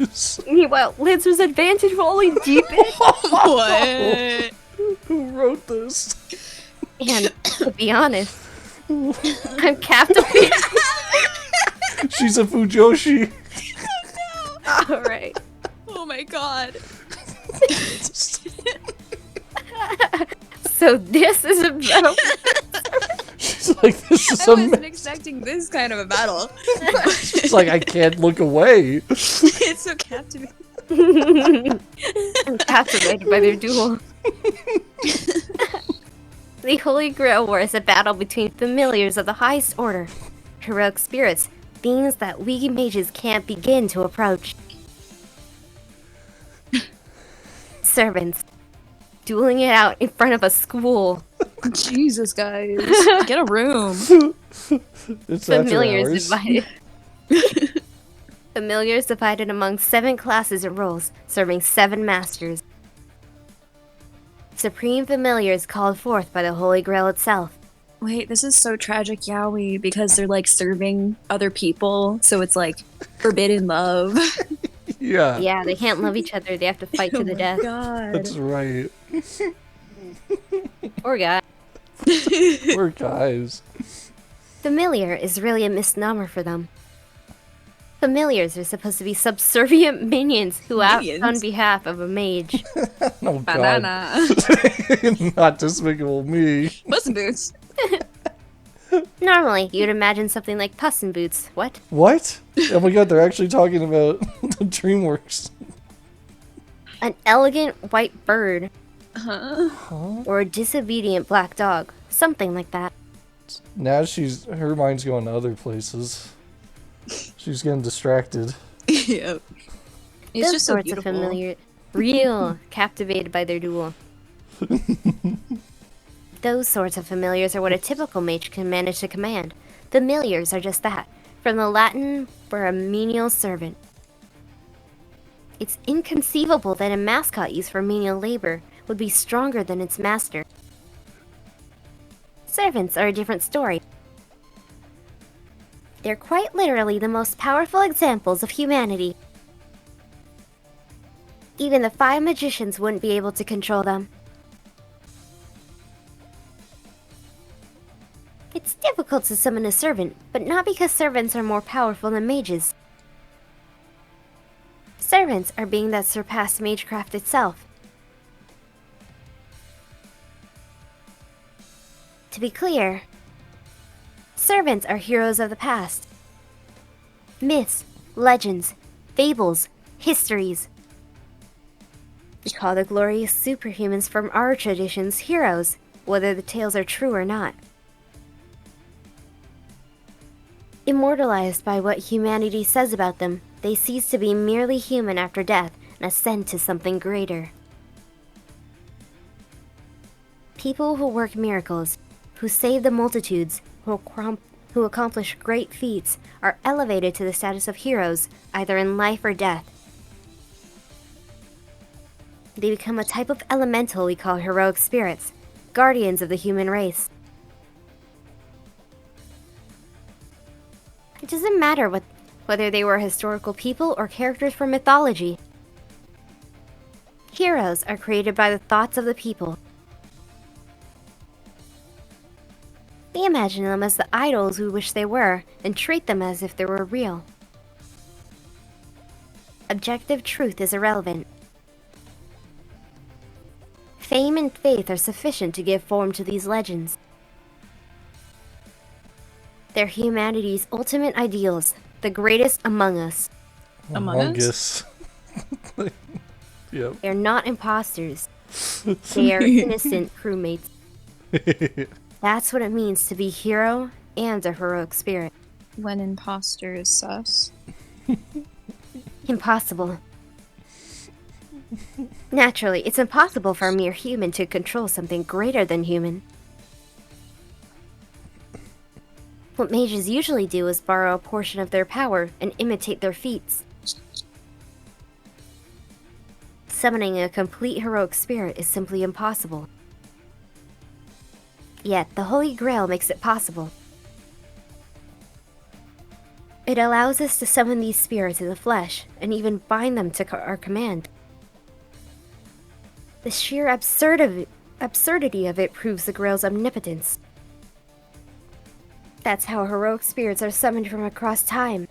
Yes. Meanwhile, Lancer's advantage rolling deep in. What? Who wrote this? And to be honest, I'm captivated. She's a Fujoshi. Alright. Oh my god. So this is a battle. She's like, this is I wasn't amazing. expecting this kind of a battle. She's like, I can't look away. It's so captivating. I'm captivated by their duel. The Holy Grail War is a battle between familiars of the highest order, heroic spirits, beings that we mages can't begin to approach. Servants, dueling it out in front of a school. Jesus, guys. Get a room. It's after Familiars hours. divided. Familiars divided among 7 classes and roles, serving 7 masters. Supreme familiars called forth by the Holy Grail itself. Wait, this is so tragic, Yaoi, because they're like serving other people, so it's like forbidden love. Yeah, Yeah, they can't love each other, they have to fight to the death. God. that's right. Poor guy. Poor guys. Familiar is really a misnomer for them. Familiars are supposed to be subservient minions who act Minions? on behalf of a mage. Oh god. Banana. Not Despicable Me. Puss in Boots. Normally, you'd imagine something like Puss in Boots. What? What? Oh my god, they're actually talking about the DreamWorks. An elegant white bird Huh? or a disobedient black dog, something like that. Now her mind's going to other places. She's getting distracted. Yep. It's Those just so sorts of beautiful. familiar, real, captivated by their duel. Those sorts of familiars are what a typical mage can manage to command. Familiars are just that, from the Latin for a menial servant. It's inconceivable that a mascot used for menial labor would be stronger than its master. Servants are a different story. They're quite literally the most powerful examples of humanity. Even the 5 magicians wouldn't be able to control them. It's difficult to summon a servant, but not because servants are more powerful than mages. Servants are beings that surpass magecraft itself. To be clear, servants are heroes of the past. Myths, legends, fables, histories. We call the glorious superhumans from our traditions heroes, whether the tales are true or not. Immortalized by what humanity says about them, they cease to be merely human after death and ascend to something greater. People who work miracles, who save the multitudes, who accomplish great feats, are elevated to the status of heroes, either in life or death. They become a type of elemental we call heroic spirits, guardians of the human race. It doesn't matter whether they were historical people or characters from mythology. Heroes are created by the thoughts of the people. We imagine them as the idols we wish they were, and treat them as if they were real. Objective truth is irrelevant. Fame and faith are sufficient to give form to these legends. They're humanity's ultimate ideals, the greatest among us. Among Us? Yep. They're not imposters. They are innocent crewmates. That's what it means to be hero and a heroic spirit. When imposter is sus. Impossible. Naturally, it's impossible for a mere human to control something greater than human. What mages usually do is borrow a portion of their power and imitate their feats. Summoning a complete heroic spirit is simply impossible. Yet, the Holy Grail makes it possible. It allows us to summon these spirits in the flesh, and even bind them to our command. The sheer absurdity of it proves the Grail's omnipotence. That's how heroic spirits are summoned from across time,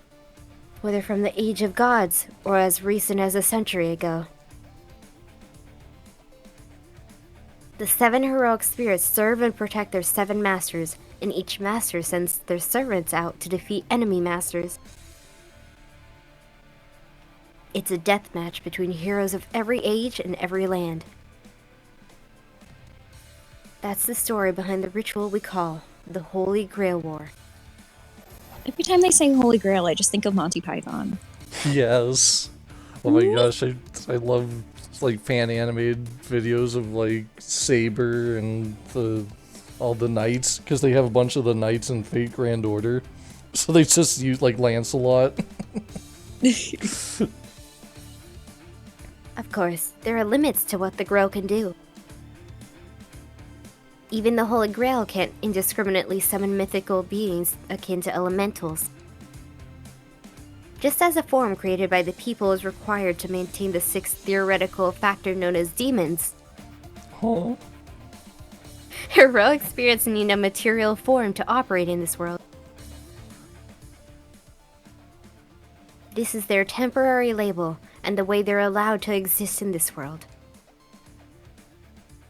whether from the Age of Gods or as recent as a century ago. The 7 heroic spirits serve and protect their 7 masters, and each master sends their servants out to defeat enemy masters. It's a death match between heroes of every age and every land. That's the story behind the ritual we call the Holy Grail War. Every time they say Holy Grail, I just think of Monty Python. Yes. Oh my gosh, I love like fan animated videos of like Saber and all the knights, because they have a bunch of the knights in Fate Grand Order. So they just use like Lancelot. Of course, there are limits to what the Grail can do. Even the Holy Grail can't indiscriminately summon mythical beings akin to elementals. Just as a form created by the people is required to maintain the 6th theoretical factor known as demons, Huh? heroic spirits need a material form to operate in this world. This is their temporary label and the way they're allowed to exist in this world.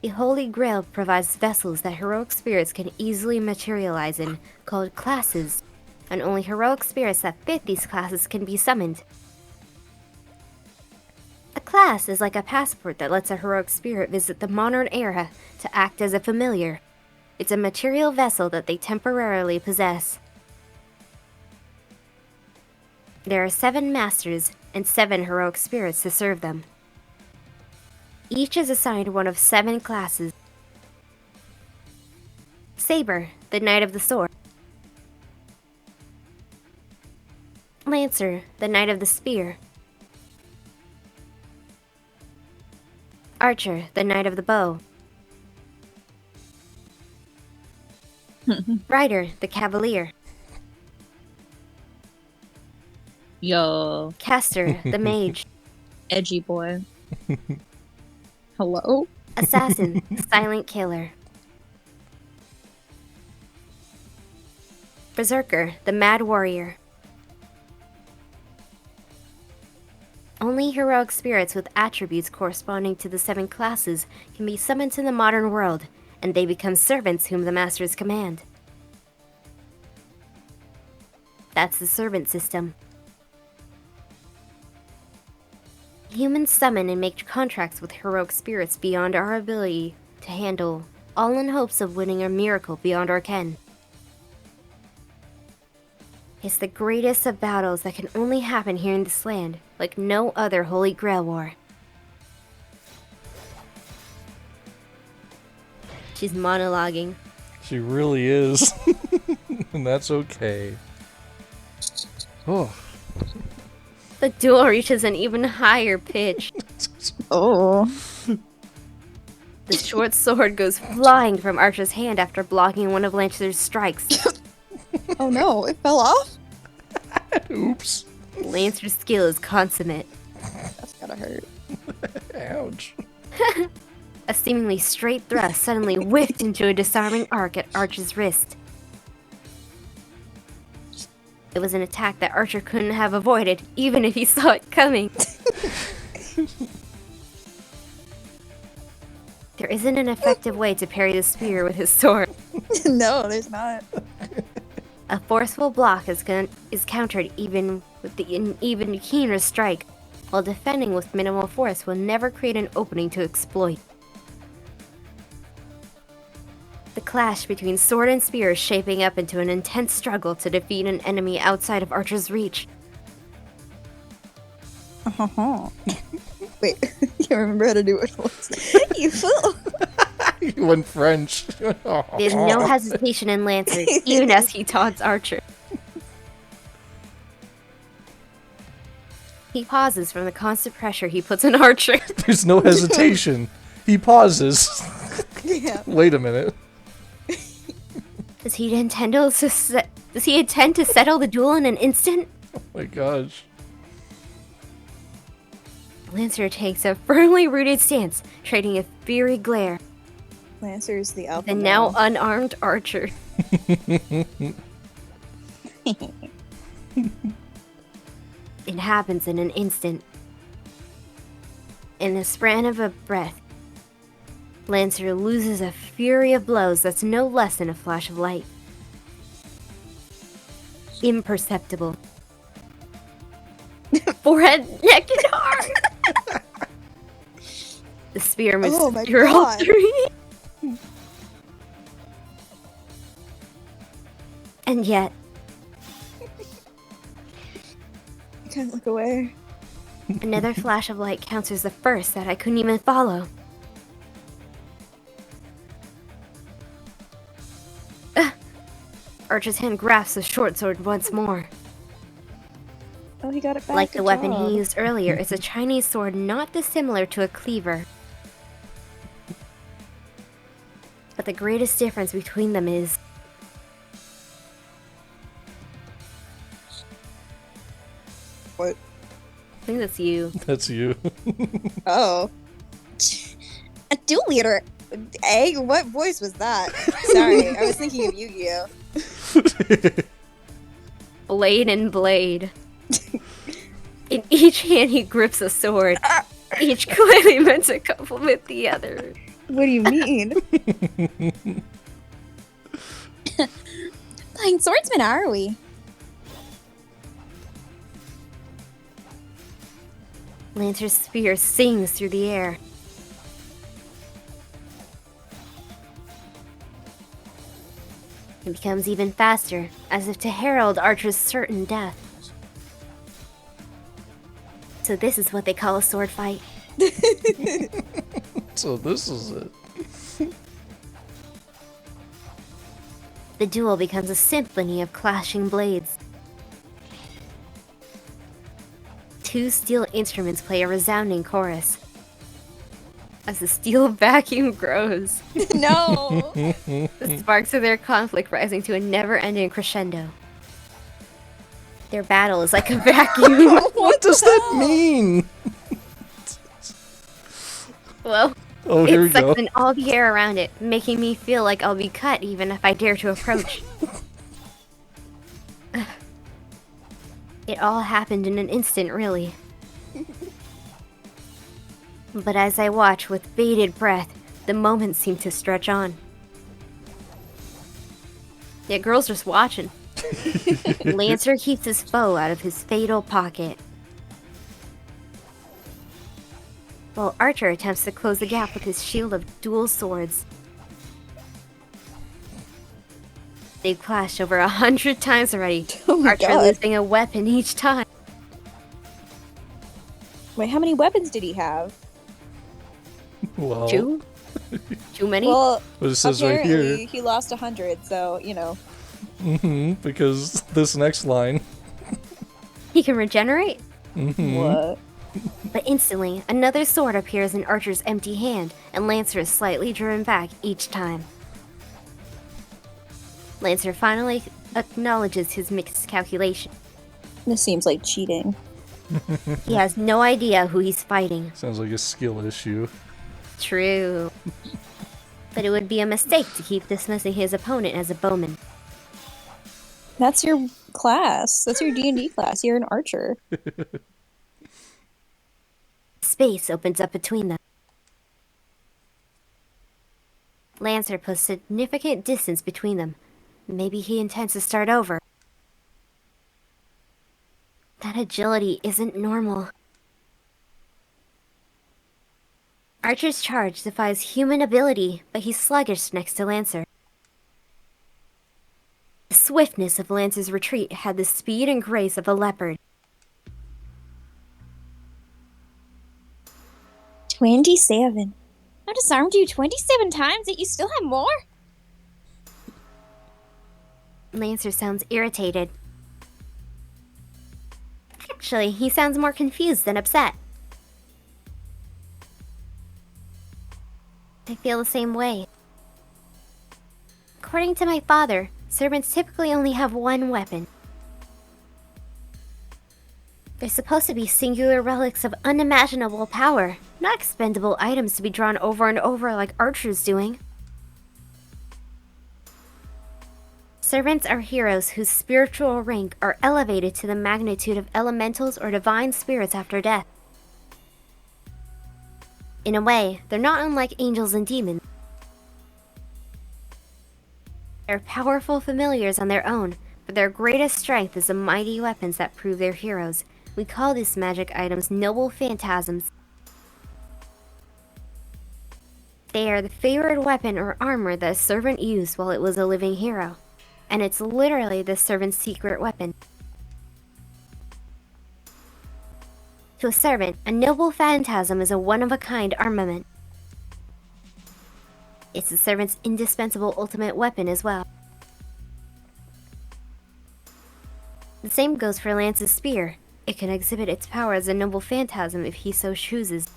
The Holy Grail provides vessels that heroic spirits can easily materialize in, called classes, and only heroic spirits that fit these classes can be summoned. A class is like a passport that lets a heroic spirit visit the modern era to act as a familiar. It's a material vessel that they temporarily possess. There are 7 masters and 7 heroic spirits to serve them. Each is assigned one of 7 classes. Saber, the Knight of the Sword. Lancer, the Knight of the Spear. Archer, the Knight of the Bow. Rider, the Cavalier. Yo, Caster, the Mage. edgy boy. Hello? Assassin, the Silent Killer. Berserker, the Mad Warrior. Only heroic spirits with attributes corresponding to the 7 classes can be summoned to the modern world, and they become servants whom the masters command. That's the servant system. Humans summon and make contracts with heroic spirits beyond our ability to handle, all in hopes of winning a miracle beyond our ken. It's the greatest of battles that can only happen here in this land, like no other Holy Grail War. She's monologuing. She really is. And that's okay. Oh. The duel reaches an even higher pitch. Oh. The short sword goes flying from Archer's hand after blocking one of Lancer's strikes. Oh no, it fell off? Oops. Lancer's skill is consummate. That's gotta hurt. Ouch. A seemingly straight thrust suddenly whipped into a disarming arc at Archer's wrist. It was an attack that Archer couldn't have avoided, even if he saw it coming. There isn't an effective way to parry the spear with his sword. No, there's not. A forceful block is countered even with an even keener strike, while defending with minimal force will never create an opening to exploit. The clash between sword and spear is shaping up into an intense struggle to defeat an enemy outside of Archer's reach. Wait, you remember how to do it once. You fool! You went French. There's no hesitation in Lancer, even as he taunts Archer. He pauses from the constant pressure he puts on Archer. There's no hesitation. He pauses. Yeah. Wait a minute. Does he intend to settle the duel in an instant? Oh my gosh. Lancer takes a firmly rooted stance, trading a fiery glare. Lancer's the alpha The now male. unarmed Archer. It happens in an instant. In the span of a breath, Lancer loses a fury of blows that's no less than a flash of light. Imperceptible. Forehead, neck, and arm! The spear moves Oh my through all God. 3. And yet, I can't look away. another flash of light counters the first that I couldn't even follow. Archer's hand grasps the short sword once more. Oh, he got it back. Like the Good weapon job. he used earlier, it's a Chinese sword not dissimilar to a cleaver. But the greatest difference between them is What? I think that's you. That's you. Oh. A dual leader. Egg? What voice was that? Sorry, I was thinking of Yu-Gi-Oh. Blade and blade. In each hand he grips a sword, each clearly meant to complement the other. What do you mean? Playing swordsman, are we? Lancer's spear sings through the air. It becomes even faster, as if to herald Archer's certain death. So this is what they call a sword fight. So this is it. The duel becomes a symphony of clashing blades. Two steel instruments play a resounding chorus. As the steel vacuum grows, No. the sparks of their conflict rising to a never-ending crescendo. Their battle is like a vacuum. What does that mean? Well, Oh, here we it go. sucks in all the air around it, making me feel like I'll be cut even if I dare to approach. It all happened in an instant, really. But as I watch with bated breath, the moments seem to stretch on. Yeah, girl's just watching. Lancer keeps his foe out of his fatal pocket, while Archer attempts to close the gap with his shield of dual swords. They've clashed over 100 times already, Oh my Archer God. losing a weapon each time. Wait, how many weapons did he have? Well, Two? Too many? Well, but it says right apparently here. he lost 100, so, you know. Because this next line. He can regenerate? What? But instantly, another sword appears in Archer's empty hand, and Lancer is slightly driven back each time. Lancer finally acknowledges his miscalculation. This seems like cheating. He has no idea who he's fighting. Sounds like a skill issue. True. But it would be a mistake to keep dismissing his opponent as a bowman. That's your class. That's your D&D class. You're an archer. Space opens up between them. Lancer puts significant distance between them. Maybe he intends to start over. That agility isn't normal. Archer's charge defies human ability, but he's sluggish next to Lancer. The swiftness of Lancer's retreat had the speed and grace of a leopard. 27. I disarmed you 27 times, yet you still have more? Lancer sounds irritated. Actually, he sounds more confused than upset. I feel the same way. According to my father, servants typically only have one weapon. They're supposed to be singular relics of unimaginable power, not expendable items to be drawn over and over like Archer's doing. Servants are heroes whose spiritual rank are elevated to the magnitude of elementals or divine spirits after death. In a way, they're not unlike angels and demons. They're powerful familiars on their own, but their greatest strength is the mighty weapons that prove they're heroes. We call these magic items noble phantasms. They are the favorite weapon or armor that a servant used while it was a living hero, and it's literally the servant's secret weapon. To a servant, a noble phantasm is a one-of-a-kind armament. It's the servant's indispensable ultimate weapon as well. The same goes for Lance's spear. It can exhibit its power as a noble phantasm if he so chooses.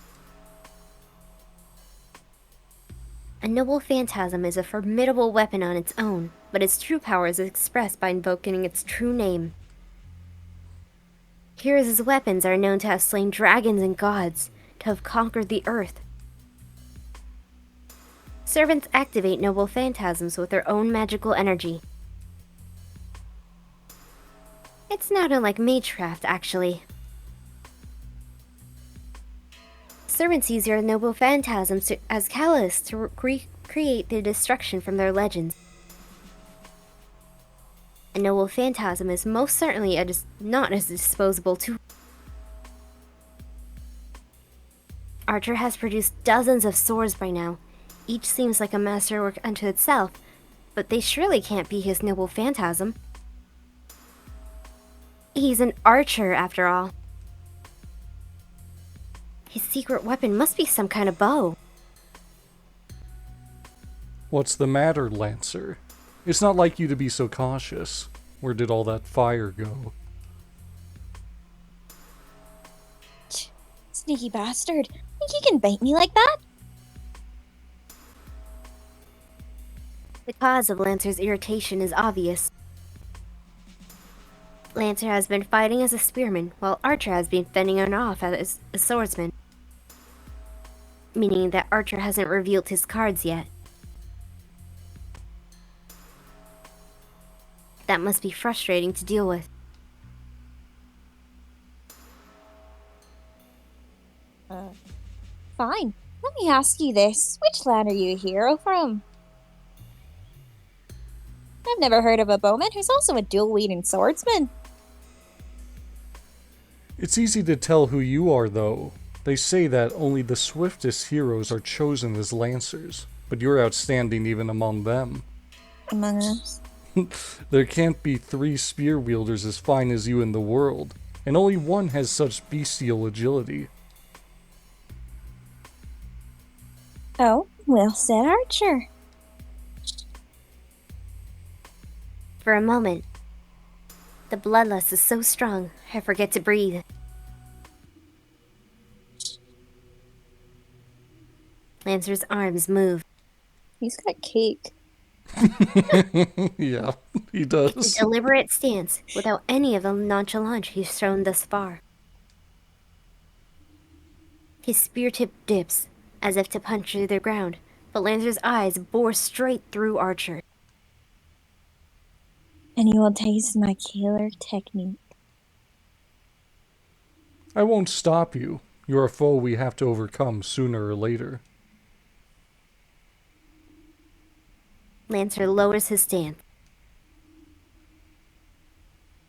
A noble phantasm is a formidable weapon on its own, but its true power is expressed by invoking its true name. Heroes' weapons are known to have slain dragons and gods, to have conquered the earth. Servants activate noble phantasms with their own magical energy. It's not unlike magecraft, actually. Servants use their noble phantasms as catalysts to recreate the destruction from their legends. A noble phantasm is most certainly not as disposable tool. Archer has produced dozens of swords by now. Each seems like a masterwork unto itself, but they surely can't be his noble phantasm. He's an archer, after all. His secret weapon must be some kind of bow. What's the matter, Lancer? It's not like you to be so cautious. Where did all that fire go? Sneaky bastard. Think he can bait me like that? The cause of Lancer's irritation is obvious. Lancer has been fighting as a spearman, while Archer has been fending him off as a swordsman. Meaning that Archer hasn't revealed his cards yet. That must be frustrating to deal with. Fine. Let me ask you this. Which land are you a hero from? I've never heard of a bowman who's also a dual-wielding swordsman. It's easy to tell who you are, though. They say that only the swiftest heroes are chosen as Lancers, but you're outstanding even among them. Among us. There can't be 3 spear wielders as fine as you in the world, and only one has such bestial agility. Oh, well said, Archer. For a moment, the bloodlust is so strong, I forget to breathe. Lancer's arms move. He's got cake. Yeah, he It's does. a deliberate stance, without any of the nonchalance he's shown thus far. His spear tip dips, as if to puncture the ground, but Lancer's eyes bore straight through Archer. And you will taste my killer technique. I won't stop you. You're a foe we have to overcome sooner or later. Lancer lowers his stance.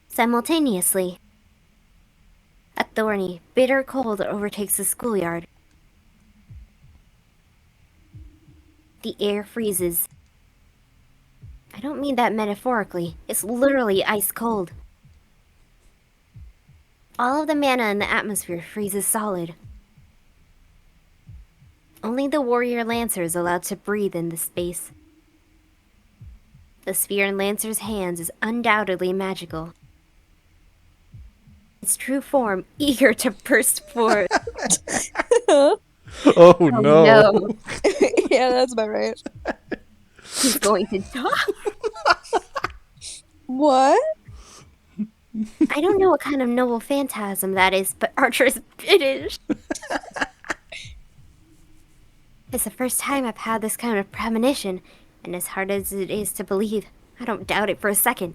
Simultaneously, a thorny, bitter cold overtakes the schoolyard. The air freezes. I don't mean that metaphorically. It's literally ice cold. All of the mana in the atmosphere freezes solid. Only the warrior Lancer is allowed to breathe in this space. The sphere in Lancer's hands is undoubtedly magical. Its true form eager to burst forth. Oh no! Yeah, that's about right. He's going to die. What? I don't know what kind of noble phantasm that is, but Archer's British. It's the first time I've had this kind of premonition, and as hard as it is to believe, I don't doubt it for a second.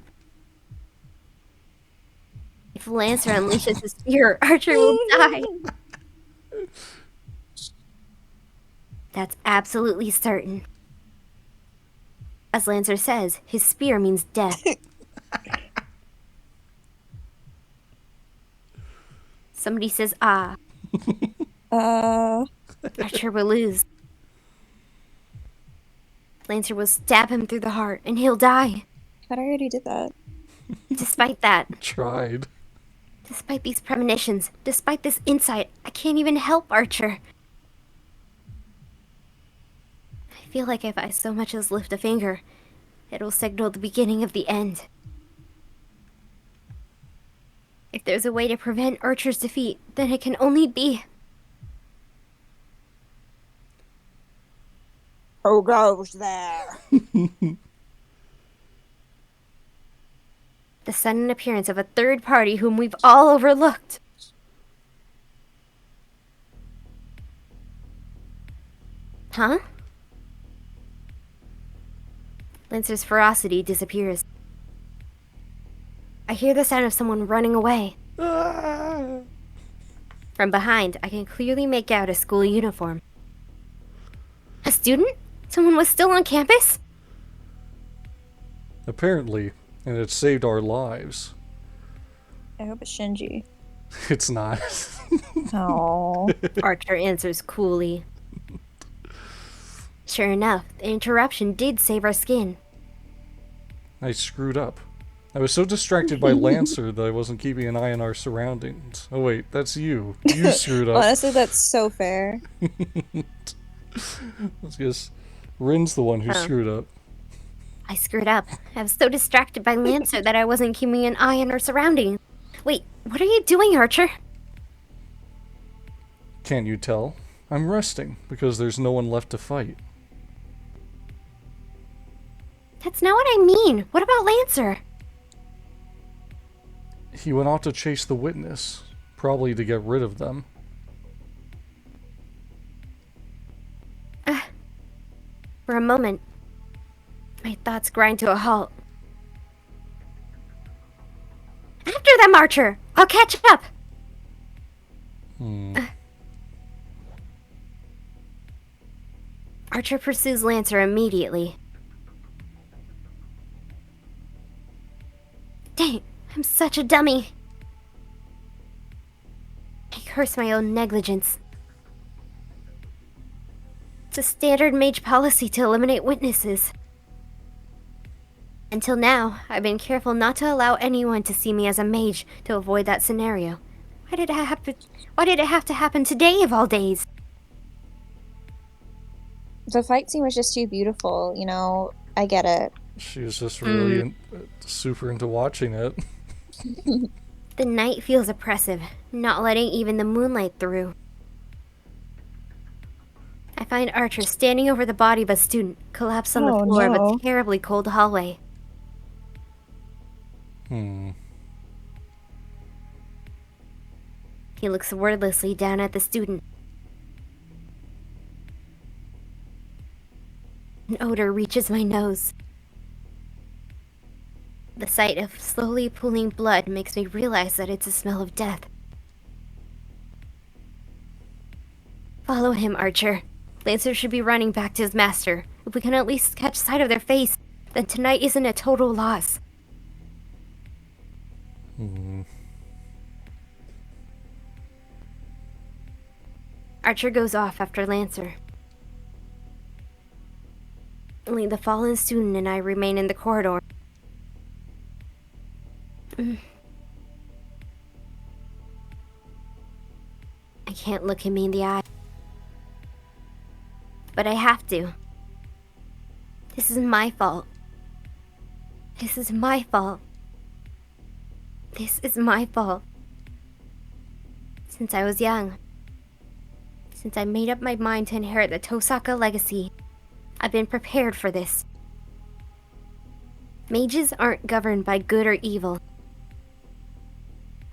If Lancer unleashes his spear, Archer will die. That's absolutely certain. As Lancer says, his spear means death. Somebody says, ah. Archer will lose. Lancer will stab him through the heart, and he'll die. But I already did that. Despite that, Tried. despite these premonitions, despite this insight, I can't even help Archer. I feel like if I so much as lift a finger, it'll signal the beginning of the end. If there's a way to prevent Archer's defeat, then it can only be... Who goes there? the sudden appearance of a third party whom we've all overlooked. Huh? Lancer's ferocity disappears. I hear the sound of someone running away. From behind, I can clearly make out a school uniform. A student? Someone was still on campus? Apparently, and it saved our lives. I hope it's Shinji. It's not. Oh. Archer answers coolly. Sure enough, the interruption did save our skin. I screwed up. I was so distracted by Lancer that I wasn't keeping an eye on our surroundings. Oh wait, that's you. You screwed up. Honestly, that's so fair. Let's guess Rin's the one who Oh. screwed up. I screwed up. I was so distracted by Lancer that I wasn't keeping an eye on our surroundings. Wait, what are you doing, Archer? Can't you tell? I'm resting, because there's no one left to fight. That's not what I mean. What about Lancer? He went off to chase the witness, probably to get rid of them. For a moment, my thoughts grind to a halt. After them, Archer! I'll catch up! Archer pursues Lancer immediately. Dang, I'm such a dummy. I curse my own negligence. It's a standard mage policy to eliminate witnesses. Until now, I've been careful not to allow anyone to see me as a mage to avoid that scenario. Why did it have to happen today of all days? The fight scene was just too beautiful, you know. I get it. She was just really super into watching it. The night feels oppressive, not letting even the moonlight through. I find Archer standing over the body of a student, collapsed on the Oh, floor no. of a terribly cold hallway. He looks wordlessly down at the student. An odor reaches my nose. The sight of slowly pooling blood makes me realize that it's a smell of death. Follow him, Archer. Lancer should be running back to his master. If we can at least catch sight of their face, then tonight isn't a total loss. Archer goes off after Lancer. Only the fallen student and I remain in the corridor. I can't look him in the eye. But I have to. This is my fault. This is my fault. This is my fault. Since I was young. Since I made up my mind to inherit the Tohsaka legacy, I've been prepared for this. Mages aren't governed by good or evil.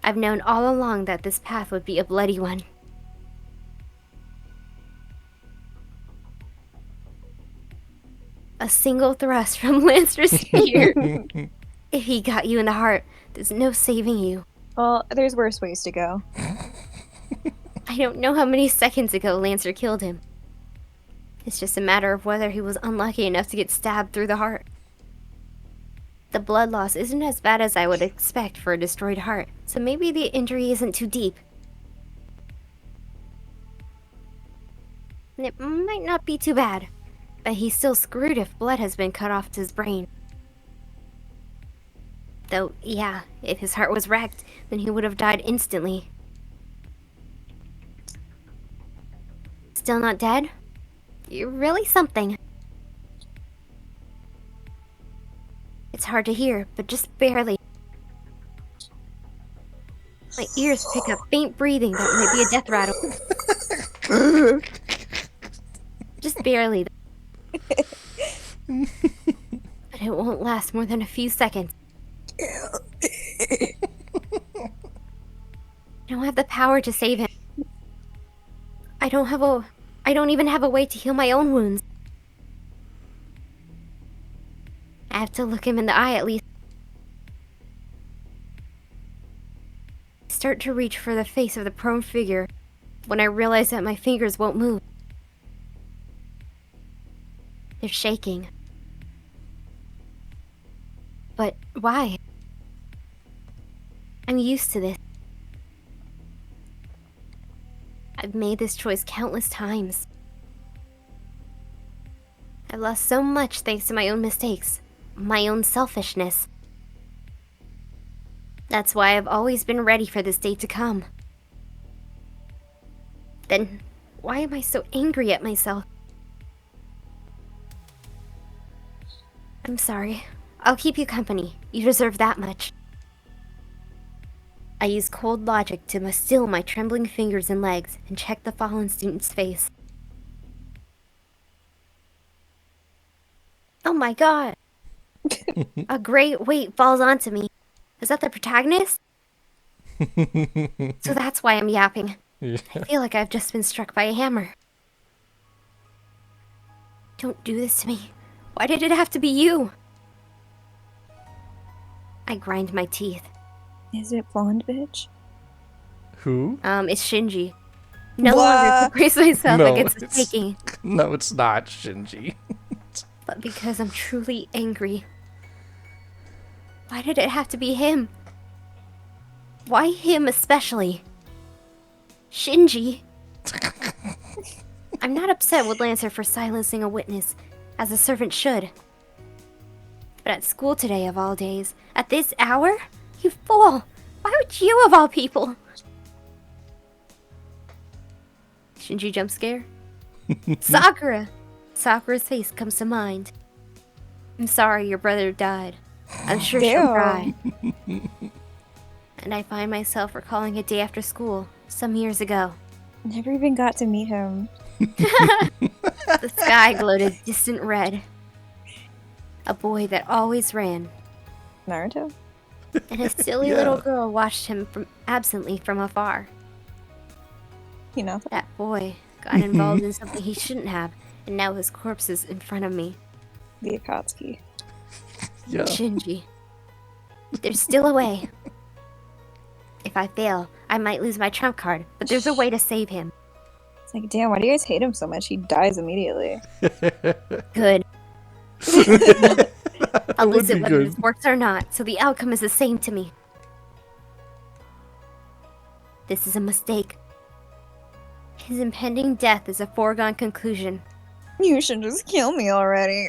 I've known all along that this path would be a bloody one. A single thrust from Lancer's spear. If he got you in the heart, there's no saving you. Well, there's worse ways to go. I don't know how many seconds ago Lancer killed him. It's just a matter of whether he was unlucky enough to get stabbed through the heart. The blood loss isn't as bad as I would expect for a destroyed heart, so maybe the injury isn't too deep. It might not be too bad, but he's still screwed if blood has been cut off to his brain. Though, yeah, if his heart was wrecked, then he would have died instantly. Still not dead? You're really something. It's hard to hear, but just barely. My ears pick up faint breathing that might be a death rattle. Just barely. But it won't last more than a few seconds. I don't have the power to save him. I don't even have a way to heal my own wounds. I have to look him in the eye at least. I start to reach for the face of the prone figure when I realize that my fingers won't move. They're shaking. But why? I'm used to this. I've made this choice countless times. I've lost so much thanks to my own mistakes, my own selfishness. That's why I've always been ready for this day to come. Then, why am I so angry at myself? I'm sorry. I'll keep you company. You deserve that much. I use cold logic to still my trembling fingers and legs and check the fallen student's face. Oh my god! A great weight falls onto me. Is that the protagonist? So that's why I'm yapping. Yeah. I feel like I've just been struck by a hammer. Don't do this to me. Why did it have to be you? I grind my teeth. Is it blonde bitch? Who? It's Shinji. No What? longer to brace myself No, against the it's- taking, No, it's not Shinji. but because I'm truly angry. Why did it have to be him? Why him especially? Shinji? I'm not upset with Lancer for silencing a witness, as a servant should. But at school today, of all days, at this hour? You fool! Why would you, of all people? Shinji jump scare? Sakura! Sakura's face comes to mind. I'm sorry your brother died. I'm sure she'll cry. And I find myself recalling a day after school, some years ago. Never even got to meet him. The sky glowed a distant red. A boy that always ran, Naruto? and a silly Yeah. little girl watched him absently from afar. You know. That boy got involved in something he shouldn't have, and now his corpse is in front of me. The Akatsuki. Yeah. Shinji. There's still a way. If I fail, I might lose my trump card, but there's a way to save him. It's like, damn, why do you guys hate him so much? He dies immediately. Good. I'll Would lose be it whether good. this works or not, so the outcome is the same to me. This is a mistake. His impending death is a foregone conclusion. You should just kill me already.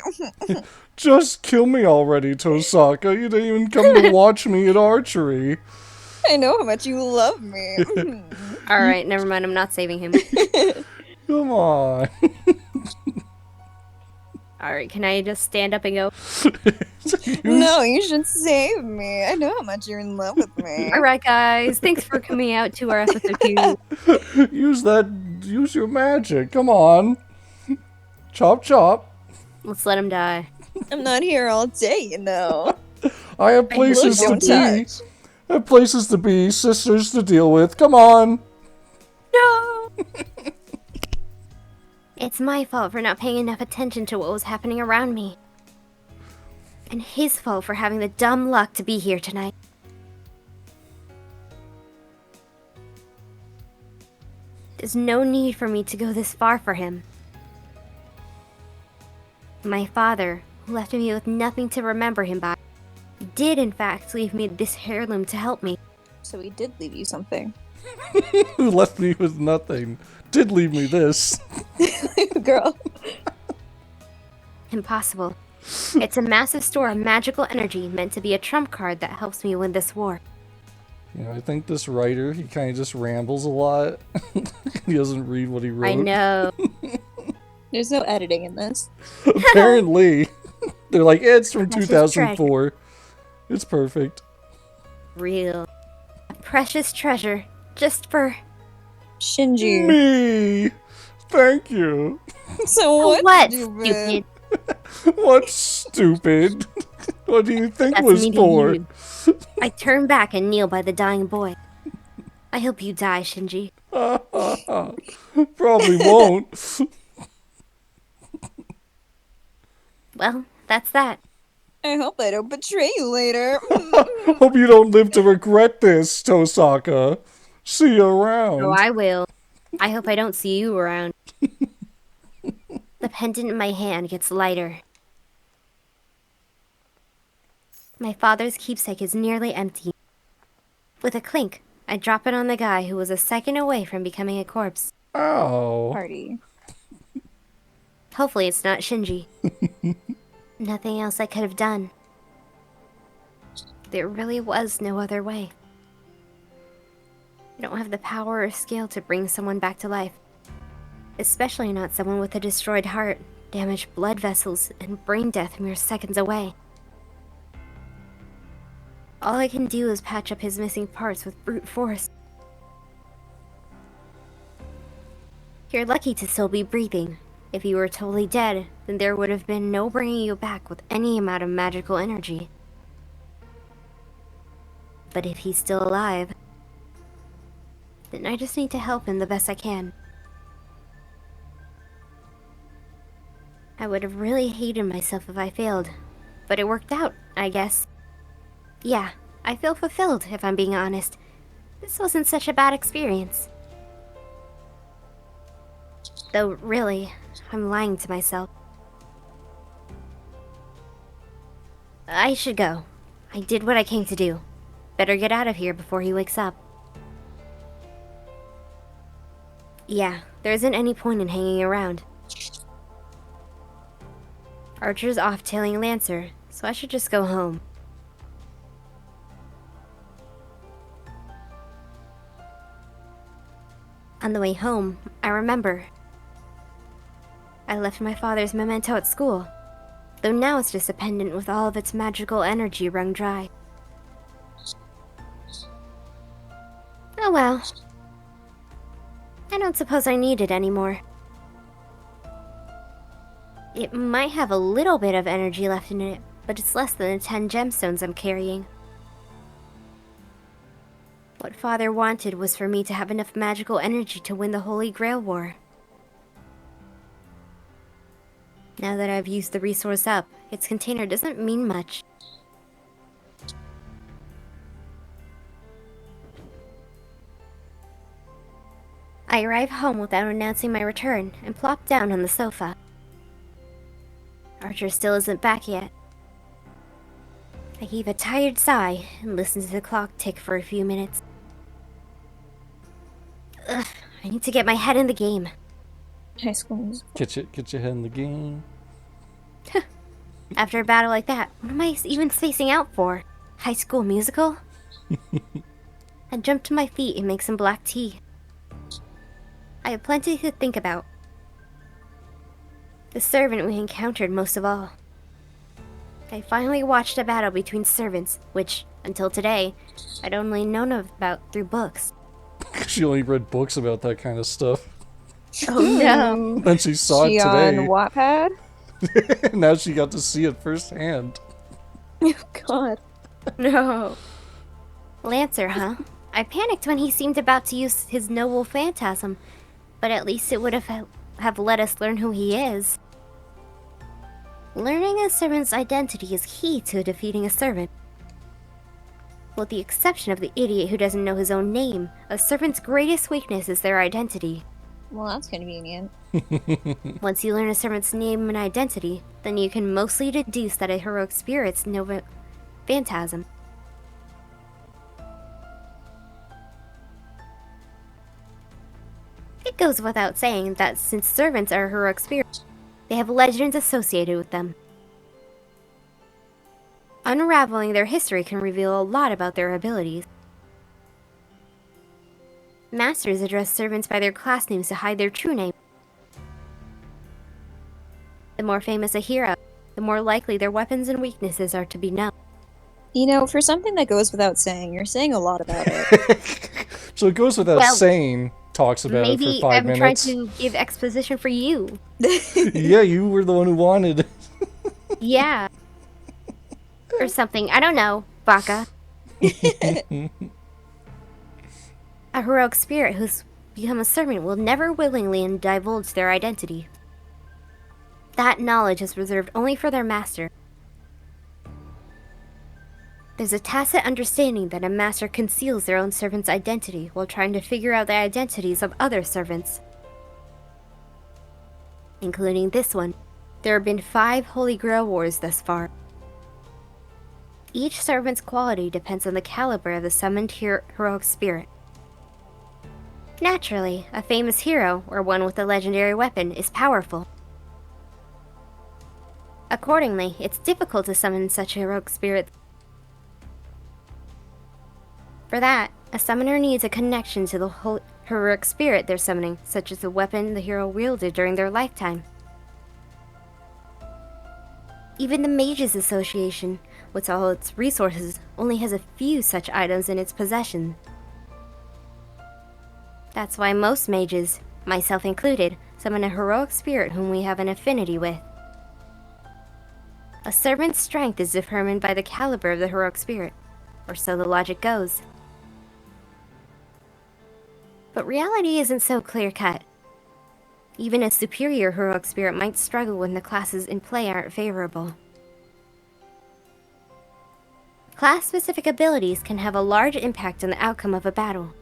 Just kill me already, Tohsaka. You didn't even come to watch me at archery. I know how much you love me. Alright, never mind, I'm not saving him. Come on. Alright, can I just stand up and go? No, you should save me. I know how much you're in love with me. Alright, guys, thanks for coming out to our episode 2. Use your magic. Come on. Chop chop. Let's let him die. I'm not here all day, you know. I have places to Don't be. touch. I have places to be, sisters to deal with. Come on. No! It's my fault for not paying enough attention to what was happening around me. And his fault for having the dumb luck to be here tonight. There's no need for me to go this far for him. My father, who left me with nothing to remember him by, did in fact leave me this heirloom to help me. So he did leave you something. Who left me with nothing? Did leave me this. Girl. Impossible. It's a massive store of magical energy meant to be a trump card that helps me win this war. You know, I think this writer, he kind of just rambles a lot. He doesn't read what he wrote. I know. There's no editing in this. Apparently. They're like, it's from Precious 2004. It's perfect. Real. A precious treasure. Just for... Shinji. Me! Thank you. So what? what, stupid? stupid? What's stupid? What do you think That's was me to for? you. I turn back and kneel by the dying boy. I hope you die, Shinji. Probably won't. Well, that's that. I hope I don't betray you later. Hope you don't live to regret this, Tohsaka. See you around. Oh, I will. I hope I don't see you around. The pendant in my hand gets lighter. My father's keepsake is nearly empty. With a clink, I drop it on the guy who was a second away from becoming a corpse. Oh. party. Hopefully it's not Shinji. Nothing else I could have done. There really was no other way. I don't have the power or skill to bring someone back to life. Especially not someone with a destroyed heart, damaged blood vessels, and brain death mere seconds away. All I can do is patch up his missing parts with brute force. You're lucky to still be breathing. If you were totally dead, then there would have been no bringing you back with any amount of magical energy. But if he's still alive, then I just need to help him the best I can. I would have really hated myself if I failed, but it worked out, I guess. Yeah, I feel fulfilled, if I'm being honest. This wasn't such a bad experience. Though, really, I'm lying to myself. I should go. I did what I came to do. Better get out of here before he wakes up. Yeah, there isn't any point in hanging around. Archer's off tailing Lancer, so I should just go home. On the way home, I remember. I left my father's memento at school, though now it's just a pendant with all of its magical energy wrung dry. Oh well. I don't suppose I need it anymore. It might have a little bit of energy left in it, but it's less than the 10 gemstones I'm carrying. What Father wanted was for me to have enough magical energy to win the Holy Grail War. Now that I've used the resource up, its container doesn't mean much. I arrive home without announcing my return and plop down on the sofa. Archer still isn't back yet. I heave a tired sigh and listen to the clock tick for a few minutes. Ugh, I need to get my head in the game. High School Musical. Get your head in the game. After a battle like that, what am I even spacing out for? High School Musical? I jump to my feet and make some black tea. I have plenty to think about. The servant we encountered most of all. I finally watched a battle between servants, which, until today, I'd only known about through books. She only read books about that kind of stuff. Oh no! And she saw it on today. Wattpad? Now she got to see it firsthand. Oh god. No. Lancer, huh? I panicked when he seemed about to use his noble phantasm, but at least it would have let us learn who he is. Learning a servant's identity is key to defeating a servant. With the exception of the idiot who doesn't know his own name, a servant's greatest weakness is their identity. Well, that's convenient. Once you learn a servant's name and identity, then you can mostly deduce that a heroic spirit's noble phantasm. It goes without saying that since servants are heroic spirits, they have legends associated with them. Unraveling their history can reveal a lot about their abilities. Masters address servants by their class names to hide their true name. The more famous a hero, the more likely their weapons and weaknesses are to be known. You know, for something that goes without saying, you're saying a lot about it. So it goes without saying, talks about it for 5 Maybe I'm minutes. trying to give exposition for you. Yeah, you were the one who wanted it. Yeah. Or something. I don't know, Baka. A heroic spirit who's become a servant will never willingly divulge their identity. That knowledge is reserved only for their master. There's a tacit understanding that a master conceals their own servant's identity while trying to figure out the identities of other servants. Including this one. There have been 5 Holy Grail Wars thus far. Each servant's quality depends on the caliber of the summoned heroic spirit. Naturally, a famous hero, or one with a legendary weapon, is powerful. Accordingly, it's difficult to summon such heroic spirits. For that, a summoner needs a connection to the whole heroic spirit they're summoning, such as the weapon the hero wielded during their lifetime. Even the Mages Association, with all its resources, only has a few such items in its possession. That's why most mages, myself included, summon a heroic spirit whom we have an affinity with. A servant's strength is determined by the caliber of the heroic spirit, or so the logic goes. But reality isn't so clear-cut. Even a superior heroic spirit might struggle when the classes in play aren't favorable. Class-specific abilities can have a large impact on the outcome of a battle.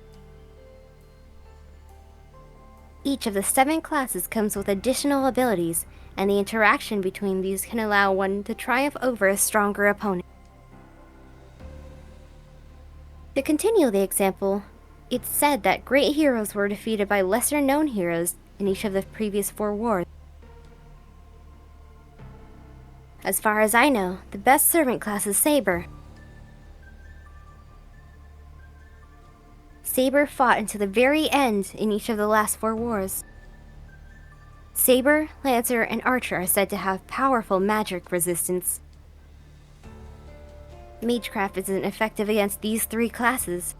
Each of the 7 classes comes with additional abilities, and the interaction between these can allow one to triumph over a stronger opponent. To continue the example, it's said that great heroes were defeated by lesser-known heroes in each of the previous 4 wars. As far as I know, the best servant class is Saber. Saber fought until the very end in each of the last 4 wars. Saber, Lancer, and Archer are said to have powerful magic resistance. Magecraft isn't effective against these 3 classes.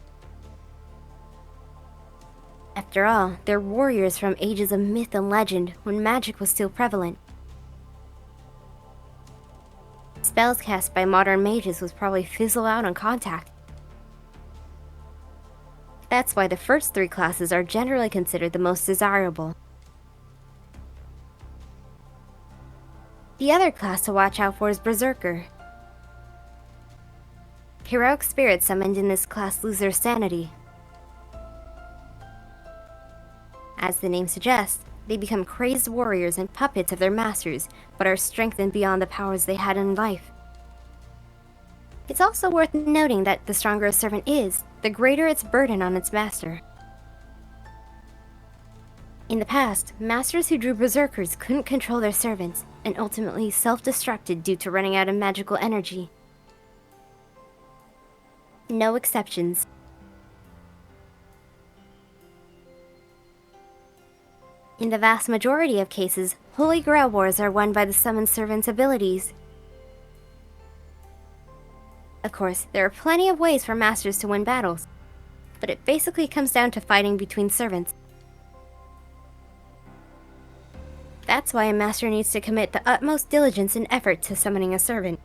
After all, they're warriors from ages of myth and legend when magic was still prevalent. Spells cast by modern mages would probably fizzle out on contact. That's why the first 3 classes are generally considered the most desirable. The other class to watch out for is Berserker. Heroic spirits summoned in this class lose their sanity. As the name suggests, they become crazed warriors and puppets of their masters, but are strengthened beyond the powers they had in life. It's also worth noting that the stronger a servant is, the greater its burden on its master. In the past, masters who drew berserkers couldn't control their servants, and ultimately self-destructed due to running out of magical energy. No exceptions. In the vast majority of cases, Holy Grail Wars are won by the summoned servant's abilities. Of course, there are plenty of ways for masters to win battles, but it basically comes down to fighting between servants. That's why a master needs to commit the utmost diligence and effort to summoning a servant.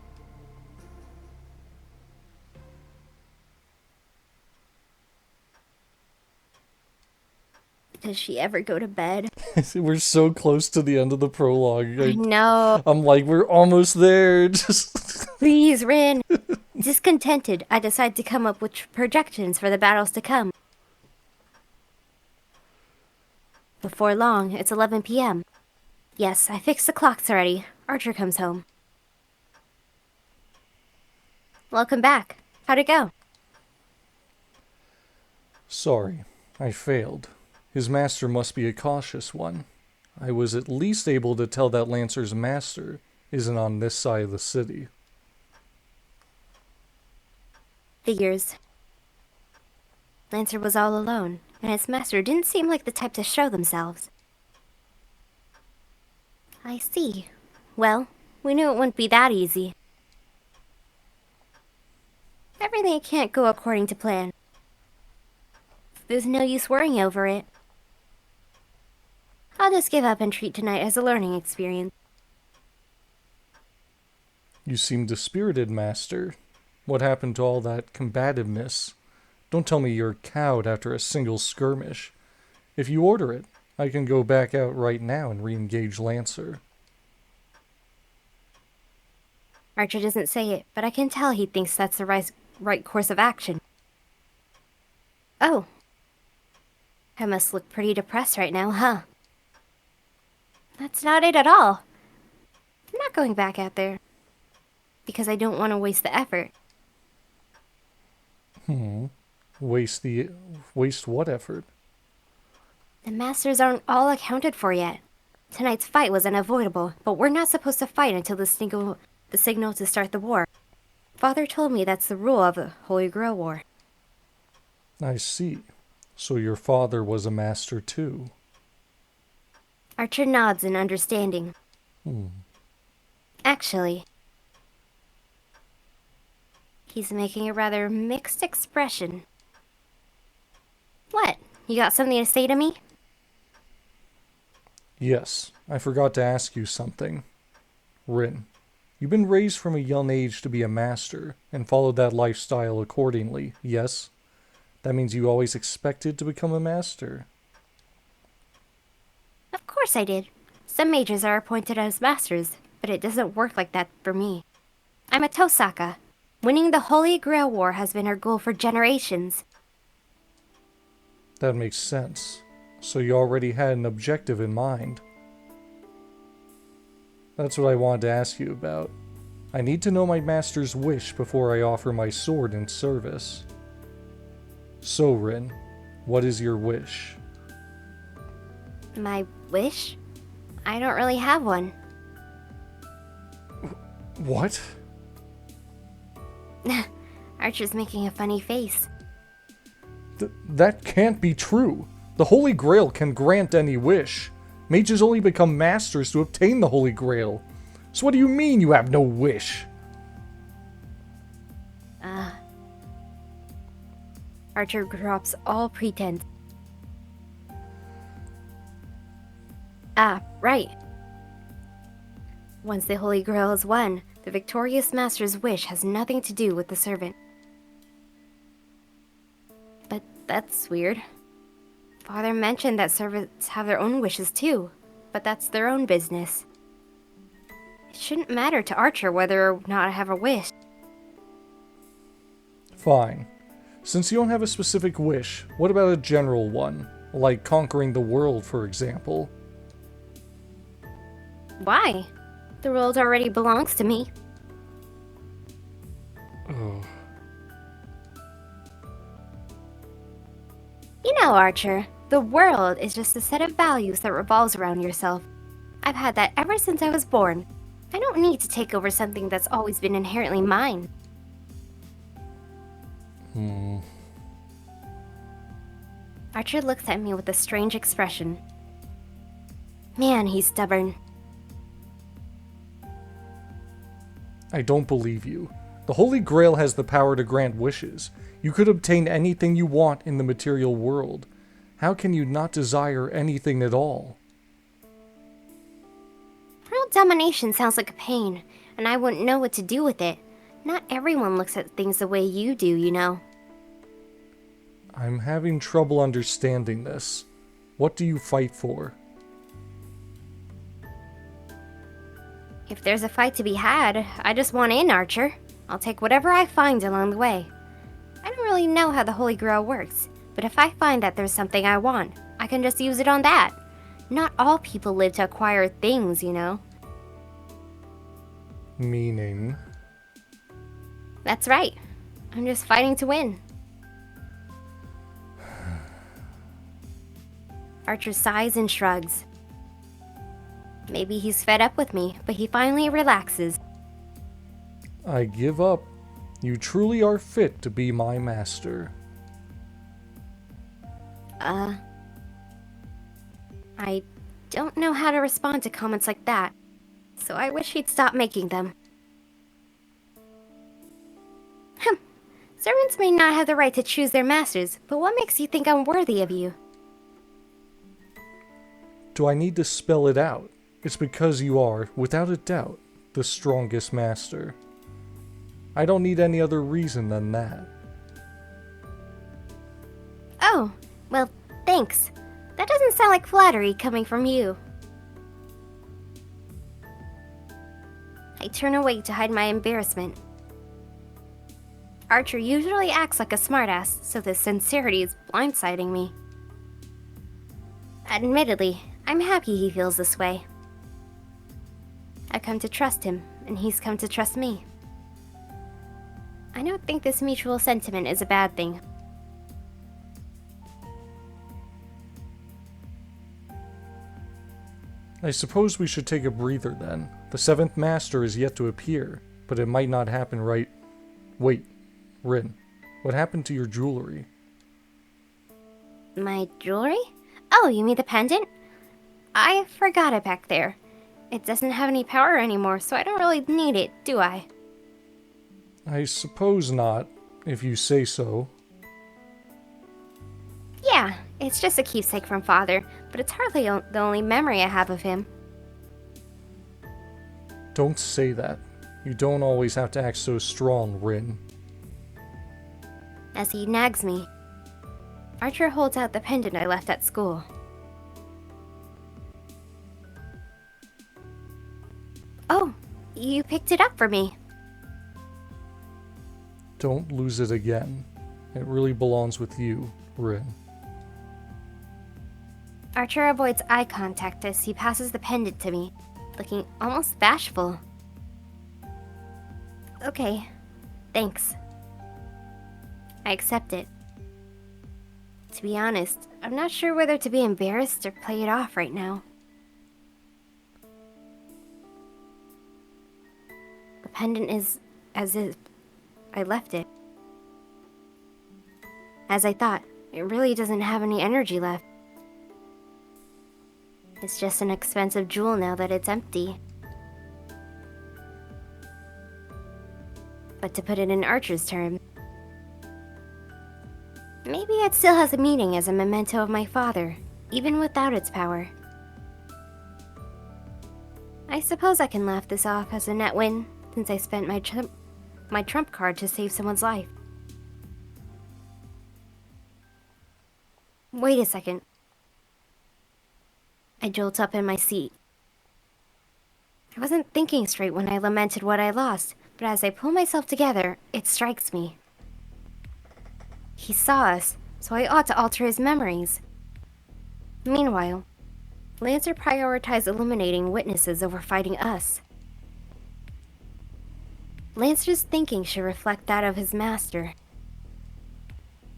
Does she ever go to bed? We're so close to the end of the prologue. I know. I'm like, we're almost there. Just Please, Rin. Discontented, I decide to come up with projections for the battles to come. Before long, it's 11 p.m. Yes, I fixed the clocks already. Archer comes home. Welcome back. How'd it go? Sorry, I failed. His master must be a cautious one. I was at least able to tell that Lancer's master isn't on this side of the city. Figures. Lancer was all alone, and his master didn't seem like the type to show themselves. I see. Well, we knew it wouldn't be that easy. Everything can't go according to plan. There's no use worrying over it. I'll just give up and treat tonight as a learning experience. You seem dispirited, Master. What happened to all that combativeness? Don't tell me you're cowed after a single skirmish. If you order it, I can go back out right now and re-engage Lancer. Archer doesn't say it, but I can tell he thinks that's the right course of action. Oh. I must look pretty depressed right now, huh? That's not it at all. I'm not going back out there. Because I don't want to waste the effort. Waste what effort? The masters aren't all accounted for yet. Tonight's fight was unavoidable, but we're not supposed to fight until the signal to start the war. Father told me that's the rule of the Holy Grail War. I see. So your father was a master too. Archer nods in understanding. Actually, he's making a rather mixed expression. What? You got something to say to me? Yes, I forgot to ask you something. Rin, you've been raised from a young age to be a master, and followed that lifestyle accordingly, yes? That means you always expected to become a master. Of course I did. Some mages are appointed as masters, but it doesn't work like that for me. I'm a Tohsaka. Winning the Holy Grail War has been our goal for generations. That makes sense. So you already had an objective in mind. That's what I wanted to ask you about. I need to know my master's wish before I offer my sword in service. So, Rin, what is your wish? My wish? I don't really have one. What? Archer's making a funny face. That can't be true. The Holy Grail can grant any wish. Mages only become masters to obtain the Holy Grail. So what do you mean you have no wish? Archer drops all pretense. Right. Once the Holy Grail is won, the victorious master's wish has nothing to do with the servant. But that's weird. Father mentioned that servants have their own wishes too, but that's their own business. It shouldn't matter to Archer whether or not I have a wish. Fine. Since you don't have a specific wish, what about a general one? Like conquering the world, for example. Why? The world already belongs to me. Oh. You know, Archer, the world is just a set of values that revolves around yourself. I've had that ever since I was born. I don't need to take over something that's always been inherently mine. Archer looks at me with a strange expression. Man, he's stubborn. I don't believe you. The Holy Grail has the power to grant wishes. You could obtain anything you want in the material world. How can you not desire anything at all? World domination sounds like a pain, and I wouldn't know what to do with it. Not everyone looks at things the way you do, you know. I'm having trouble understanding this. What do you fight for? If there's a fight to be had, I just want in, Archer. I'll take whatever I find along the way. I don't really know how the Holy Grail works, but if I find that there's something I want, I can just use it on that. Not all people live to acquire things, you know. Meaning? That's right. I'm just fighting to win. Archer sighs and shrugs. Maybe he's fed up with me, but he finally relaxes. I give up. You truly are fit to be my master. I don't know how to respond to comments like that, so I wish he'd stop making them. Servants may not have the right to choose their masters, but what makes you think I'm worthy of you? Do I need to spell it out? It's because you are, without a doubt, the strongest master. I don't need any other reason than that. Oh, well, thanks. That doesn't sound like flattery coming from you. I turn away to hide my embarrassment. Archer usually acts like a smartass, so this sincerity is blindsiding me. Admittedly, I'm happy he feels this way. I've come to trust him, and he's come to trust me. I don't think this mutual sentiment is a bad thing. I suppose we should take a breather then. The 7th Master is yet to appear, but it might not happen right... Wait, Rin, what happened to your jewelry? My jewelry? Oh, you mean the pendant? I forgot it back there. It doesn't have any power anymore, so I don't really need it, do I? I suppose not, if you say so. Yeah, it's just a keepsake from Father, but it's hardly the only memory I have of him. Don't say that. You don't always have to act so strong, Rin. As he nags me, Archer holds out the pendant I left at school. Oh, you picked it up for me. Don't lose it again. It really belongs with you, Rin. Archer avoids eye contact as he passes the pendant to me, looking almost bashful. Okay, thanks. I accept it. To be honest, I'm not sure whether to be embarrassed or play it off right now. The pendant is as if I left it. As I thought, it really doesn't have any energy left. It's just an expensive jewel now that it's empty. But to put it in Archer's terms, maybe it still has a meaning as a memento of my father, even without its power. I suppose I can laugh this off as a net win, since I spent my trump card to save someone's life. Wait a second. I jolt up in my seat. I wasn't thinking straight when I lamented what I lost, but as I pull myself together, it strikes me. He saw us, so I ought to alter his memories. Meanwhile, Lancer prioritized eliminating witnesses over fighting us. Lancer's thinking should reflect that of his master.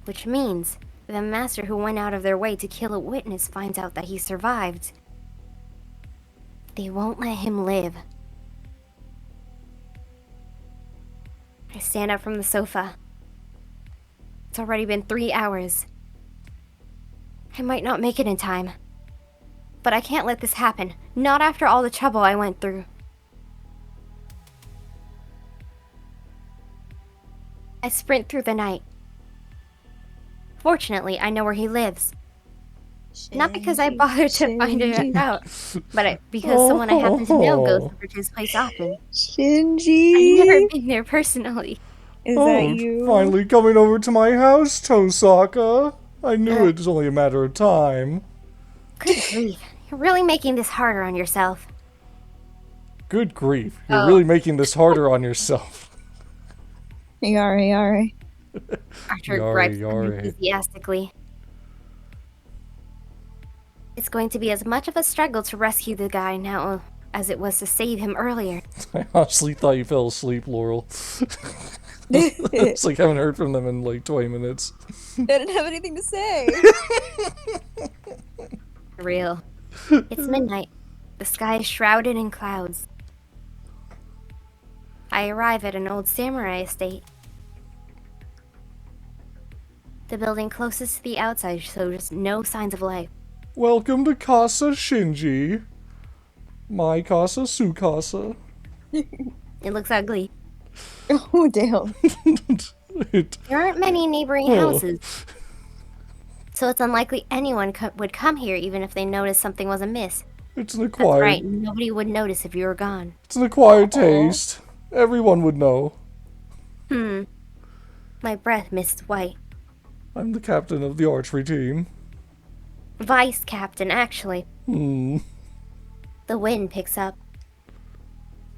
Which means, if the master who went out of their way to kill a witness finds out that he survived, they won't let him live. I stand up from the sofa. It's already been 3 hours. I might not make it in time. But I can't let this happen, not after all the trouble I went through. I sprint through the night. Fortunately, I know where he lives. Not because I bothered to find it out, but because someone I happen to know goes over to his place often. Shinji! I've never been there personally. Is that you? Finally coming over to my house, Tohsaka. I knew it was only a matter of time. Good grief. You're really making this harder on yourself. Good grief. You're really making this harder on yourself. Yari. Archer Yari, gripes yari. enthusiastically. It's going to be as much of a struggle to rescue the guy now as it was to save him earlier. I honestly thought you fell asleep, Laurel. It's like I haven't heard from them in like 20 minutes. I didn't have anything to say. Real. It's midnight. The sky is shrouded in clouds. I arrive at an old samurai estate. The building closest to the outside shows no signs of life. Welcome to Casa Shinji. My casa, Sukasa. It looks ugly. Oh, damn. There aren't many neighboring houses, so it's unlikely anyone would come here even if they noticed something was amiss. It's an That's acquired. right, nobody would notice if you were gone. It's an acquired taste. Everyone would know. My breath misses white. I'm the captain of the archery team. Vice captain, actually. The wind picks up.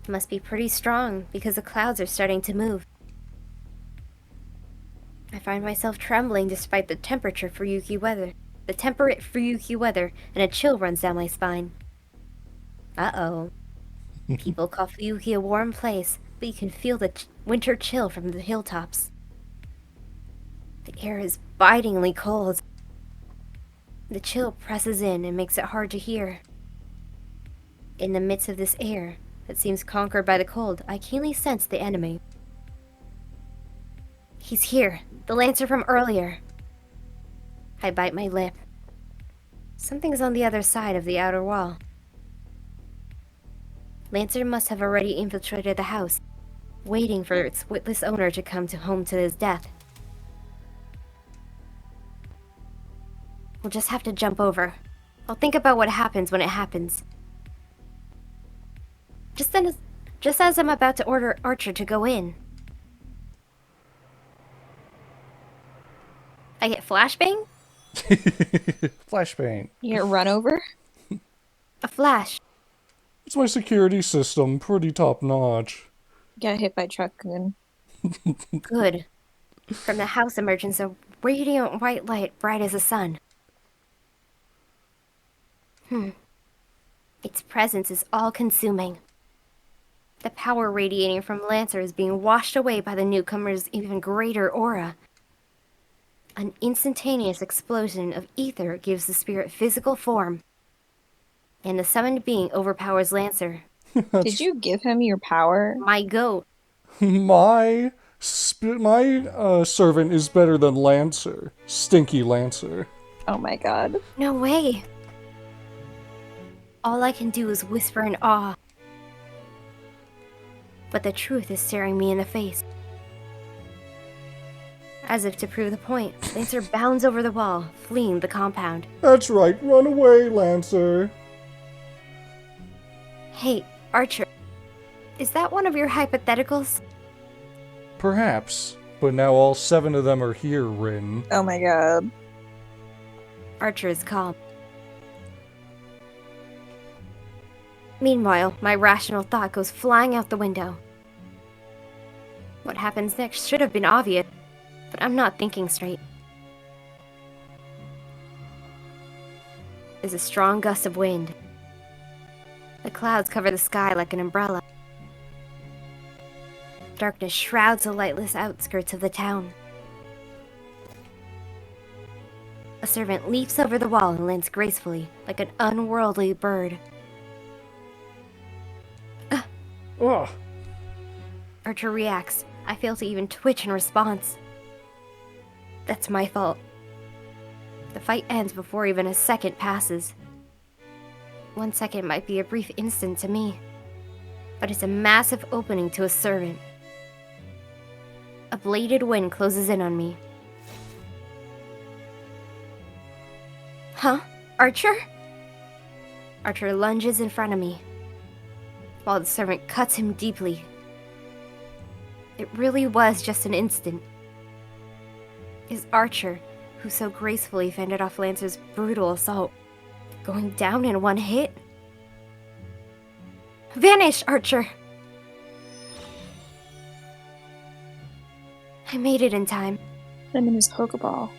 It must be pretty strong because the clouds are starting to move. I find myself trembling despite the temperate Fuyuki weather, and a chill runs down my spine. Uh-oh. People call Fuyuki a warm place, but you can feel the winter chill from the hilltops. The air is bitingly cold. The chill presses in and makes it hard to hear. In the midst of this air that seems conquered by the cold, I keenly sense the enemy. He's here, the Lancer from earlier. I bite my lip. Something's on the other side of the outer wall. Lancer must have already infiltrated the house, waiting for its witless owner to come home to his death. We'll just have to jump over. I'll think about what happens when it happens. Just as I'm about to order Archer to go in, I get flashbang? Flashbang. You get run over? A flash. It's my security system, pretty top notch. Get hit by truck again. Good. From the house emerges a radiant white light bright as the sun. Its presence is all-consuming. The power radiating from Lancer is being washed away by the newcomer's even greater aura. An instantaneous explosion of ether gives the spirit physical form, and the summoned being overpowers Lancer. Did you give him your power? My goat. My servant is better than Lancer. Stinky Lancer. Oh my god. No way. All I can do is whisper in awe. But the truth is staring me in the face. As if to prove the point, Lancer bounds over the wall, fleeing the compound. That's right, run away, Lancer. Hey, Archer. Is that one of your hypotheticals? Perhaps, but now all 7 of them are here, Rin. Oh my god. Archer is calm. Meanwhile, my rational thought goes flying out the window. What happens next should have been obvious, but I'm not thinking straight. There's a strong gust of wind. The clouds cover the sky like an umbrella. Darkness shrouds the lightless outskirts of the town. A servant leaps over the wall and lands gracefully, like an unworldly bird. Ugh. Archer reacts. I fail to even twitch in response. That's my fault. The fight ends before even a second passes. 1 second might be a brief instant to me, but it's a massive opening to a servant. A bladed wind closes in on me. Huh? Archer? Archer lunges in front of me, while the servant cuts him deeply. It really was just an instant. Is Archer, who so gracefully fended off Lancer's brutal assault, going down in one hit? Vanish, Archer! I made it in time. I'm in his Pokeball.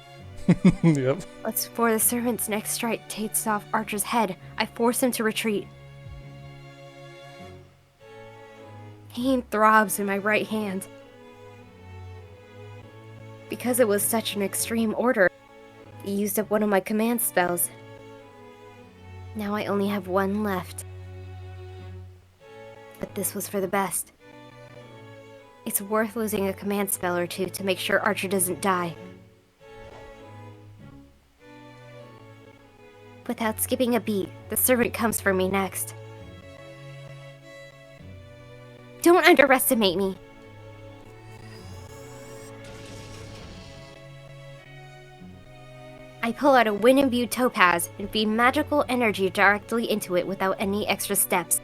Yep. But before the servant's next strike takes off Archer's head, I force him to retreat. Pain throbs in my right hand. Because it was such an extreme order, I used up one of my command spells. Now I only have one left. But this was for the best. It's worth losing a command spell or two to make sure Archer doesn't die. Without skipping a beat, the servant comes for me next. Don't underestimate me. I pull out a wind-imbued topaz and feed magical energy directly into it without any extra steps.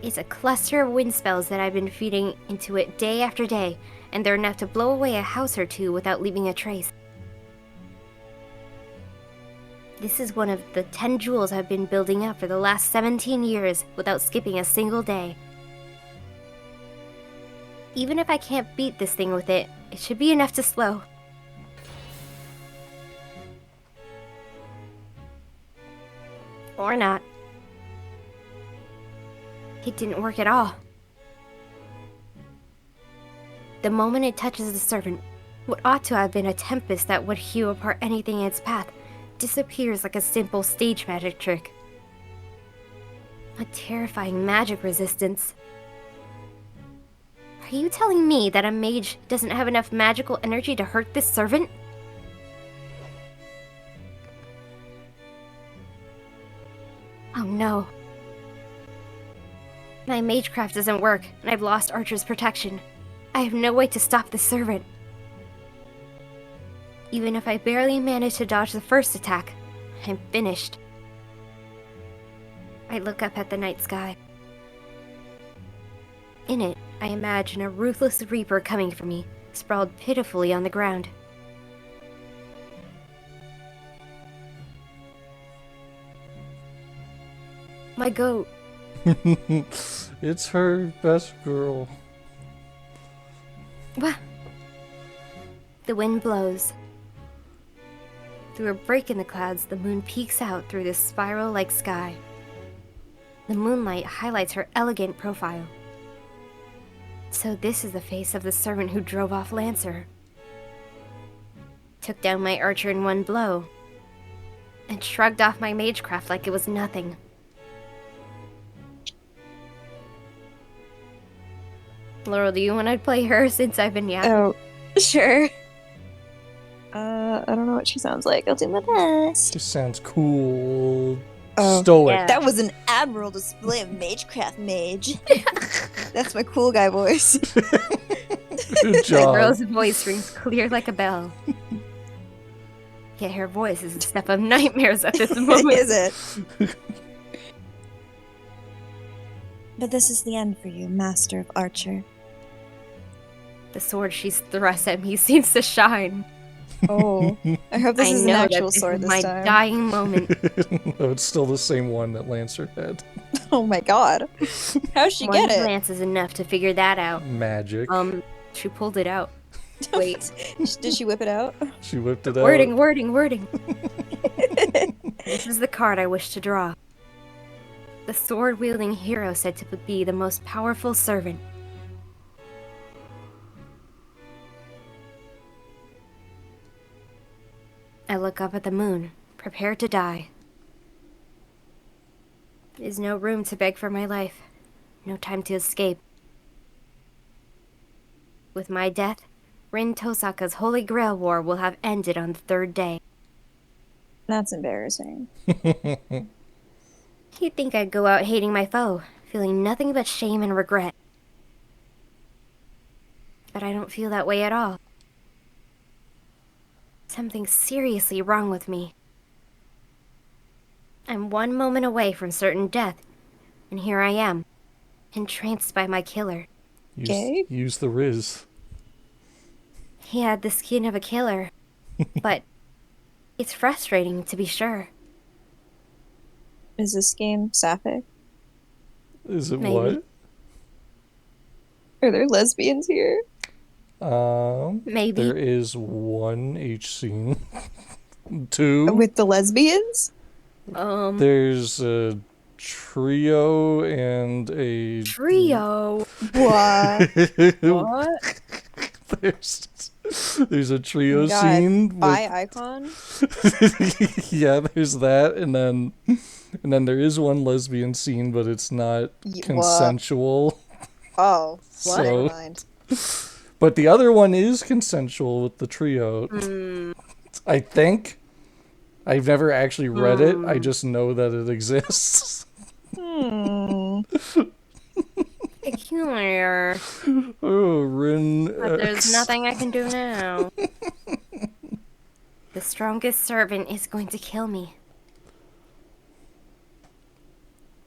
It's a cluster of wind spells that I've been feeding into it day after day, and they're enough to blow away a house or two without leaving a trace. This is one of the 10 jewels I've been building up for the last 17 years without skipping a single day. Even if I can't beat this thing with it, it should be enough to slow. Or not. It didn't work at all. The moment it touches the servant, what ought to have been a tempest that would hew apart anything in its path, disappears like a simple stage magic trick. A terrifying magic resistance. Are you telling me that a mage doesn't have enough magical energy to hurt this servant? Oh no. My magecraft doesn't work, and I've lost Archer's protection. I have no way to stop the servant. Even if I barely manage to dodge the first attack, I'm finished. I look up at the night sky. In it, I imagine a ruthless reaper coming for me, sprawled pitifully on the ground. My goat. It's her best girl. What? The wind blows. Through a break in the clouds, the moon peeks out through this spiral-like sky. The moonlight highlights her elegant profile. So this is the face of the servant who drove off Lancer. Took down my archer in one blow, and shrugged off my magecraft like it was nothing. Laurel, do you want to play her since I've been yapping? Oh, sure. I don't know what she sounds like. I'll do my best. Just sounds cool. Oh, Stoic. yeah. That was an admirable display of magecraft mage. That's my cool guy voice. Good The job. girl's voice rings clear like a bell. Yet her voice is a step of nightmares at this moment. Is it? But this is the end for you, Master of Archer. The sword she's thrust at me seems to shine. Oh, I hope this I is an know actual that this sword is this my time. dying moment. No, it's still the same one that Lancer had. Oh my god. How'd she One get it? glance is enough to figure that out. Magic. She pulled it out. Wait. Did she whip it out? She whipped it out. Wording. This is the card I wish to draw. The sword-wielding hero said to be the most powerful servant. I look up at the moon, prepared to die. There's no room to beg for my life, no time to escape. With my death, Rin Tohsaka's Holy Grail War will have ended on the third day. That's embarrassing. You'd think I'd go out hating my foe, feeling nothing but shame and regret. But I don't feel that way at all. Something's seriously wrong with me. I'm one moment away from certain death, and here I am, entranced by my killer. Okay. Use the Riz. He had the skin of a killer, but it's frustrating to be sure. Is this game sapphic? Is it Maybe. what? Are there lesbians here? Maybe. There is one H scene. 2. With the lesbians? There's a trio and a Trio. What? What? there's a trio God, scene. Bi icon? Yeah, there's that, and then there is one lesbian scene, but it's not What? consensual. Oh, So- never mind. But the other one is consensual with the trio. I think. I've never actually read it. I just know that it exists. Peculiar. Oh, Rin. But there's nothing I can do now. The strongest servant is going to kill me.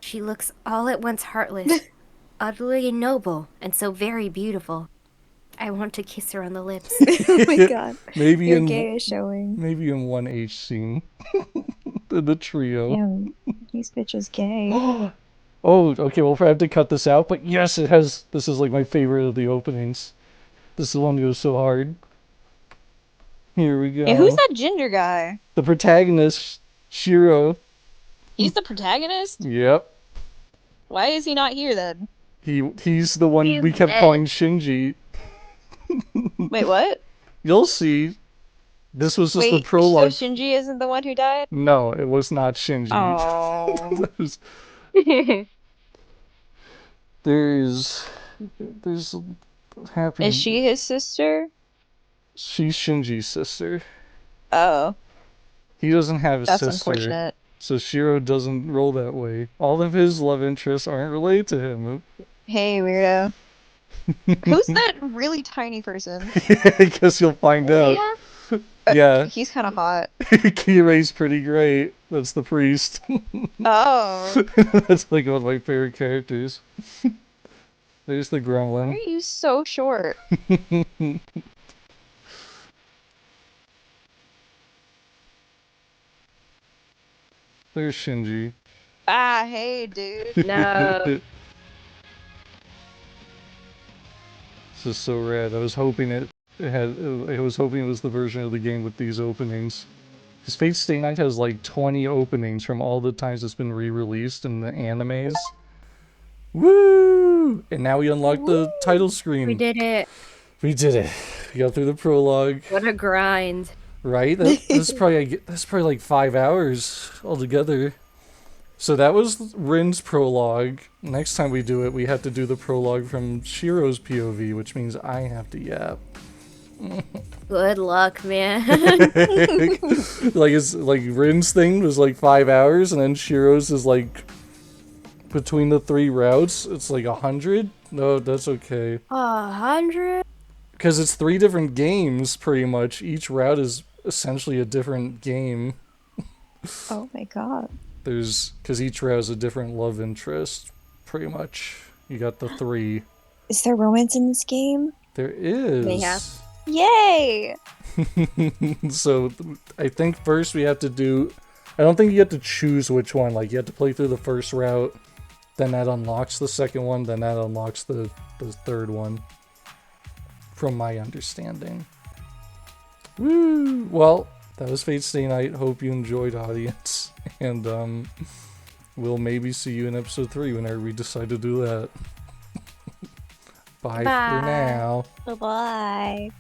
She looks all at once heartless, utterly noble, and so very beautiful. I want to kiss her on the lips. Oh my god. Maybe Your in gay is showing. maybe in one H scene. the trio. Damn, these bitches gay. Oh, okay, well, I have to cut this out, but yes, it has. This is like my favorite of the openings. This one goes so hard. Here we go. Hey, who's that ginger guy? The protagonist, Shiro. He's the protagonist? Yep. Why is he not here then? He's the one He's we kept dead. calling Shinji. Wait, what? You'll see. This was just the Wait, prologue. so Shinji isn't the one who died? No, it was not Shinji. Oh. That was- there's happy. Is she his sister? She's Shinji's sister. Oh, He doesn't have a that's sister, unfortunate. so Shiro doesn't roll that way. All of his love interests aren't related to him. Hey, weirdo. Who's that really tiny person? I guess you'll find out. Yeah, He's kind of hot. Kirei's pretty great. That's the priest. Oh, That's like one of my favorite characters. There's the why gremlin. are you so short? There's Shinji. Ah, hey, dude. No. This is so rad. I was hoping it had. I was hoping it was the version of the game with these openings. Because Fate Stay Night has like 20 openings from all the times it's been re-released in the animes. Woo! And now we unlocked the title screen. We did it. We did it. We got through the prologue. What a grind. Right? That's probably like 5 hours altogether. So that was Rin's prologue. Next time we do it, we have to do the prologue from Shiro's POV, which means I have to yap. Good luck, man. It's like Rin's thing was like 5 hours, and then Shiro's is like between the 3 routes, it's like 100. No, that's okay. 100? Because it's 3 different games, pretty much. Each route is essentially a different game. Oh my god. Because each route is a different love interest, pretty much. You got the 3. Is there romance in this game? There is. Mayhap. Yay! So I think first we have to do. I don't think you have to choose which one. Like you have to play through the first route, then that unlocks the second one, then that unlocks the third one. From my understanding. Woo! Well, that was Fate Stay Night. Hope you enjoyed, audience, and we'll maybe see you in episode 3 whenever we decide to do that. Bye for now. Bye-bye.